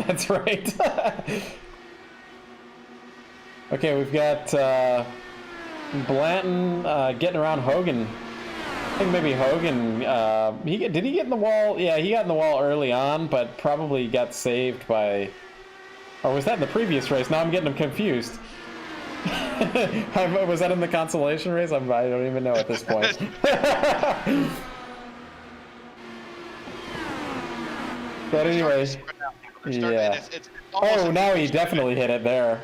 That's right. Okay, we've got Blanton getting around Hogan. I think maybe Hogan, did he get in the wall? Yeah, he got in the wall early on, but probably got saved by, or was that in the previous race? Now I'm getting them confused. Was that in the consolation race? I don't even know at this point. But anyway, yeah. Oh, now he definitely hit it there.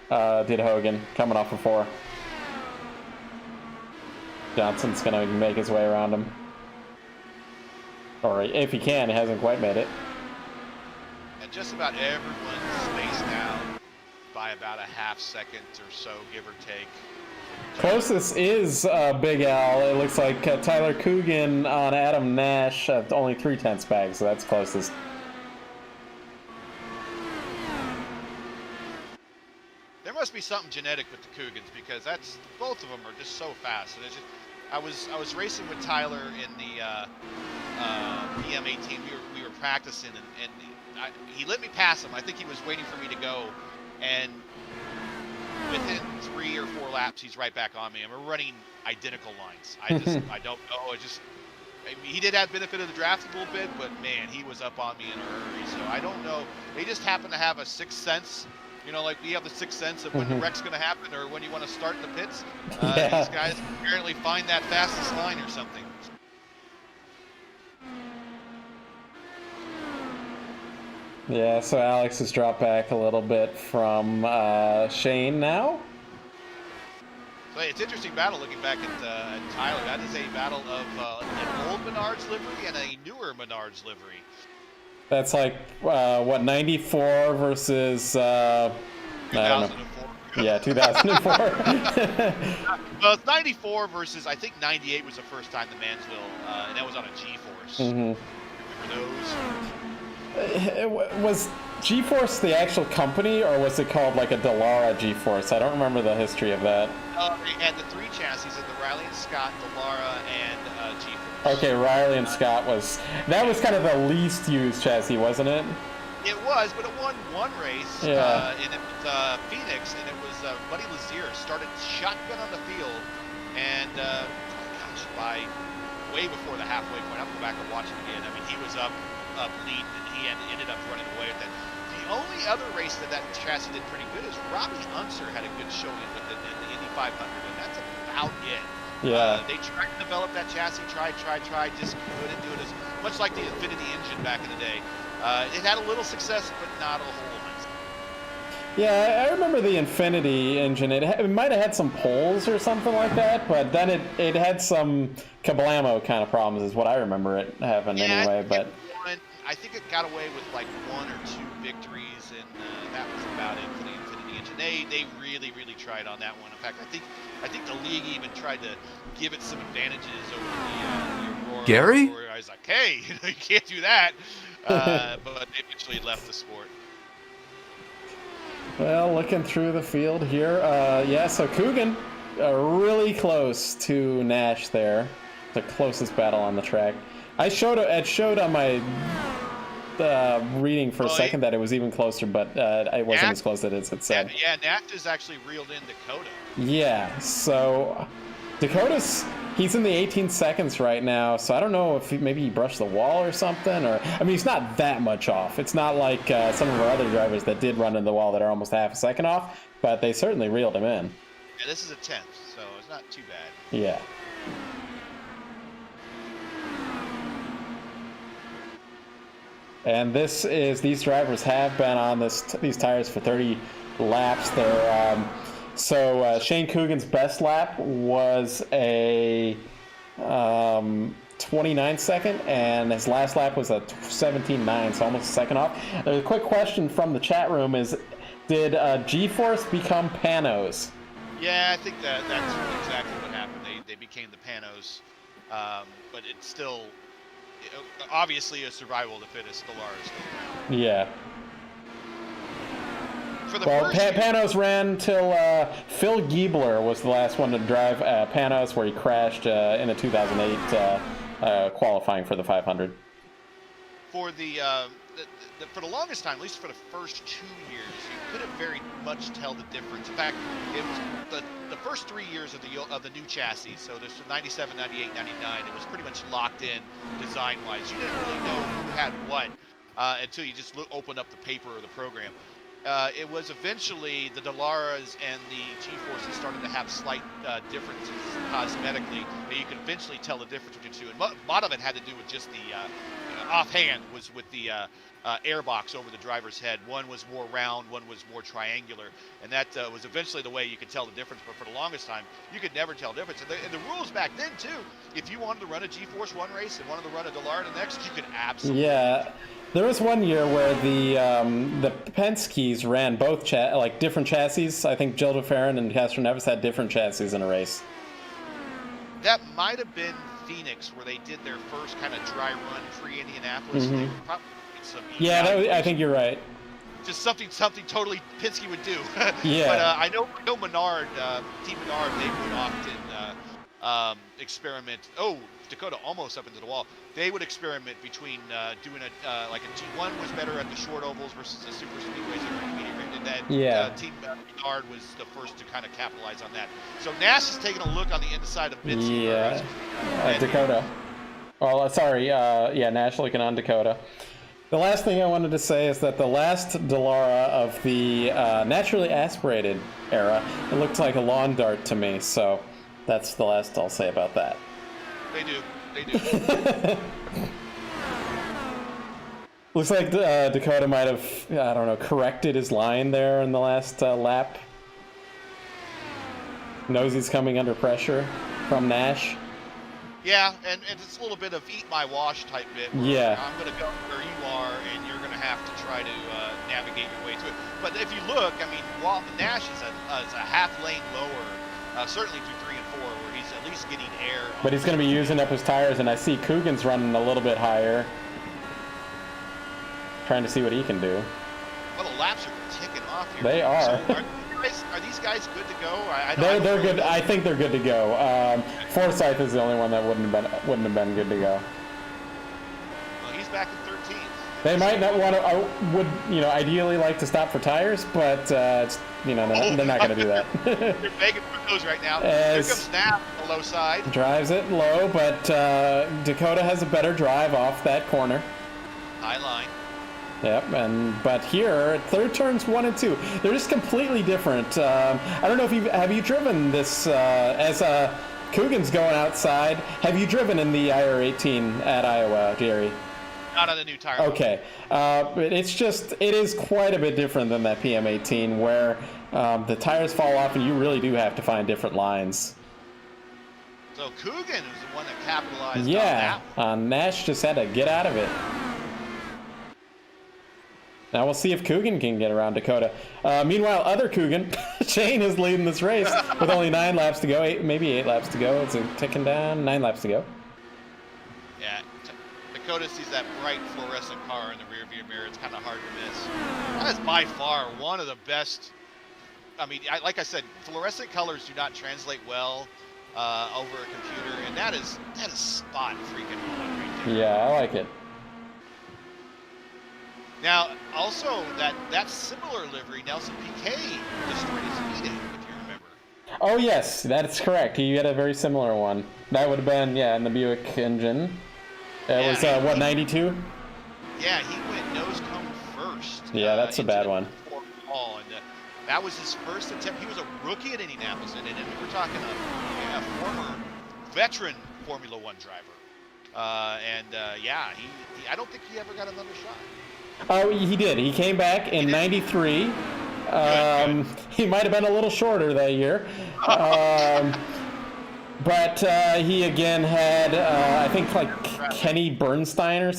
Did Hogan, coming off of 4. Johnson's gonna make his way around him. Or if he can, he hasn't quite made it. And just about everyone's spaced out by about a half second or so, give or take. Closest is Big Al. It looks like Tyler Coogan on Adam Nash, only 3/10 back, so that's closest. There must be something genetic with the Coogans because both of them are just so fast. So I was racing with Tyler in the PM18. We were practicing and he let me pass him. I think he was waiting for me to go, and within 3 or 4 laps, he's right back on me, and we're running identical lines. I don't know. He did have benefit of the draft a little bit, but man, he was up on me in a hurry. So I don't know. They just happen to have a sixth sense. Like we have the sixth sense of when the wreck's going to happen or when you want to start in the pits. These guys apparently find that fastest line or something. Yeah, so Alex has dropped back a little bit from Shane now. So it's an interesting battle looking back at Tyler. That is a battle of an old Menards livery and a newer Menards livery. That's like, 94 versus, I don't know. Yeah, 2004. Well, it's 94 versus, I think 98 was the first time the Mansville, and that was on a G-Force. Mm-hmm. Remember those? Was G-Force the actual company, or was it called like a Dallara G-Force? I don't remember the history of that. They had the 3 chassis of the Riley and Scott, Dallara, and G-Force. Okay, Riley and Scott was kind of the least used chassis, wasn't it? It was, but it won one race, yeah. And it was Phoenix, and it was Buddy Lazier started shotgun on the field, and by way before the halfway point, I'll go back and watch it again. I mean, he was up lead, and he ended up running away with it. The only other race that chassis did pretty good is Robbie Unser had a good showing with it in the Indy 500, and that's about it. Yeah. They tried to develop that chassis, tried, just couldn't do it. As much like the Infinity engine back in the day. It had a little success, but not a whole lot. Yeah, I remember the Infinity engine. It might have had some poles or something like that, but then it had some kablamo kind of problems, is what I remember it having anyway. I think it got away with like 1 or 2 victories, and that was about it for the Infinity engine. They really tried on that one. In fact, I think the league even tried to give it some advantages over the Aurora. Gary? I was like, hey, you can't do that. But they eventually left the sport. Well, looking through the field here, yeah, so Coogan really close to Nash there, the closest battle on the track. It showed on my reading for a second that it was even closer, but it wasn't as close as it said. Yeah, Nash is actually reeled in Dakota. Yeah, so He's in the 18 seconds right now, so I don't know if maybe he brushed the wall or something, or I mean, he's not that much off. It's not like some of our other drivers that did run into the wall that are almost half a second off, but they certainly reeled him in. Yeah, this is a 10th, so it's not too bad. Yeah. And these drivers have been on these tires for 30 laps. So Shane Coogan's best lap was a 29 second, and his last lap was a 17.9, so almost a second off. A quick question from the chat room is, did G-Force become Panos? Yeah, I think that's exactly what happened. They became the Panos, but it's still, obviously, a survival of the fittest. Dallara is still around. Yeah. Well, Panos ran till Phil Giebler was the last one to drive Panos, where he crashed in a 2008 qualifying for the 500. For for the longest time, at least for the first 2 years, you couldn't very much tell the difference. In fact, it was the first 3 years of the new chassis. So there's 97, 98, 99. It was pretty much locked in design-wise. You didn't really know who had what until you just opened up the paper or the program. It was eventually the Dallaras and the G-Forces started to have slight differences cosmetically. You could eventually tell the difference between the two. And a lot of it had to do with just the offhand was with the airbox over the driver's head. One was more round, one was more triangular. And that was eventually the way you could tell the difference. But for the longest time, you could never tell the difference. And the rules back then, too, if you wanted to run a G-Force one race and wanted to run a Dallara the next, you could absolutely. Yeah. There was one year where the Penske's ran both different chassis. I think Jill DeFerrin and Castro Neves had different chassis in a race. That might have been Phoenix, where they did their first kind of dry run pre-Indianapolis. Mm-hmm. They were probably some I think you're right. Just something totally Penske would do. Yeah. But I know Menard, Team Menard, they would often experiment. Oh, Dakota almost up into the wall. They would experiment between doing like a G1 was better at the short ovals versus the super speedways or intermediate. And that Team Menard was the first to kind of capitalize on that. So Nash is taking a look on the inside of Mitzi. Yeah. Dakota. Well, sorry. Nash looking on Dakota. The last thing I wanted to say is that the last Dallara of the naturally aspirated era, it looked like a lawn dart to me. So that's the last I'll say about that. They do. Looks like Dakota might have, I don't know, corrected his line there in the last lap. Knows he's coming under pressure from Nash. Yeah, and it's a little bit of eat my wash type bit. Yeah. I'm going to go where you are, and you're going to have to try to navigate your way to it. But if you look, I mean, while Nash is a half lane lower, certainly through 3 and 4, where he's at least getting air. But he's going to be using up his tires, and I see Coogan's running a little bit higher. Trying to see what he can do. Well, the laps are ticking off here. They are. So are these guys good to go? They're good. I think they're good to go. Forsyth is the only one that wouldn't have been good to go. Well, he's back in 13th. They might not want to. Would ideally like to stop for tires, but they're not going to do that. They're begging for those right now. Here comes Snap on the low side. Drives it low, but Dakota has a better drive off that corner. High line. Yep, but here, third turns 1 and 2, they're just completely different. I don't know if have you driven this as Coogan's going outside. Have you driven in the IR18 at Iowa, Jerry? Not on the new tire. Okay, it is quite a bit different than that PM18, where the tires fall off and you really do have to find different lines. So Coogan is the one that capitalized on that. Nash just had to get out of it. Now we'll see if Coogan can get around Dakota. Meanwhile, other Coogan, Shane, is leading this race with only 9 laps to go, maybe 8 laps to go. It's ticking down, 9 laps to go. Yeah, Dakota sees that bright fluorescent car in the rearview mirror. It's kind of hard to miss. That is by far one of the best. I mean, like I said, fluorescent colors do not translate well over a computer, and that is spot freaking on right there. Yeah, I like it. Now, also, that similar livery, Nelson Piquet destroyed his heating, if you remember. Oh yes, that's correct. He had a very similar one. That would have been in the Buick engine. It was what, 92? Yeah, he went nose cone first. Yeah, that's a bad one. Wall, and that was his first attempt. He was a rookie at Indianapolis, and we're talking a former veteran Formula One driver. I don't think he ever got another shot. Oh, he did. He came back in ~93. Good. He might have been a little shorter that year. But he again had, I think, like Kenny Bernstein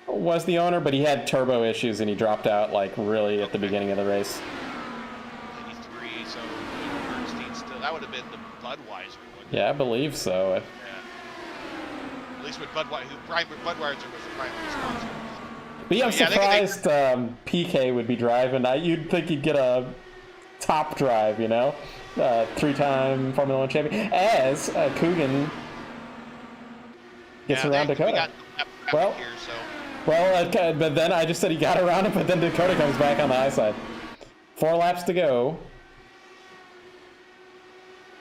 was the owner, but he had turbo issues and he dropped out like really at the beginning of the race. 93, so Bernstein still, that would have been the Budweiser one. Yeah, I believe so. Yeah. At least with Budweiser was the primary sponsor. But yeah, I'm surprised PK would be driving. You'd think he'd get a top drive, you know? 3-time Formula One champion. As Coogan gets around Dakota. But then I just said he got around it, but then Dakota comes back on the high side. 4 laps to go.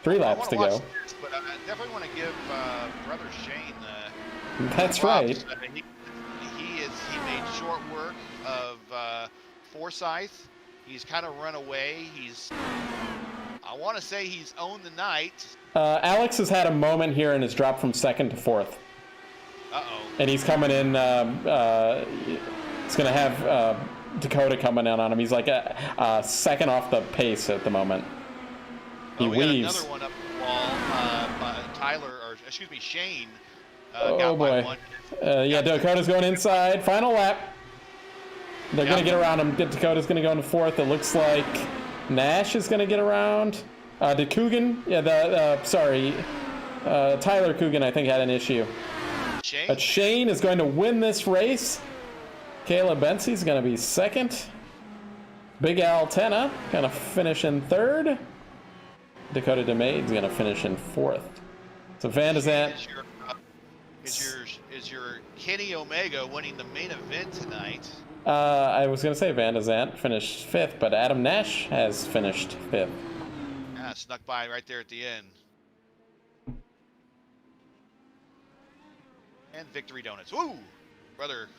3 laps to go. This, but I definitely want to give brother Shane. That's right. He made short work of Forsyth. He's kind of run away. I want to say he's owned the night. Alex has had a moment here and has dropped from 2nd to 4th. Uh-oh. And he's coming in, it's going to have Dakota coming in on him. He's like a second off the pace at the moment. He weaves. Got another one up the wall. Shane got by one. Dakota's going inside. Final lap. They're going to get around him. Dakota's going to go into 4th. It looks like Nash is going to get around. Coogan, Tyler Coogan, I think, had an issue. But Shane is going to win this race. Caleb Bensey's going to be 2nd. Big Al Tenna going to finish in 3rd. Dakota DeMaid's going to finish in 4th. So Van de Zandt. Is your Kenny Omega winning the main event tonight? I was going to say Van de Zandt finished 5th, but Adam Nash has finished 5th. Yeah, snuck by right there at the end. And Victory Donuts. Woo! Brother.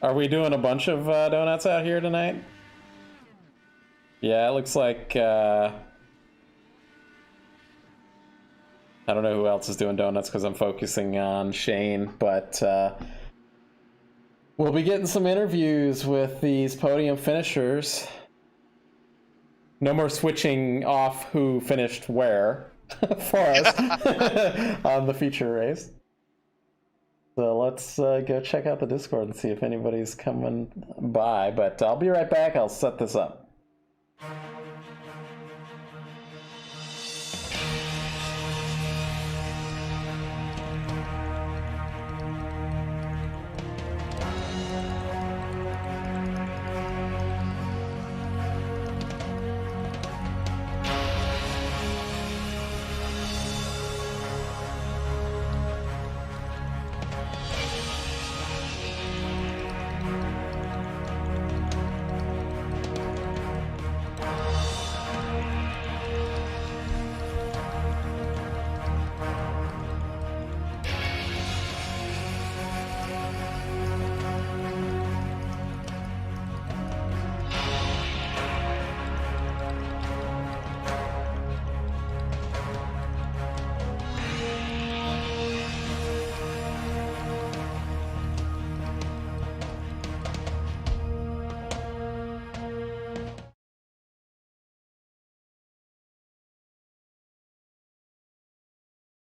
Are we doing a bunch of donuts out here tonight? Yeah, it looks like... I don't know who else is doing donuts because I'm focusing on Shane, but we'll be getting some interviews with these podium finishers. No more switching off who finished where for us on the feature race. So let's go check out the Discord and see if anybody's coming by, but I'll be right back. I'll set this up.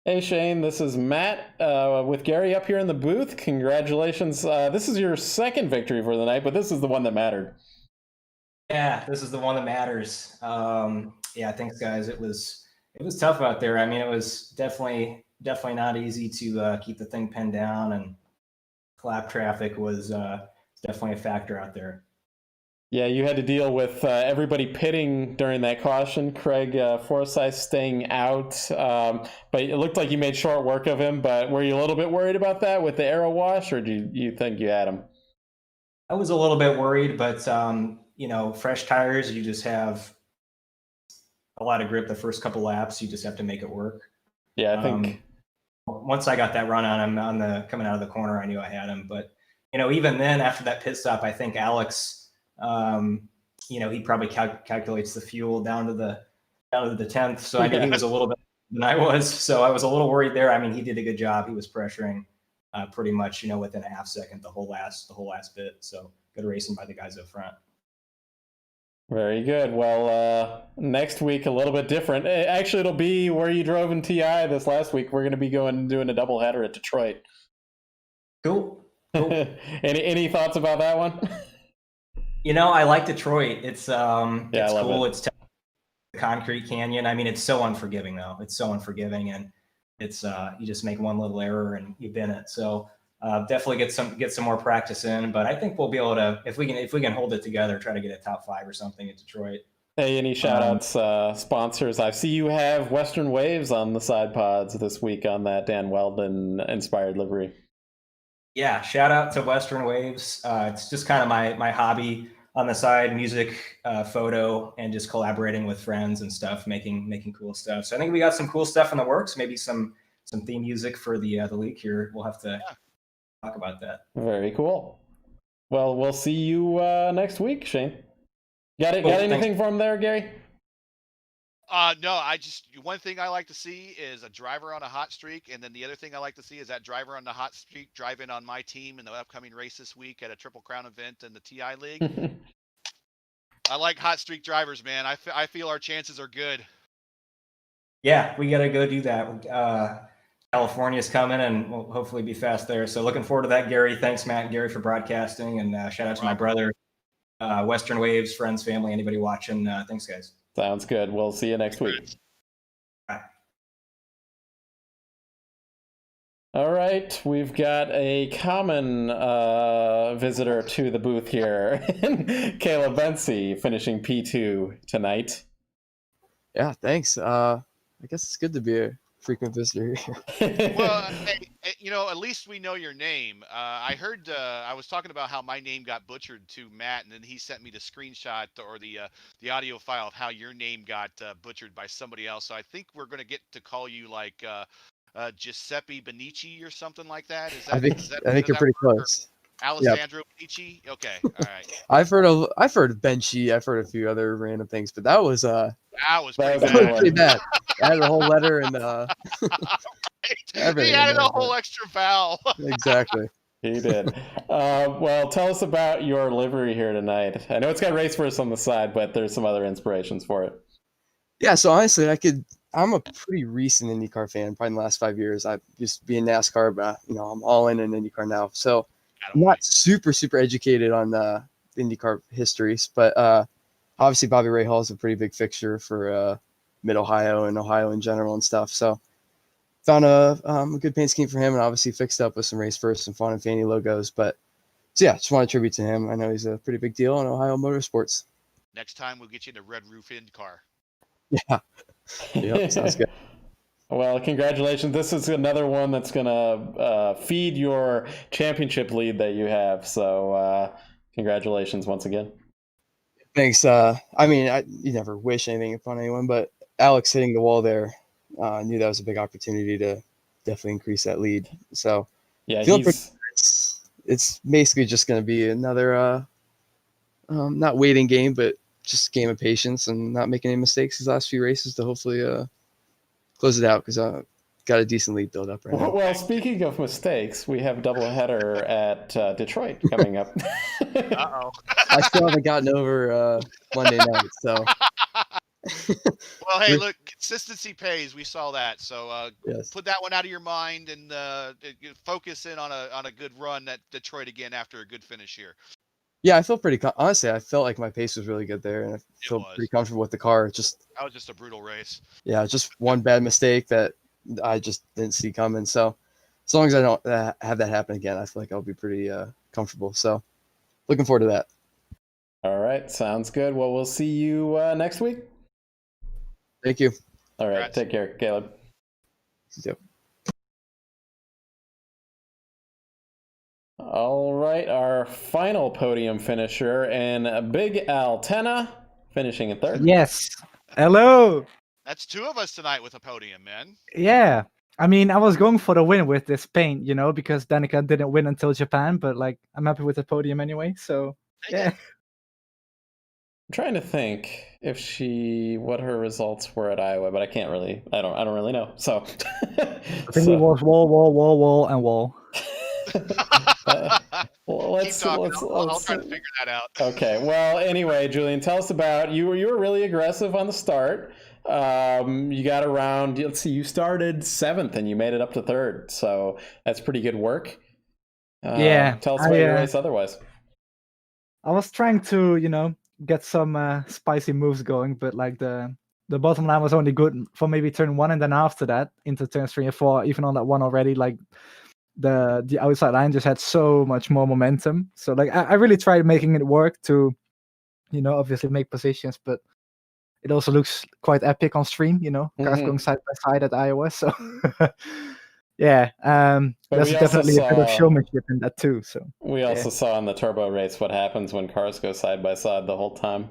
Hey Shane, this is Matt with Gary up here in the booth. Congratulations. This is your 2nd victory for the night, but this is the one that mattered. Yeah, this is the one that matters. Thanks guys. It was tough out there. I mean, it was definitely not easy to keep the thing pinned down, and lap traffic was definitely a factor out there. Yeah, you had to deal with everybody pitting during that caution. Craig Forsyth staying out, but it looked like you made short work of him. But were you a little bit worried about that with the aero wash, or do you think you had him? I was a little bit worried, but fresh tires, you just have a lot of grip the first couple laps. You just have to make it work. Yeah, I think once I got that run on him on the coming out of the corner, I knew I had him. But even then, after that pit stop, I think Alex, he probably calculates the fuel down to the 10th. So I knew he was a little bit than I was. So I was a little worried there. I mean, he did a good job. He was pressuring pretty much, within a half second the whole last bit. So good racing by the guys up front. very good. Well, next week a little bit different. Actually, it'll be where you drove in TI this last week. We're going to be doing a doubleheader at Detroit. Cool. Any thoughts about that one? I like Detroit. It's it's cool. It. It's concrete canyon. I mean, it's so unforgiving though. It's so unforgiving, and it's you just make one little error and you've been it. So definitely get some more practice in. But I think we'll be able to, if we can hold it together, try to get a top 5 or something at Detroit. Hey, any shout outs, sponsors? I see you have Western Waves on the side pods this week on that Dan Weldon inspired livery. Yeah, shout out to Western Waves. It's just kind of my hobby on the side, music, photo, and just collaborating with friends and stuff, making cool stuff. So I think we got some cool stuff in the works. Maybe some theme music for the league here. We'll have to talk about that. Very cool. Well, we'll see you next week, Shane. Got it? Cool, got anything from there, Gary? No, one thing I like to see is a driver on a hot streak, and then the other thing I like to see is that driver on the hot streak driving on my team in the upcoming race this week at a Triple Crown event in the TI League. I like hot streak drivers, man. I feel our chances are good. Yeah, we got to go do that. California's coming, and we'll hopefully be fast there. So looking forward to that, Gary. Thanks, Matt and Gary, for broadcasting, and shout out to my brother, Western Waves, friends, family, anybody watching. Thanks, guys. Sounds good. We'll see you next week. Bye. All right, we've got a common visitor to the booth here, Caleb Bensi, finishing P2 tonight. Yeah, thanks. I guess it's good to be a frequent visitor here. Well, at least we know your name. I heard I was talking about how my name got butchered to Matt, and then he sent me the screenshot or the audio file of how your name got butchered by somebody else. So I think we're going to get to call you like Giuseppe Benici or something like that. Is that? I think you're pretty close. Alessandro Benici. Okay, all right. I've heard of Benchy. I've heard a few other random things, but that was pretty bad. I had a whole letter and everything. He added a whole extra vowel. Exactly. He did. Well, tell us about your livery here tonight. I know it's got race first on the side, but there's some other inspirations for it. Yeah, so honestly, I'm a pretty recent IndyCar fan, probably in the last 5 years. I used to be in NASCAR, but I'm all in IndyCar now. So I'm not super educated on IndyCar histories, but obviously Bobby Rahal is a pretty big fixture for Mid-Ohio and Ohio in general and stuff. So found a good paint scheme for him, and obviously fixed up with some race first and Fawn and Fanny logos. But so yeah, just want to tribute to him. I know he's a pretty big deal in Ohio motorsports. Next time we'll get you in a red roof IndyCar. Yeah. Yep, sounds good. Well, congratulations. This is another one that's going to feed your championship lead that you have. So congratulations once again. Thanks. You never wish anything upon anyone, but Alex hitting the wall there, I knew that was a big opportunity to definitely increase that lead. So yeah, it's basically just going to be another not waiting game, but just game of patience and not making any mistakes these last few races to hopefully close it out, because I got a decent lead build up right now. Well, speaking of mistakes, we have a doubleheader at Detroit coming up. Uh-oh. I still haven't gotten over Monday night, so. Well, hey, look, consistency pays. We saw that, so yes. Put that one out of your mind and focus in on a good run at Detroit again after a good finish here. Yeah, I feel pretty. Honestly, I felt like my pace was really good there, and I feel pretty comfortable with the car. That was just a brutal race. Yeah, just one bad mistake that I just didn't see coming. So, as long as I don't have that happen again, I feel like I'll be pretty comfortable. So, looking forward to that. All right, sounds good. Well, we'll see you next week. Thank you. All right, Congrats. Take care, Caleb. Yep. All right, our final podium finisher in Big Al Tenna, finishing in third. Yes. Hello. That's 2 of us tonight with a podium, man. Yeah. I mean, I was going for the win with this paint, because Danica didn't win until Japan, but like I'm happy with the podium anyway. So yeah. I'm trying to think if what her results were at Iowa, but I can't really. I don't really know. So I think it was wall, and wall. Well, Keep talking. I'll try to figure that out. Okay. Well, anyway, Julian, tell us about you. You were really aggressive on the start. You got around. Let's see. You started 7th and you made it up to 3rd. So that's pretty good work. Yeah. Tell us about your race. Otherwise, I was trying to, get some spicy moves going, but like the bottom line was only good for maybe turn 1, and then after that into turns 3 and 4, even on that one already, like the outside line just had so much more momentum. So like I really tried making it work to, obviously make positions, but it also looks quite epic on stream, cars going side by side at Iowa. So yeah, there's definitely a bit of showmanship in that too. So we also saw in the turbo race what happens when cars go side by side the whole time.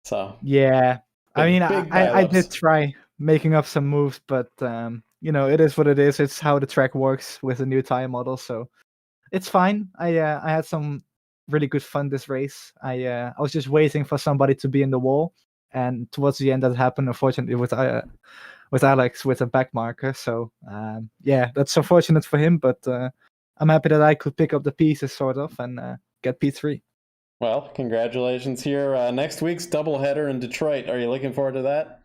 So yeah, I mean, I did try making up some moves, but it is what it is. It's how the track works with the new tire model, so it's fine. I had some really good fun this race. I was just waiting for somebody to be in the wall, and towards the end that happened, unfortunately, with Alex with a back marker. So yeah, that's unfortunate for him, but I'm happy that I could pick up the pieces sort of and get P3. Well, congratulations here. Next week's doubleheader in Detroit. Are you looking forward to that?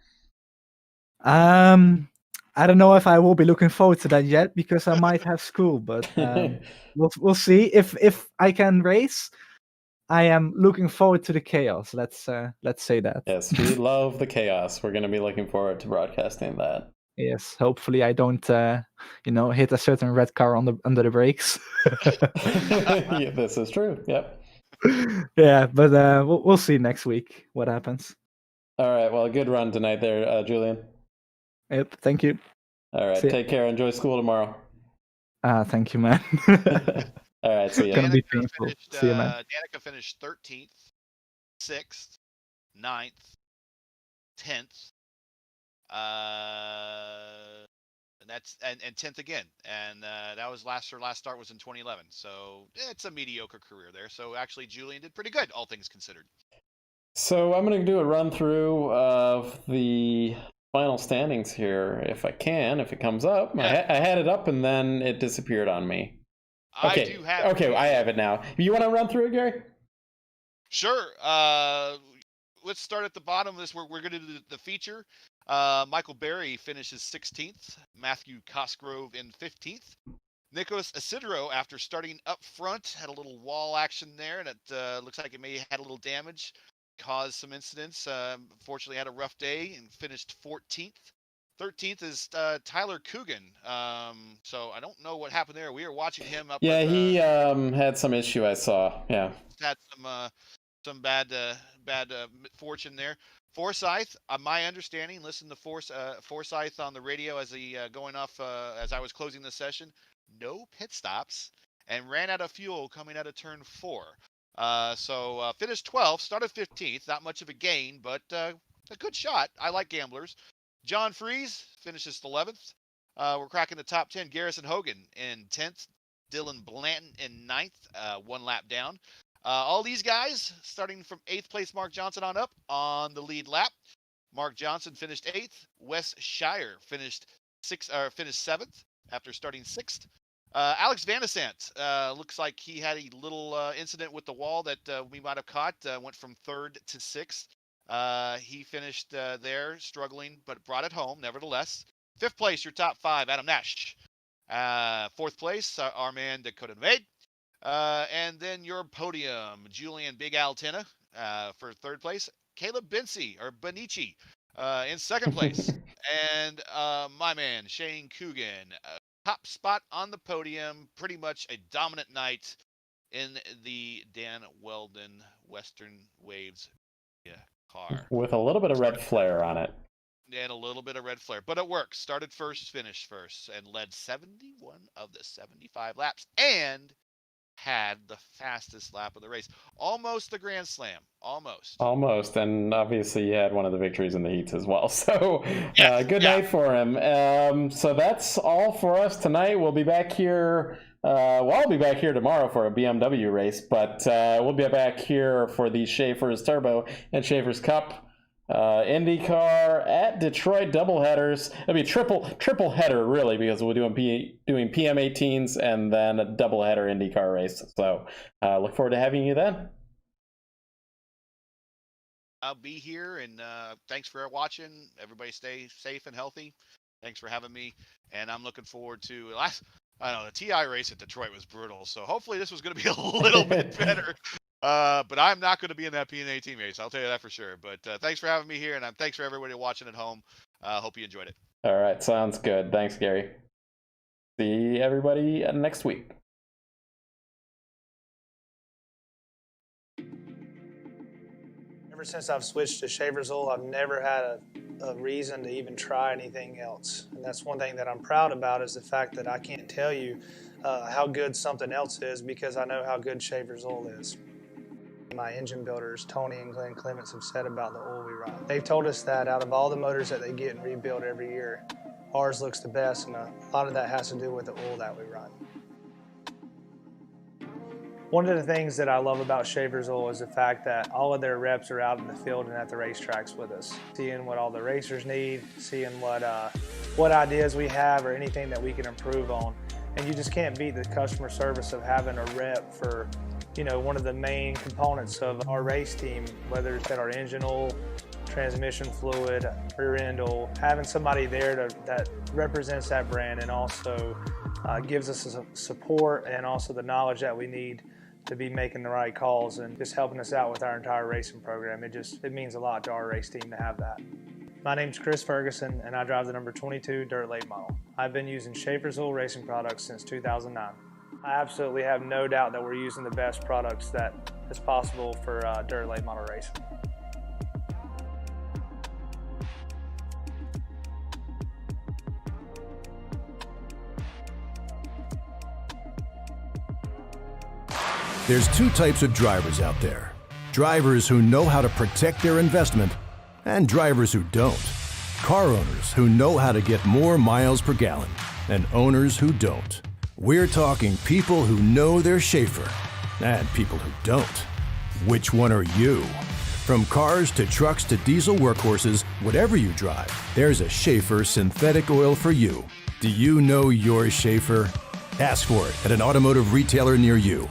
I don't know if I will be looking forward to that yet because I might have school, but we'll see. If I can race, I am looking forward to the chaos. Let's say that. Yes, we love the chaos. We're going to be looking forward to broadcasting that. Yes, hopefully I don't, hit a certain red car under the brakes. Yeah, this is true. Yep. Yeah, but we'll see next week what happens. All right. Well, good run tonight there, Julian. Yep. Thank you. All right. Take care. Enjoy school tomorrow. Thank you, man. All right. See you. It's gonna be painful. See you, man. Danica finished 13th, 6th, 9th, 10th, and 10th again. And that was her last start was in 2011. So it's a mediocre career there. So actually, Julian did pretty good, all things considered. So I'm going to do a run through of the final standings here, if I can, if it comes up. Yeah. I had it up and then it disappeared on me. Okay. I do have it. Okay, I have it now. You want to run through it, Gary? Sure. Let's start at the bottom of this. We're going to do the feature. Michael Berry finishes 16th. Matthew Cosgrove in 15th. Nicholas Isidro, after starting up front, had a little wall action there, and it looks like it may have had a little damage, caused some incidents. Fortunately, had a rough day and finished 14th. 13th is Tyler Coogan. So I don't know what happened there. We were watching him up. Yeah, he had some issue. I saw. Yeah, had some bad fortune there. Forsyth, my understanding, listen to Forsyth on the radio as he going off as I was closing the session. No pit stops and ran out of fuel coming out of turn 4. So finished 12th, started 15th. Not much of a gain, but a good shot. I like gamblers. John Freeze finishes 11th. We're cracking the top 10. Garrison Hogan in 10th. Dylan Blanton in 9th, 1 lap down. All these guys, starting from 8th place, Mark Johnson on up on the lead lap. Mark Johnson finished 8th. Wes Shire finished 7th after starting 6th. Alex Vanessant, looks like he had a little incident with the wall that we might have caught. Went from 3rd to 6th. He finished there struggling, but brought it home nevertheless. 5th place, your top 5, Adam Nash. 4th place, our man Dakota Maid. And then your podium, Julian Big Al Tenna for 3rd place. Caleb Benici in 2nd place. And my man, Shane Coogan, top spot on the podium. Pretty much a dominant night in the Dan Weldon Western Waves car. With a little bit of red flare on it. And a little bit of red flare. But it works. Started first, finished first, and led 71 of the 75 laps. And had the fastest lap of the race. Almost the Grand Slam. Almost, and obviously he had one of the victories in the heats as well. So Yes, good night for him. So that's all for us tonight. We'll be back here. I'll be back here tomorrow for a BMW race, but we'll be back here for the Schaeffer's Turbo and Schaeffer's Cup. IndyCar at Detroit doubleheaders. It'll be triple header really, because we're doing PM18s and then a doubleheader IndyCar race. So look forward to having you then. I'll be here, and thanks for watching. Everybody stay safe and healthy. Thanks for having me, and I'm looking forward to the TI race at Detroit was brutal, so hopefully this was going to be a little bit better. But I'm not going to be in that P&A race. I'll tell you that for sure. But thanks for having me here, and thanks for everybody watching at home. Hope you enjoyed it. All right, sounds good. Thanks, Gary. See everybody next week. Ever since I've switched to Schaeffer's oil, I've never had a reason to even try anything else. And that's one thing that I'm proud about, is the fact that I can't tell you how good something else is, because I know how good Schaeffer's oil is. My engine builders, Tony and Glenn Clements, have said about the oil we run. They've told us that out of all the motors that they get and rebuild every year, ours looks the best, and a lot of that has to do with the oil that we run. One of the things that I love about Schaeffer's oil is the fact that all of their reps are out in the field and at the racetracks with us, seeing what all the racers need, seeing what ideas we have or anything that we can improve on. And you just can't beat the customer service of having a rep for, one of the main components of our race team, whether it's at our engine oil, transmission fluid, rear end oil, having somebody there that represents that brand and also gives us some support and also the knowledge that we need to be making the right calls and just helping us out with our entire racing program. It means a lot to our race team to have that. My name's Chris Ferguson, and I drive the number 22 dirt late model. I've been using Schaeffer's oil racing products since 2009. I absolutely have no doubt that we're using the best products that is possible for dirt late model racing. There's two types of drivers out there. Drivers who know how to protect their investment, and drivers who don't. Car owners who know how to get more miles per gallon, and owners who don't. We're talking people who know their Schaeffer, and people who don't. Which one are you? From cars to trucks to diesel workhorses, whatever you drive, there's a Schaeffer synthetic oil for you. Do you know your Schaeffer? Ask for it at an automotive retailer near you.